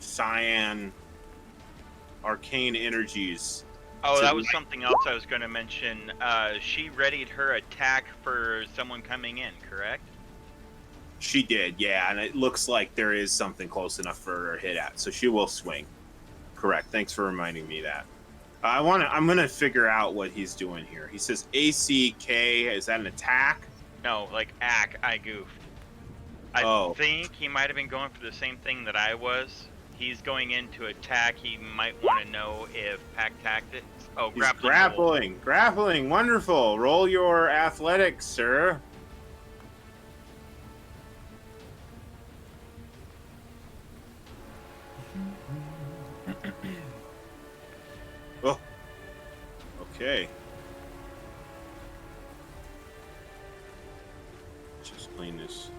cyan arcane energies. Oh, So that was like- something else I was going to mention. She readied her attack for someone coming in, correct? She did, yeah, and it looks like there is something close enough for her to hit at, so she will swing. Correct. Thanks for reminding me that. I'm gonna figure out what he's doing here. He says ACK. Is that an attack? No, like ack, I goofed. I Oh. think he might have been going for the same thing that I was. He's going in to attack. He might want to know if pack tactics. Oh, He's grappling. grappling. Grappling. Wonderful. Roll your athletics, sir. Oh. Okay. Just clean this.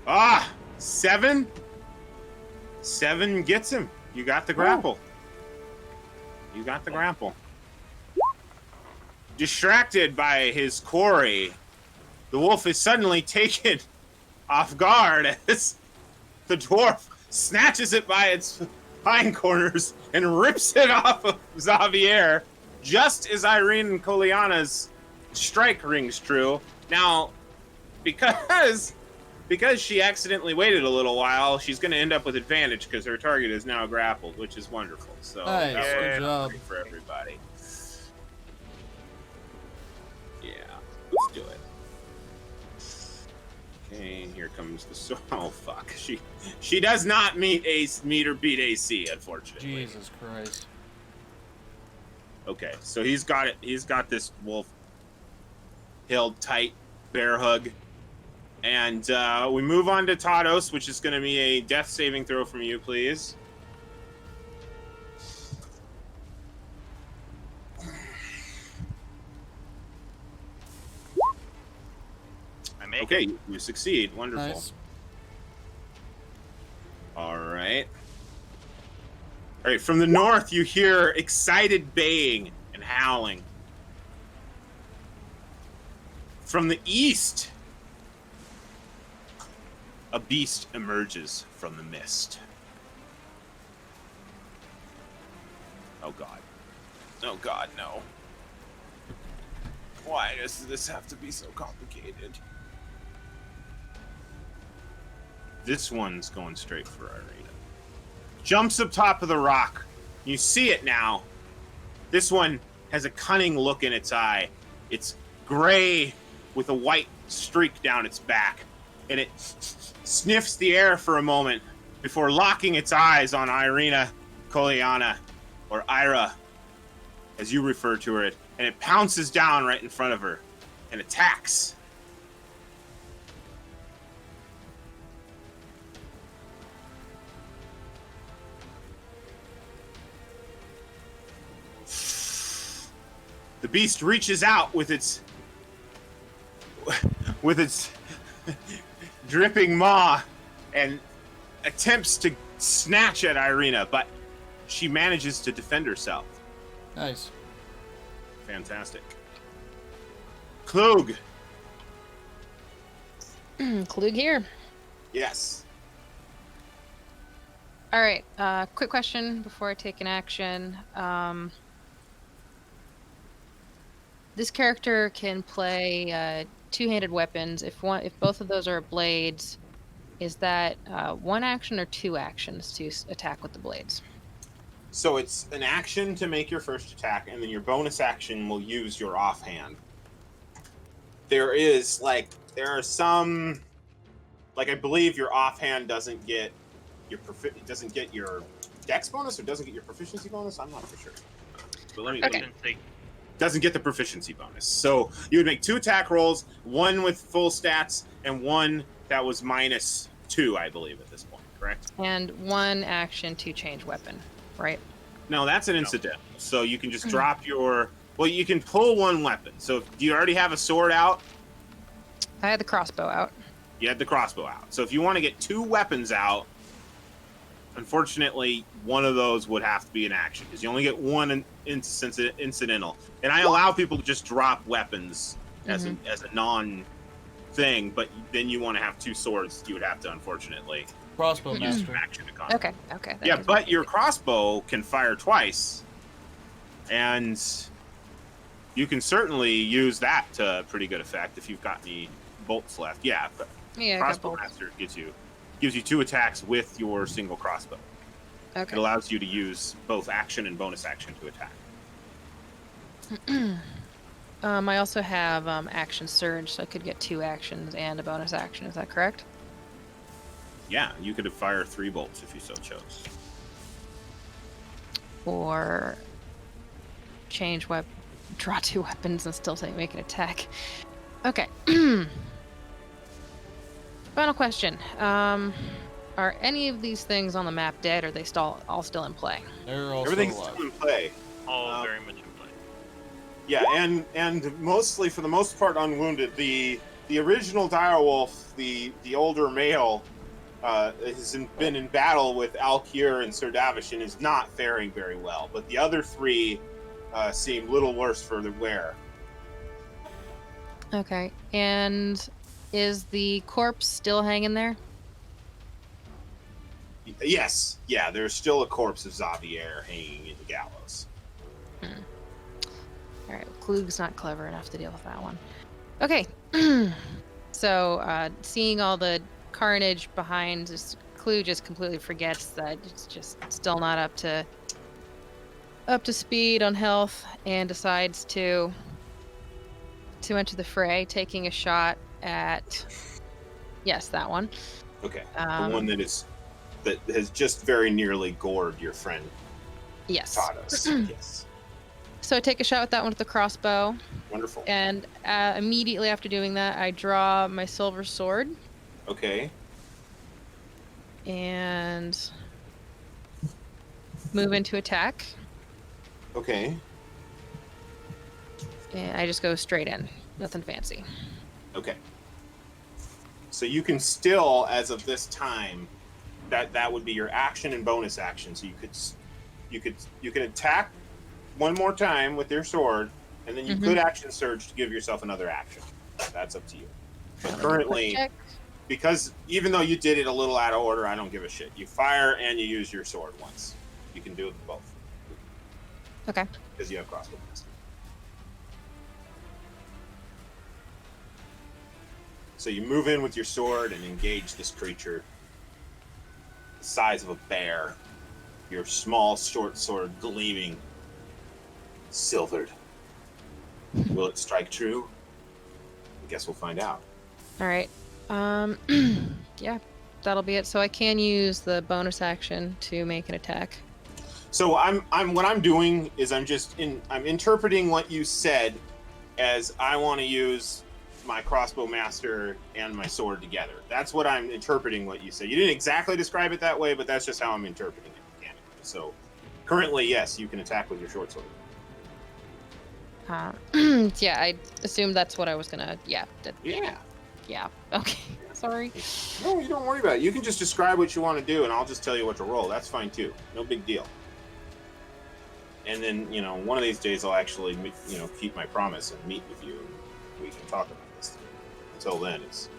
Ah, 7. 7 gets him. You got the grapple. You got the grapple. Distracted by his quarry, the wolf is suddenly taken off guard as the dwarf snatches it by its hind corners and rips it off of Xavier, just as Irene and Koliana's strike rings true. Now, because she accidentally waited a little while, she's going to end up with advantage because her target is now grappled, which is wonderful. So Nice, that good works job. great for everybody. Yeah, let's do it. Okay, here comes the oh fuck. She does not meet or beat AC, unfortunately. Jesus Christ. Okay, so he's got it. He's got this wolf held tight, bear hug. And we move on to Tados, which is going to be a death saving throw from you, please. I make Okay, it. you succeed. Wonderful. Nice. All right. All right, from the north, you hear excited baying and howling. From the east, a beast emerges from the mist. Oh god. Oh god, no. Why does this have to be so complicated? This one's going straight for Irina. Jumps up top of the rock. You see it now. This one has a cunning look in its eye. It's gray with a white streak down its back. And it sniffs the air for a moment before locking its eyes on Irina Koliana, or Ira, as you refer to her, and it pounces down right in front of her and attacks. The beast reaches out with its dripping maw and attempts to snatch at Irina, but she manages to defend herself. Nice. Fantastic. Klug. Klug here. Yes. All right. Quick question before I take an action. this character can play two-handed weapons. If both of those are blades, is that one action or two actions to attack with the blades? So it's an action to make your first attack, and then your bonus action will use your offhand. There are some, like I believe your offhand doesn't get your dex bonus or doesn't get your proficiency bonus. I'm not for sure. But let me. Proficiency. Doesn't get the proficiency bonus. So you would make 2 attack rolls, one with full stats and one that was -2, I believe, at this point. Correct? And one action to change weapon, right? No, that's an incidental. So you can just drop your. Well, you can pull one weapon. So do you already have a sword out? I had the crossbow out. You had the crossbow out. So if you want to get 2 weapons out, unfortunately, one of those would have to be an action because you only get one incidental. And I allow people to just drop weapons as a non thing, but then you want to have 2 swords. You would have to, unfortunately, Crossbow use master. action to combat. Okay. Yeah, but your crossbow can fire twice, and you can certainly use that to pretty good effect if you've got any bolts left. Yeah, but Yeah, crossbow master gives you 2 attacks with your single crossbow. Okay. It allows you to use both action and bonus action to attack. I also have action surge, so I could get 2 actions and a bonus action. Is that correct? Yeah, you could fire 3 bolts if you so chose. Or change weapon, draw 2 weapons and still make an attack. Okay. Final question. Are any of these things on the map dead, or are they all still in play? They're all Everything's still alive. still in play. All very much in play. Yeah, and mostly, for the most part, unwounded. The original direwolf, the older male, has been in battle with Alkir and Sir Davish and is not faring very well. But the other 3 seem little worse for the wear. Okay. And is the corpse still hanging there? Yes, yeah, there's still a corpse of Xavier hanging in the gallows. All right, Klug's not clever enough to deal with that one. Okay. So, seeing all the carnage behind, Klug just completely forgets that it's just still not up to speed on health, and decides to enter the fray, taking a shot at that one. Okay, the one that has just very nearly gored your friend. Yes. Tados. Yes. So I take a shot with that one with the crossbow. Wonderful. And immediately after doing that, I draw my silver sword Okay. and move into attack. Okay. And I just go straight in. Nothing fancy. Okay. So you can still, as of this time, that would be your action and bonus action. So you could attack one more time with your sword, and then you could action surge to give yourself another action. That's up to you. But currently, because even though you did it a little out of order, I don't give a shit. You fire and you use your sword once. You can do it with both. Okay. Because you have crossbow master. So you move in with your sword and engage this creature the size of a bear. Your small, short sword gleaming, silvered. Will it strike true? I guess we'll find out. All right. Yeah, that'll be it. So I can use the bonus action to make an attack. So what I'm doing is I'm interpreting what you said as I want to use my crossbow master and my sword together. That's what I'm interpreting what you said. You didn't exactly describe it that way, but that's just how I'm interpreting it mechanically. So currently, yes, you can attack with your short sword. Yeah, I assumed that's what I was gonna. Yeah. Yeah. Okay. Sorry. No, you don't worry about it. You can just describe what you want to do, and I'll just tell you what to roll. That's fine too. No big deal. And then, one of these days I'll actually, keep my promise and meet with you, and we can talk about this. Until then, it's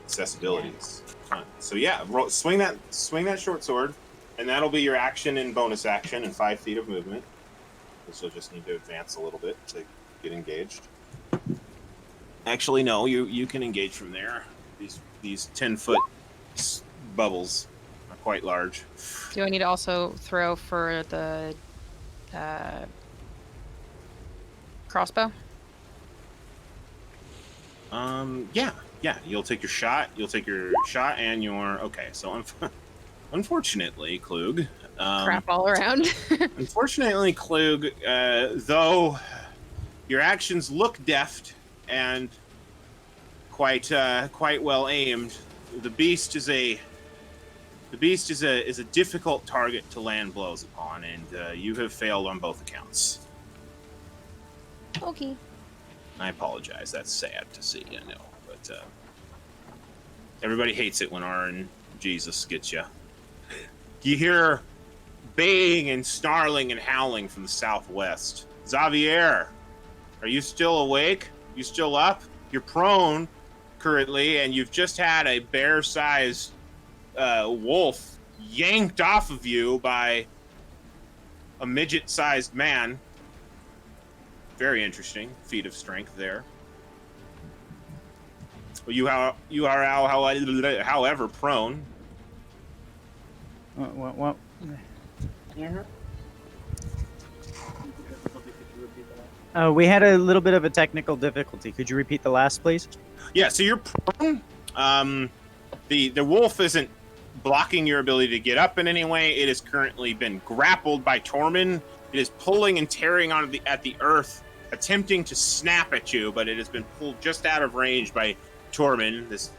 accessibility is fun. So yeah, swing that short sword, and that'll be your action and bonus action and 5 feet of movement. You'll just need to advance a little bit to get engaged. Actually, no, you can engage from there. These 10-foot bubbles are quite large. Do I need to also throw for the crossbow? Yeah. You'll take your shot. And your okay. So unfortunately, Klug. Crap all around. Unfortunately, Klug, though your actions look deft and quite well aimed, the beast is a difficult target to land blows upon, and you have failed on both accounts. Okay. I apologize. That's sad to see, I know, but everybody hates it when Aaron Jesus gets you. You hear baying and snarling and howling from the southwest. Xavier, are you still awake? You still up? You're prone currently, and you've just had a bear-sized wolf yanked off of you by a midget-sized man. Very interesting feat of strength there. Well, you are however prone. What? We had a little bit of a technical difficulty. Could you repeat the last, please? Yeah, so you're prone. The wolf isn't blocking your ability to get up in any way. It has currently been grappled by Tormund. It is pulling and tearing on at the earth, attempting to snap at you, but it has been pulled just out of range by Tormund, this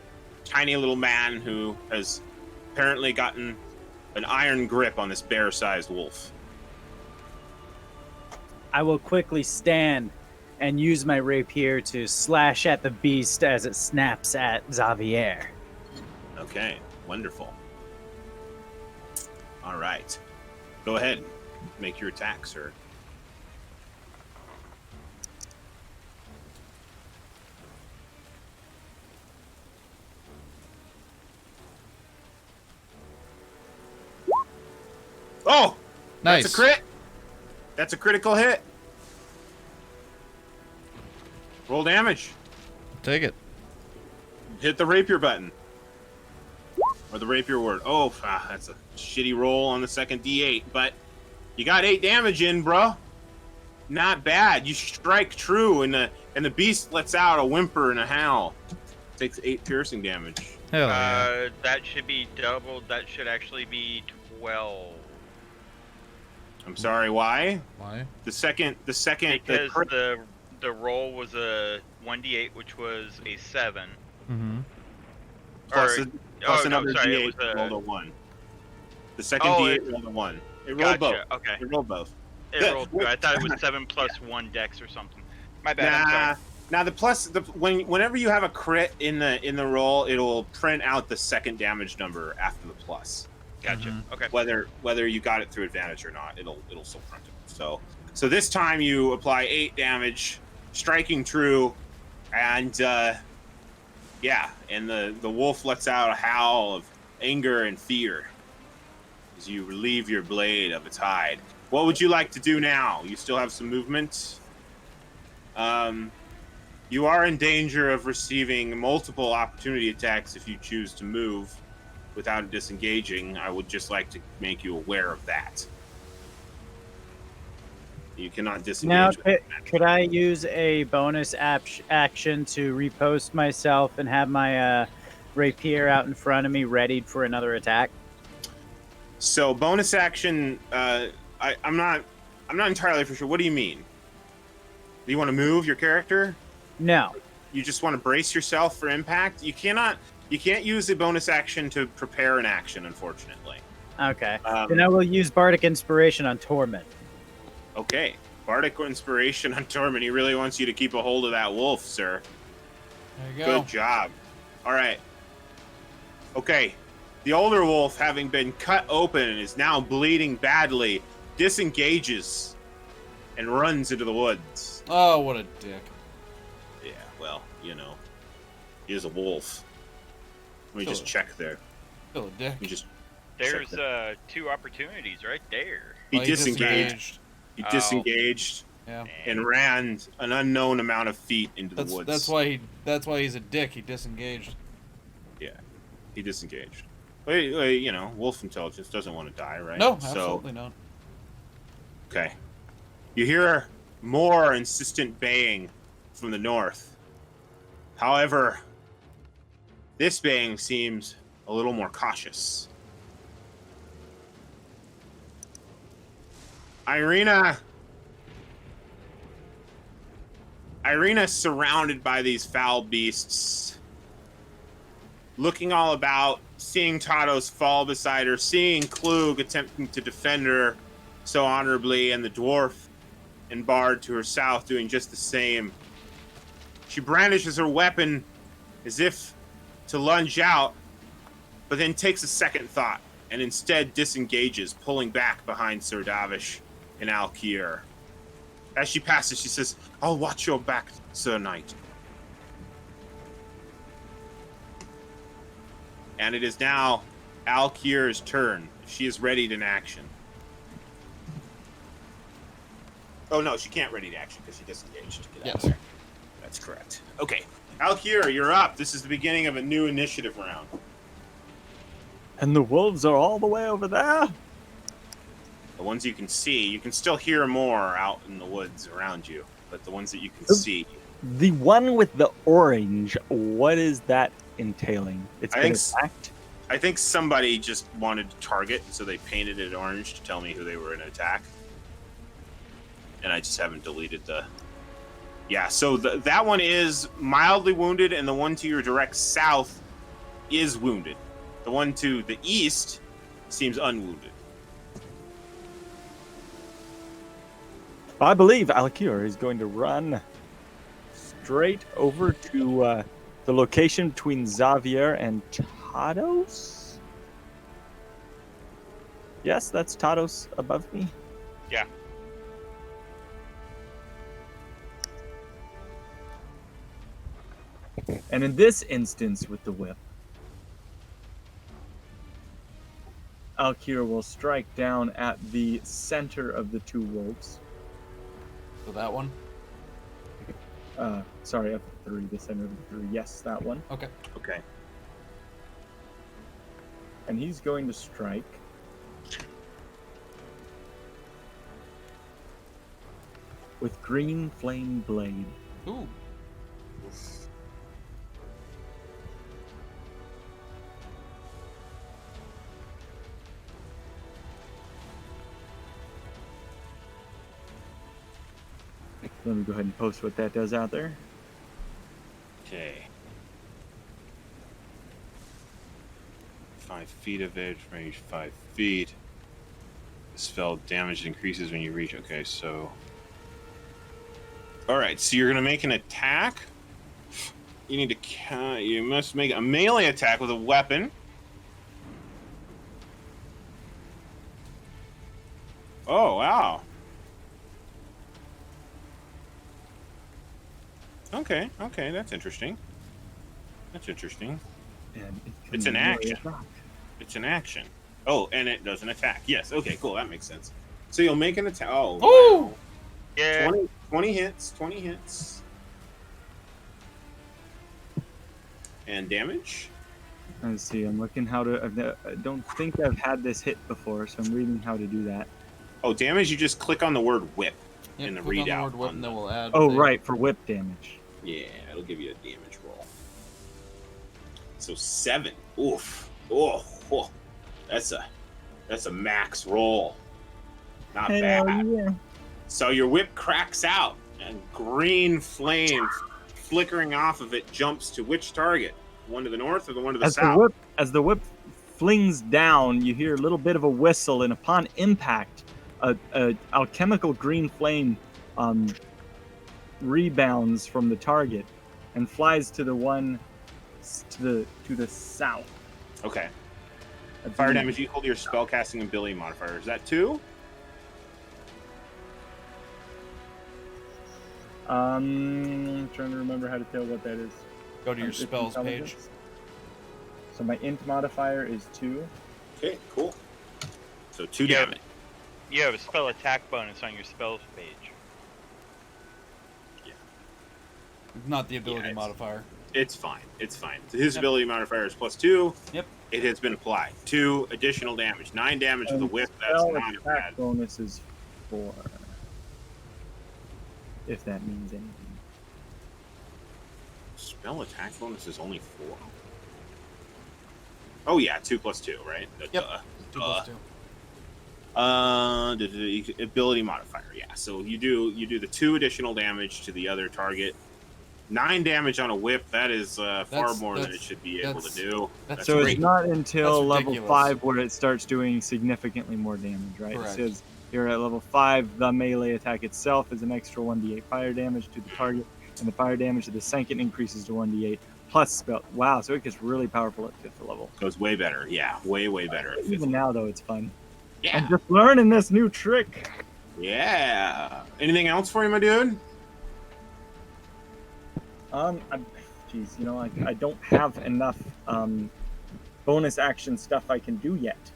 tiny little man who has apparently gotten an iron grip on this bear-sized wolf. I will quickly stand and use my rapier to slash at the beast as it snaps at Xavier. Okay, wonderful. All right. Go ahead. Make your attack, sir. Oh! Nice. That's a crit. That's a critical hit. Roll damage. Take it. Hit the rapier button. Or the rapier word. Oh, that's a shitty roll on the second D8, but you got 8 damage in, bro. Not bad. You strike true, and the beast lets out a whimper and a howl. Takes 8 piercing damage. Hell yeah. That should be doubled. That should actually be 12. I'm sorry, why? Why? The second Because the roll was a 1d8, which was a 7. Mm-hmm. Plus another sorry, D8 it was rolled a 1. The second D8 rolled a 1. It rolled both. Okay. It rolled both. It rolled. I thought it was 7 plus 1 dex or something. My bad. I'm sorry. Now the plus, whenever you have a crit in the roll, it'll print out the second damage number after the plus. Gotcha. Mm-hmm. Okay. Whether you got it through advantage or not, it'll still print it. So this time you apply 8 damage, striking true, and and the wolf lets out a howl of anger and fear as you relieve your blade of its hide. What would you like to do now? You still have some movement. You are in danger of receiving multiple opportunity attacks if you choose to move without disengaging. I would just like to make you aware of that. You cannot disengage. Now, could I use a bonus action to repost myself and have my rapier out in front of me, readied for another attack? So bonus action. I'm not entirely for sure. What do you mean? Do you want to move your character? No. You just want to brace yourself for impact? You can't use a bonus action to prepare an action, unfortunately. Okay. Then I will use Bardic Inspiration on Tormund. Okay. Bardic Inspiration on Tormund. He really wants you to keep a hold of that wolf, sir. There you go. Good job. All right. Okay. The older wolf, having been cut open and is now bleeding badly, disengages and runs into the woods. Oh, what a dick. Yeah, well, he is a wolf. Let me Sure. just check there. Still a dick. Let me just There's check there. 2 opportunities right there. He Oh, disengaged. He Oh. disengaged Yeah. and ran an unknown amount of feet into the woods. That's why he's a dick. He disengaged. Yeah, he disengaged. Wait, you know, wolf intelligence doesn't want to die, right? No, absolutely not. Okay. You hear more insistent baying from the north. However, this baying seems a little more cautious. Irina's surrounded by these foul beasts, looking all about, seeing Tados fall beside her, seeing Klug attempting to defend her so honorably, and the dwarf and Bard to her south doing just the same. She brandishes her weapon as if to lunge out, but then takes a second thought and instead disengages, pulling back behind Sir Davish and Alkier. As she passes, she says, "I'll watch your back, Sir Knight." And it is now Alkier's turn. She is readied in action. Oh no, she can't ready to action because she disengaged. Get out of there. That's correct. Okay, Alkier, you're up. This is the beginning of a new initiative round. And the wolves are all the way over there? The ones you can see, you can still hear more out in the woods around you, but the ones that you can see. The one with the orange, what is that entailing? It's I been think attacked? I think somebody just wanted to target, so they painted it orange to tell me who they were in attack. And I just haven't deleted the... Yeah, so that one is mildly wounded, and the one to your direct south is wounded. The one to the east seems unwounded. I believe Alkier is going to run straight over to the location between Xavier and Tados. Yes, that's Tados above me. Yeah. And in this instance with the whip, Alkier will strike down at the center of the two wolves. So that one? Sorry, of the three, the center of the three. Yes, that one. Okay. Okay. And he's going to strike. With Green Flame Blade. Ooh. Let me go ahead and post what that does out there. Okay. 5 feet of edge range, 5 feet. The spell damage increases when you reach. Okay, so. Alright, so you're going to make an attack. You need to. You must make a melee attack with a weapon. Oh, wow. Okay, that's interesting. That's interesting. And It's an action. It's an action. Oh, and it does an attack. Yes, okay, cool, that makes sense. So you'll make an attack. Oh, Ooh! wow. Yeah. 20 hits. And damage? Let's see, I'm looking how to... I don't think I've had this hit before, so I'm reading how to do that. Oh, damage, you just click on the word whip Yep, in the click on readout. word whip, and then we'll add. Oh, the- right, for whip damage. Yeah, it'll give you a damage roll. So 7. Oof. Oh. That's a max roll. Not bad. Yeah. So your whip cracks out, and green flame flickering off of it jumps to which target? The one to the north or the one to the south? As the whip flings down, you hear a little bit of a whistle, and upon impact, a alchemical green flame rebounds from the target and flies to the one to the south. Okay. Fire damage equal to your spellcasting ability modifier. Is that 2? I'm trying to remember how to tell what that is. Go to your It's spells page. intelligence. So my int modifier is 2. Okay, cool. So 2 Yeah. damage. You have a spell attack bonus on your spells page. Not the ability it's- modifier. It's fine. It's fine. His ability modifier is +2. Yep. It has been applied. 2 additional damage. 9 damage with a whip. That's Spell not attack bad. bonus is 4. If that means anything. Spell attack bonus is only 4. Oh yeah, 2 + 2, right? Yep. 2 + 2. The ability modifier. Yeah. So you do the 2 additional damage to the other target. 9 damage on a whip. That is far more than it should be able to do. That's So great. it's not until That's level ridiculous. 5 where it starts doing significantly more damage, right? Correct. It says here at level 5, the melee attack itself is an extra 1d8 fire damage to the target, and the fire damage to the second increases to 1d8 plus spell. Wow, so it gets really powerful at 5th level. Goes way better. Yeah, way better. At 5th. Even now, though, it's fun. Yeah. I'm just learning this new trick. Yeah. Anything else for you, my dude? Geez, you know, I don't have enough bonus action stuff I can do yet.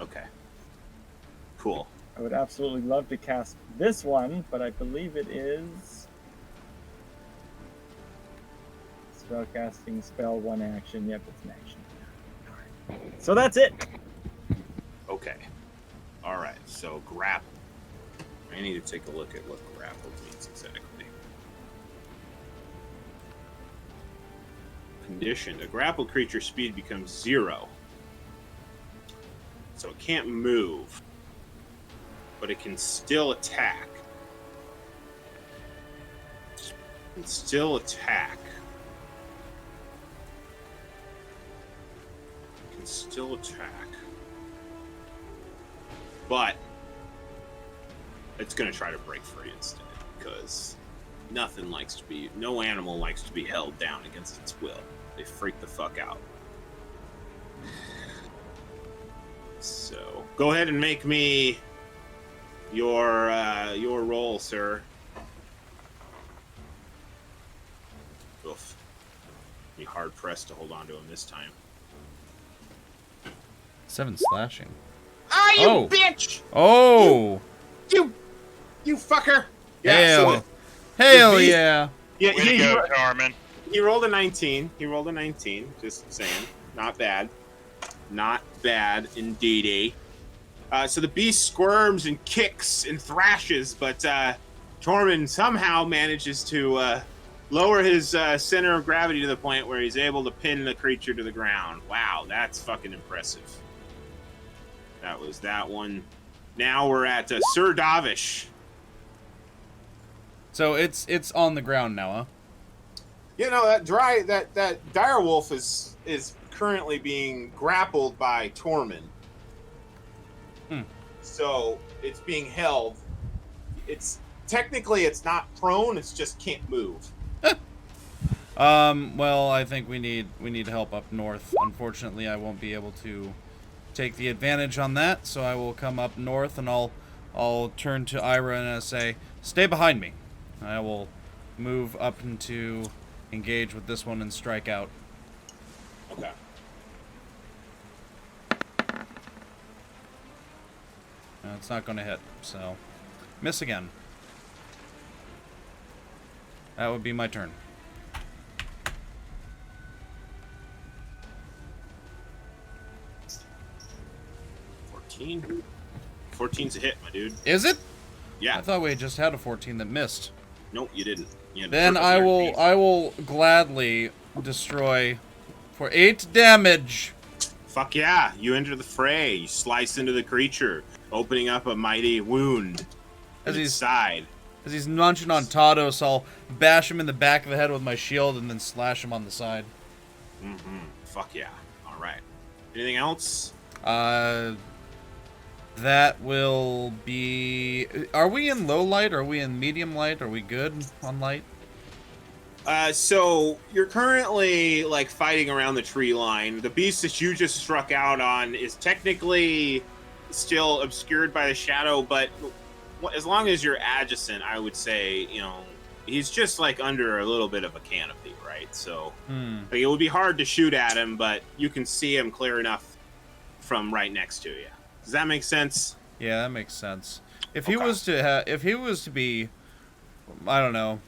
Okay. Cool. I would absolutely love to cast this one, but I believe it is spell casting spell 1 action. Yep, it's an action. Alright. So that's it. Okay. All right. So grapple. I need to take a look at what grapple means exactly. Condition: a grappled creature's speed becomes 0, so it can't move, but it can still attack. It can still attack. It can still attack, but it's gonna try to break free instead, because no animal likes to be held down against its will. They freak the fuck out. So go ahead and make me your roll, sir. Oof. Be hard pressed to hold on to him this time. 7 slashing. Ah, you Oh. bitch! Oh! You fucker! Hell, so hell beast- yeah! yeah, Way to go, Tarman. he rolled a 19. He rolled a 19. Just saying, not bad. Not bad indeedy. So the beast squirms and kicks and thrashes, but Tormund somehow manages to lower his center of gravity to the point where he's able to pin the creature to the ground. Wow, that's fucking impressive. That was that one. Now we're at Sir Davish. So it's on the ground now, huh? You know, that direwolf is currently being grappled by Tormund. So it's being held. It's technically it's not prone, it's just can't move. Well, I think we need help up north. Unfortunately, I won't be able to take the advantage on that, so I will come up north and I'll turn to Ira and say, "Stay behind me." I will move up into engage with this one and strike out. Okay. It's not going to hit, so miss again. That would be my turn. $14. 14's a hit, my dude. Is it? Yeah. I thought we had just had a 14 that missed. Nope, you didn't. You had to Then flip I up your will teeth. I will gladly destroy for 8 damage. Fuck yeah! You enter the fray. You slice into the creature, opening up a mighty wound As in its he's side. as he's munching on Tados, I'll bash him in the back of the head with my shield and then slash him on the side. Mm-hmm. Fuck yeah! All right. Anything else? That will be. Are we in low light? Are we in medium light? Are we good on light? So you're currently like fighting around the tree line. The beast that you just struck out on is technically still obscured by the shadow, but as long as you're adjacent, I would say, you know, he's just like under a little bit of a canopy, right? So like, it would be hard to shoot at him, but you can see him clear enough from right next to you. Does that make sense? Yeah, that makes sense. If he was to be, I don't know,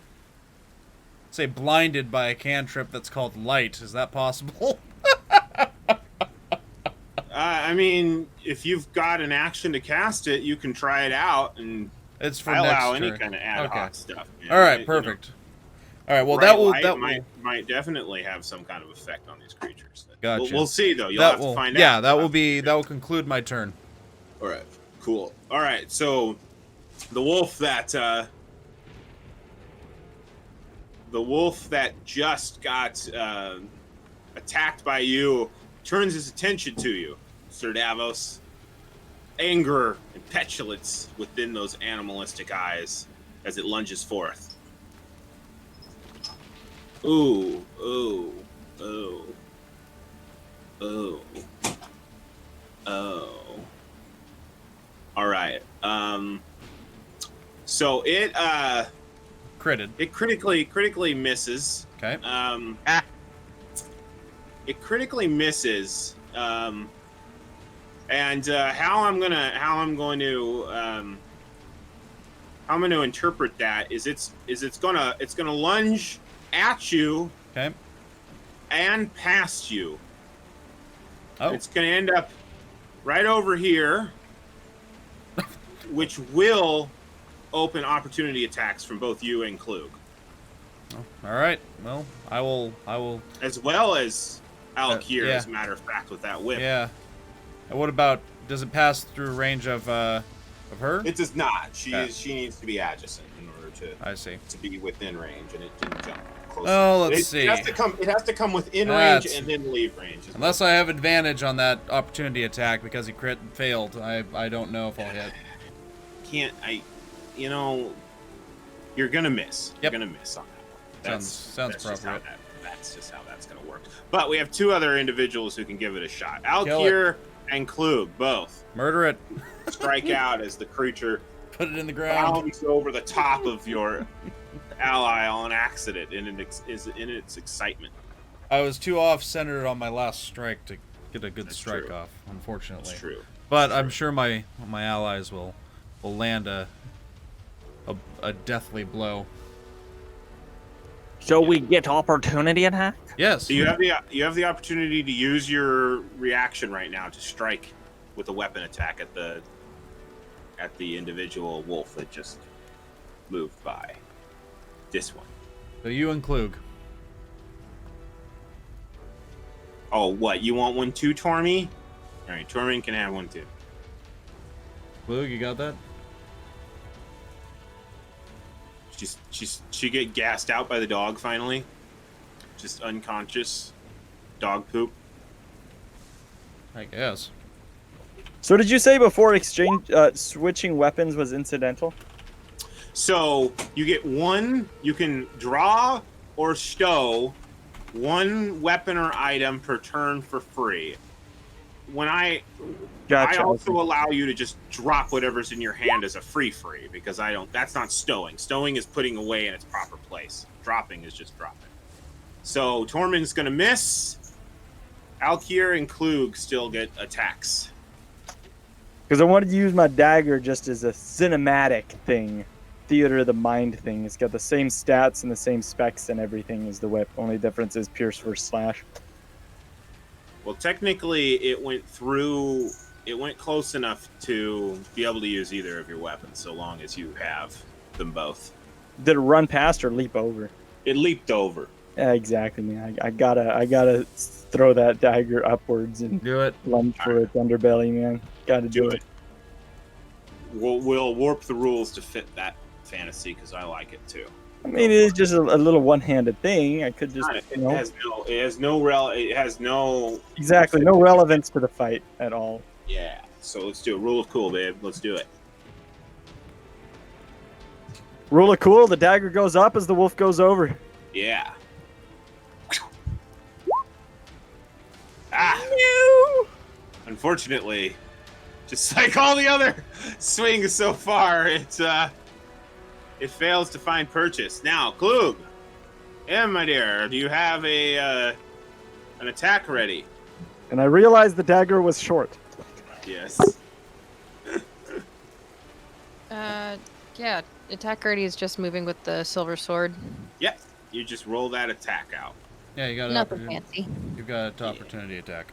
say blinded by a cantrip that's called light, is that possible? I mean, if you've got an action to cast it, you can try it out, and It's for I allow next any turn. kind of ad hoc Okay. stuff. All right, perfect. All right, well Bright light that might definitely have some kind of effect on these creatures. Gotcha. We'll see though. You'll have to find out. Yeah, that will conclude my turn. All right, cool. All right, so the wolf that just got attacked by you turns his attention to you, Sir Davos. Anger and petulance within those animalistic eyes as it lunges forth. Ooh, ooh, ooh, ooh, oh. All right. So it Critted. it critically misses. Okay. It critically misses. And how I'm going to interpret that is it's gonna lunge at you. Okay. And past you. Oh. It's gonna end up right over here, which will open opportunity attacks from both you and Klug. Oh, all right. Well, I will. As well as Alkir, yeah. as a matter of fact, with that whip. Yeah. And what about? Does it pass through range of her? It does not. She Yeah. she needs to be adjacent in order I see. to be within range, and it didn't jump close. Oh, let's see. It has to come within That's- range and then leave range. Unless I have advantage on that opportunity attack because he failed, I don't know if I'll hit. You're gonna miss. Yep. You're gonna miss on that one. Sounds just how appropriate. that's just how that's gonna work. But we have two other individuals who can give it a shot. Kill Alkir and Klug both Murder it. strike out as the creature Put it in the ground. bounds over the top of your ally on accident in its excitement. I was too off-centered on my last strike to get a good That's strike true. off, unfortunately. That's true. But I'm sure my allies will land a deathly blow. So we get opportunity attack? Yes. So you have the opportunity to use your reaction right now to strike with a weapon attack at the individual wolf that just moved by. This one. So you and Klug. Oh, what? You want one too, Tormy? All right, Tormy can have one too. Klug, you got that? She get gassed out by the dog finally. Just unconscious. Dog poop. I guess. So did you say before switching weapons was incidental? So you get one. You can draw or stow one weapon or item per turn for free. When I also allow you to just drop whatever's in your hand as a free because that's not stowing. Stowing is putting away in its proper place. Dropping is just dropping. So Tormund's gonna miss. Alkir and Klug still get attacks. Because I wanted to use my dagger just as a cinematic thing. Theater of the mind thing. It's got the same stats and the same specs and everything as the whip. Only difference is pierce versus slash. Well, technically, it went close enough to be able to use either of your weapons, so long as you have them both. Did it run past or leap over? It leaped over. Yeah, exactly, man. I gotta throw that dagger upwards and Do it. lunge for its underbelly, man. Gotta do it. We'll warp the rules to fit that fantasy because I like it too. I mean, it is just a little one-handed thing. I could just, It has no exactly no relevance to the fight at all. Yeah. So let's do it. Rule of cool, babe. Let's do it. Rule of cool: the dagger goes up as the wolf goes over. Yeah. Ah. Unfortunately, just like all the other swings so far, it fails to find purchase. Now, Klug, my dear, do you have an attack ready? And I realized the dagger was short. Yes. Yeah. Attack already is just moving with the silver sword. Yep. You just roll that attack out. Yeah, you got an Nothing opportunity. fancy. You've got an opportunity attack.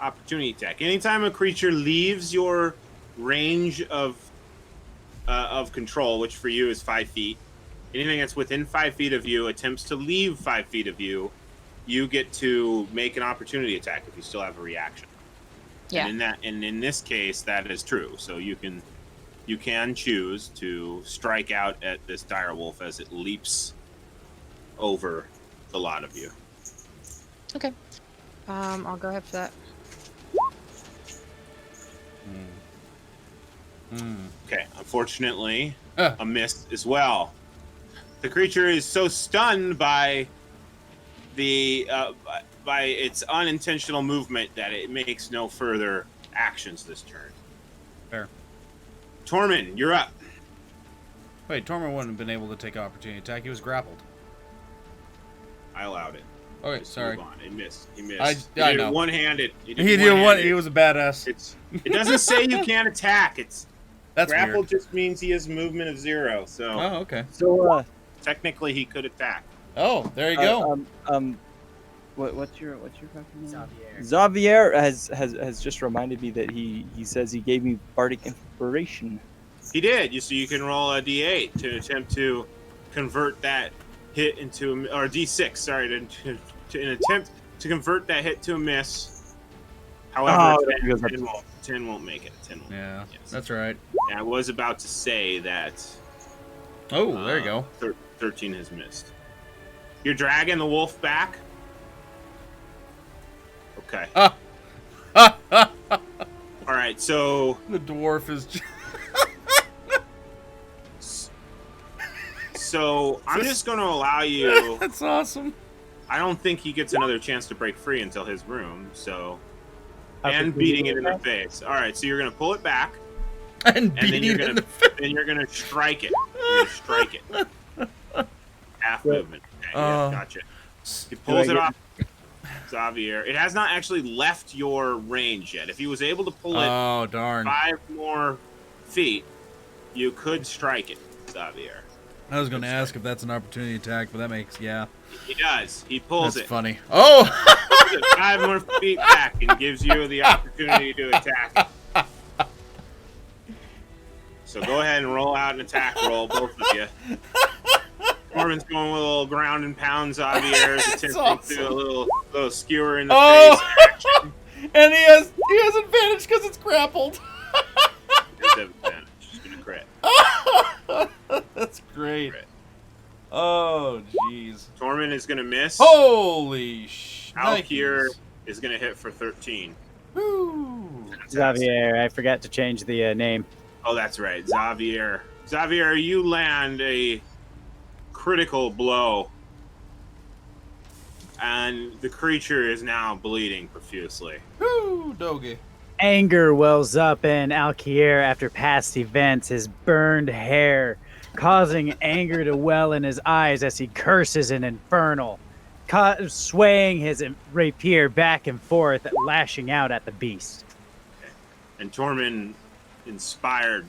Opportunity attack. Anytime a creature leaves your range of control, which for you is 5 feet, anything that's within 5 feet of you attempts to leave 5 feet of you, you get to make an opportunity attack if you still have a reaction. Yeah. And in this case, that is true. So you can choose to strike out at this direwolf as it leaps over the lot of you. Okay. I'll go ahead for that. Okay, unfortunately, Ah. a miss as well. The creature is so stunned by the by its unintentional movement that it makes no further actions this turn. Fair. Tormund, you're up. Wait, Tormund wouldn't have been able to take opportunity attack. He was grappled. I allowed it. Okay, Just sorry. move on. He missed. He missed. I He did know. it one-handed. He did one. He was a badass. It doesn't say you can't attack. It's That's grapple weird. just means he has movement of 0. So Oh, okay. So, technically he could attack. Oh, there you go. what's your fucking name? Xavier. Xavier has just reminded me that he says he gave me bardic inspiration. He did. So you can roll a d8 to attempt to convert that hit into or d6. Sorry, to an attempt to convert that hit to a miss. However, 10 won't make it. 10 won't. Yeah, Yes. that's right. And I was about to say that. Oh, there you go. 13 has missed. You're dragging the wolf back. Okay. Ah. Ah, ah, ah. All right. So The dwarf is. I'm just going to allow you. That's awesome. I don't think he gets another chance to break free until his room. So, How and could we beating do it in the that? face. All right. So you're going to pull it back, And and then beating you're in going the to then you're going to strike it. You're going to strike it. Half movement. Okay, yeah, gotcha. He pulls it off. Xavier. It has not actually left your range yet. If he was able to pull it Oh, darn. 5 more feet, you could strike it, Xavier. I was going to ask if that's an opportunity attack, but that makes, yeah. He does. He pulls That's it. funny. Oh! Pulls it 5 more feet back and gives you the opportunity to attack it. So go ahead and roll out an attack roll, both of you. Corbin's going with a little ground and pound. Xavier is attempting awesome. to do a little skewer in the Oh! face action. And he has advantage because it's grappled. It's advantage. Just gonna crit. That's great. Crit. Oh, jeez. Tormund is gonna miss. Holy sh! Alkir is gonna hit for 13. Woo. Xavier. I forgot to change the name. Oh, that's right. Xavier, you land a critical blow. And the creature is now bleeding profusely. Woo, doggy. Anger wells up in Alkier after past events, his burned hair causing anger to well in his eyes as he curses in Infernal, swaying his rapier back and forth, lashing out at the beast. And Tormund, inspired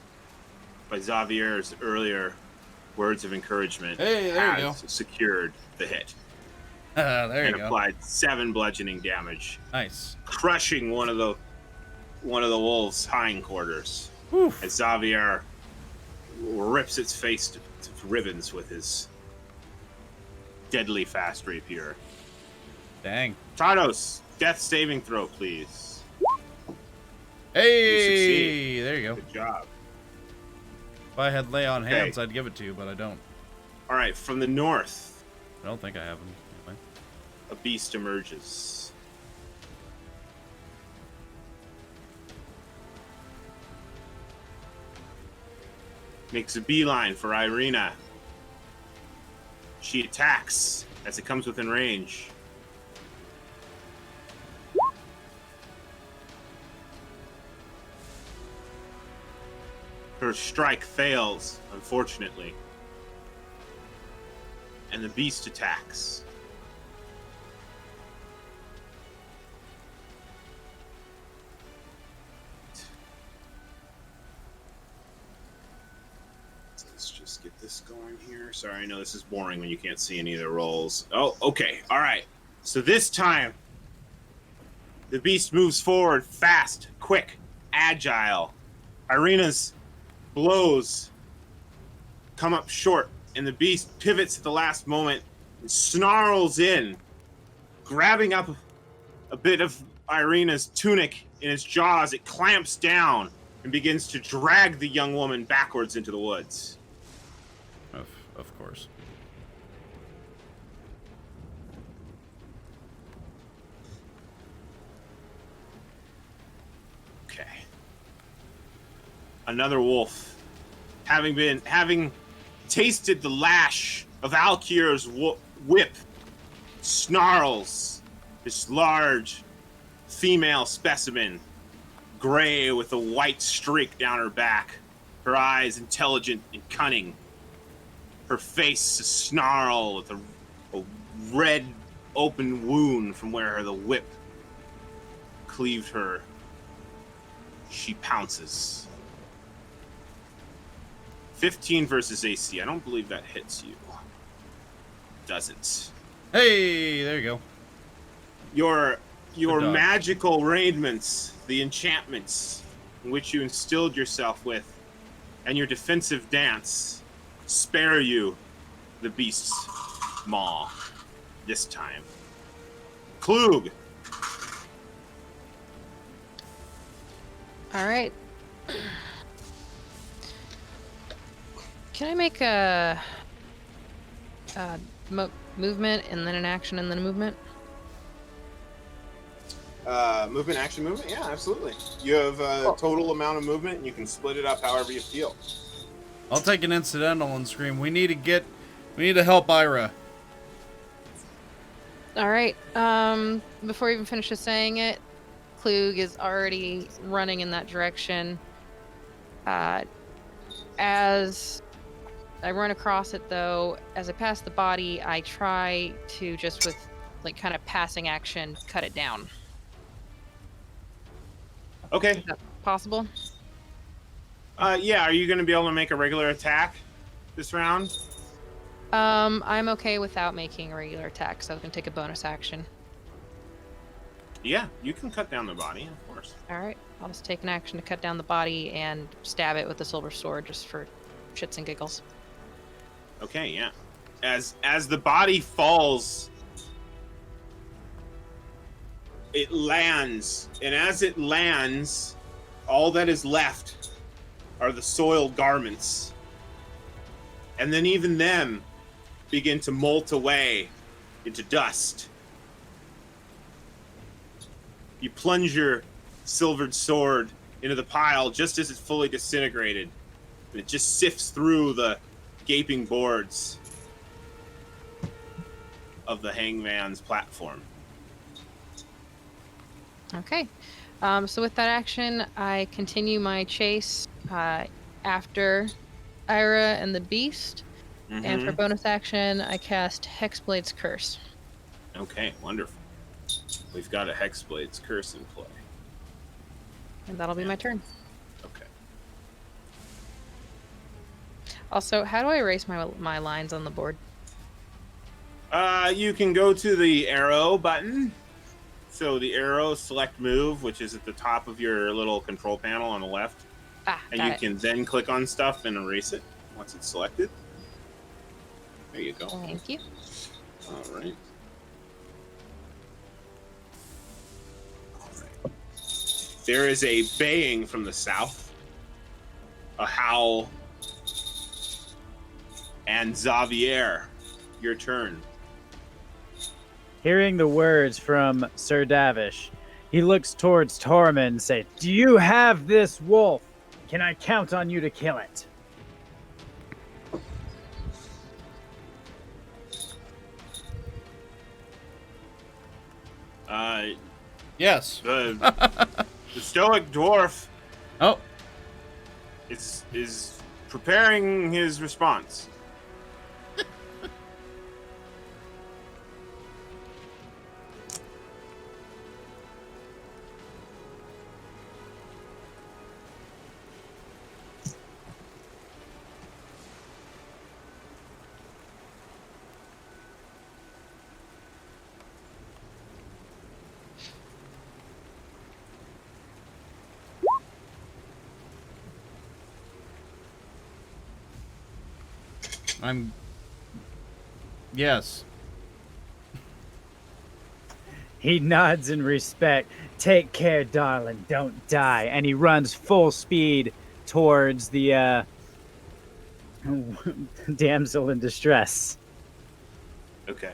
by Xavier's earlier words of encouragement, Hey, there you has secured the hit. There you And go. applied 7 bludgeoning damage, Nice. crushing one of the wolf's hindquarters. Oof. As Xavier rips its face to ribbons with his deadly fast rapier. Dang. Tados, death saving throw, please. Hey, succeed. there you go. Good job. If I had lay on Okay. hands, I'd give it to you, but I don't. All right, from the north, I don't think I have them. Anyway. a beast emerges. Makes a beeline for Irina. She attacks as it comes within range. Her strike fails, unfortunately. And the beast attacks. Let's get this going here. Sorry, I know this is boring when you can't see any of the rolls. Oh, okay. All right. So this time, the beast moves forward fast, quick, agile. Irina's blows come up short, and the beast pivots at the last moment and snarls in, grabbing up a bit of Irina's tunic in its jaws. It clamps down and begins to drag the young woman backwards into the woods. Of course. Okay. Another wolf, having tasted the lash of Alkir's whip, snarls. This large female specimen, gray with a white streak down her back, her eyes intelligent and cunning, her face a snarl with a red open wound from where the whip cleaved her. She pounces. 15 versus AC. I don't believe that hits you. Doesn't. Hey, there you go. Your dog. magical raiments, the enchantments in which you instilled yourself with, and your defensive dance spare you the beast's maw this time. Klug. All right. Can I make a movement and then an action and then a movement? Movement, action, movement? Yeah, absolutely. You have a total amount of movement, and you can split it up however you feel. I'll take an incidental and scream. We need to help Ira. All right. Before he even finishes saying it, Klug is already running in that direction. As I run across it, though, as I pass the body, I try to just with like kind of passing action cut it down. Okay. Is that possible? Yeah, are you going to be able to make a regular attack this round? I'm okay without making a regular attack, so I can take a bonus action. Yeah, you can cut down the body, of course. All right, I'll just take an action to cut down the body and stab it with the silver sword, just for shits and giggles. Okay, yeah. As the body falls, it lands, and as it lands, all that is left are the soiled garments. And then even them begin to molt away into dust. You plunge your silvered sword into the pile just as it's fully disintegrated, and it just sifts through the gaping boards of the hangman's platform. Okay. So with that action, I continue my chase after Ira and the beast. Mm-hmm. And for bonus action, I cast Hexblade's Curse. Okay, wonderful. We've got a Hexblade's Curse in play. And that'll be my turn. Okay. Also, how do I erase my lines on the board? You can go to the arrow button. So the arrow, select move, which is at the top of your little control panel on the left. And you can then click on stuff and erase it once it's selected. There you go. Thank you. All right. There is a baying from the south, a howl, and Xavier, your turn. Hearing the words from Sir Davish, he looks towards Tormund and says, "Do you have this wolf? Can I count on you to kill it?" Yes. The stoic dwarf Oh. is preparing his response. Yes. He nods in respect. Take care, darling. Don't die. And he runs full speed towards the damsel in distress. Okay.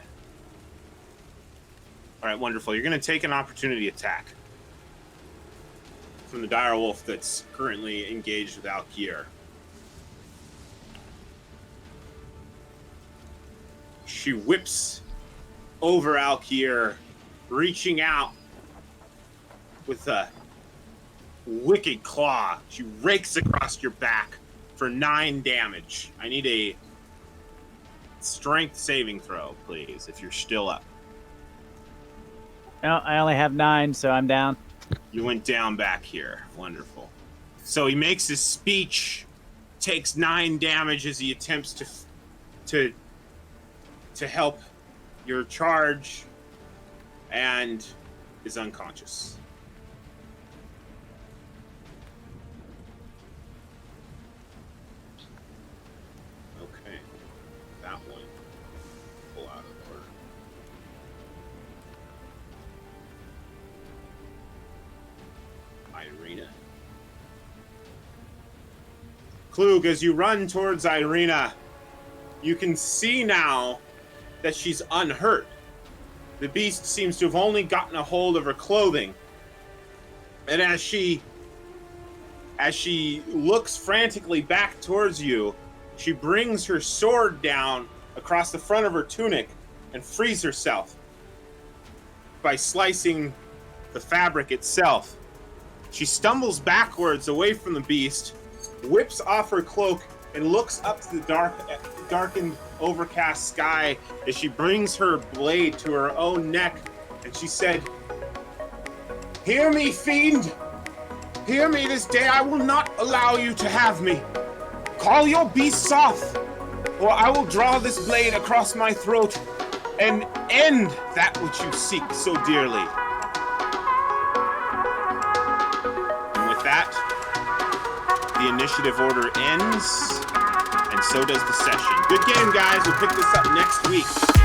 All right, wonderful. You're going to take an opportunity attack from the dire wolf that's currently engaged with Alkier. She whips over Alkier, reaching out with a wicked claw. She rakes across your back for 9 damage. I need a strength saving throw, please, if you're still up. No, I only have 9, so I'm down. You went down back here. Wonderful. So he makes his speech, takes 9 damage as he attempts to help your charge, and is unconscious. Okay. That one. Pull out of order. Irina. Klug, as you run towards Irina, you can see now that she's unhurt. The beast seems to have only gotten a hold of her clothing. And as she looks frantically back towards you, she brings her sword down across the front of her tunic and frees herself by slicing the fabric itself. She stumbles backwards away from the beast, whips off her cloak, and looks up to the darkened, overcast sky as she brings her blade to her own neck, and she said, "Hear me, fiend! Hear me this day. I will not allow you to have me. Call your beasts off, or I will draw this blade across my throat and end that which you seek so dearly." And with that, the initiative order ends, and so does the session. Good game, guys. We'll pick this up next week.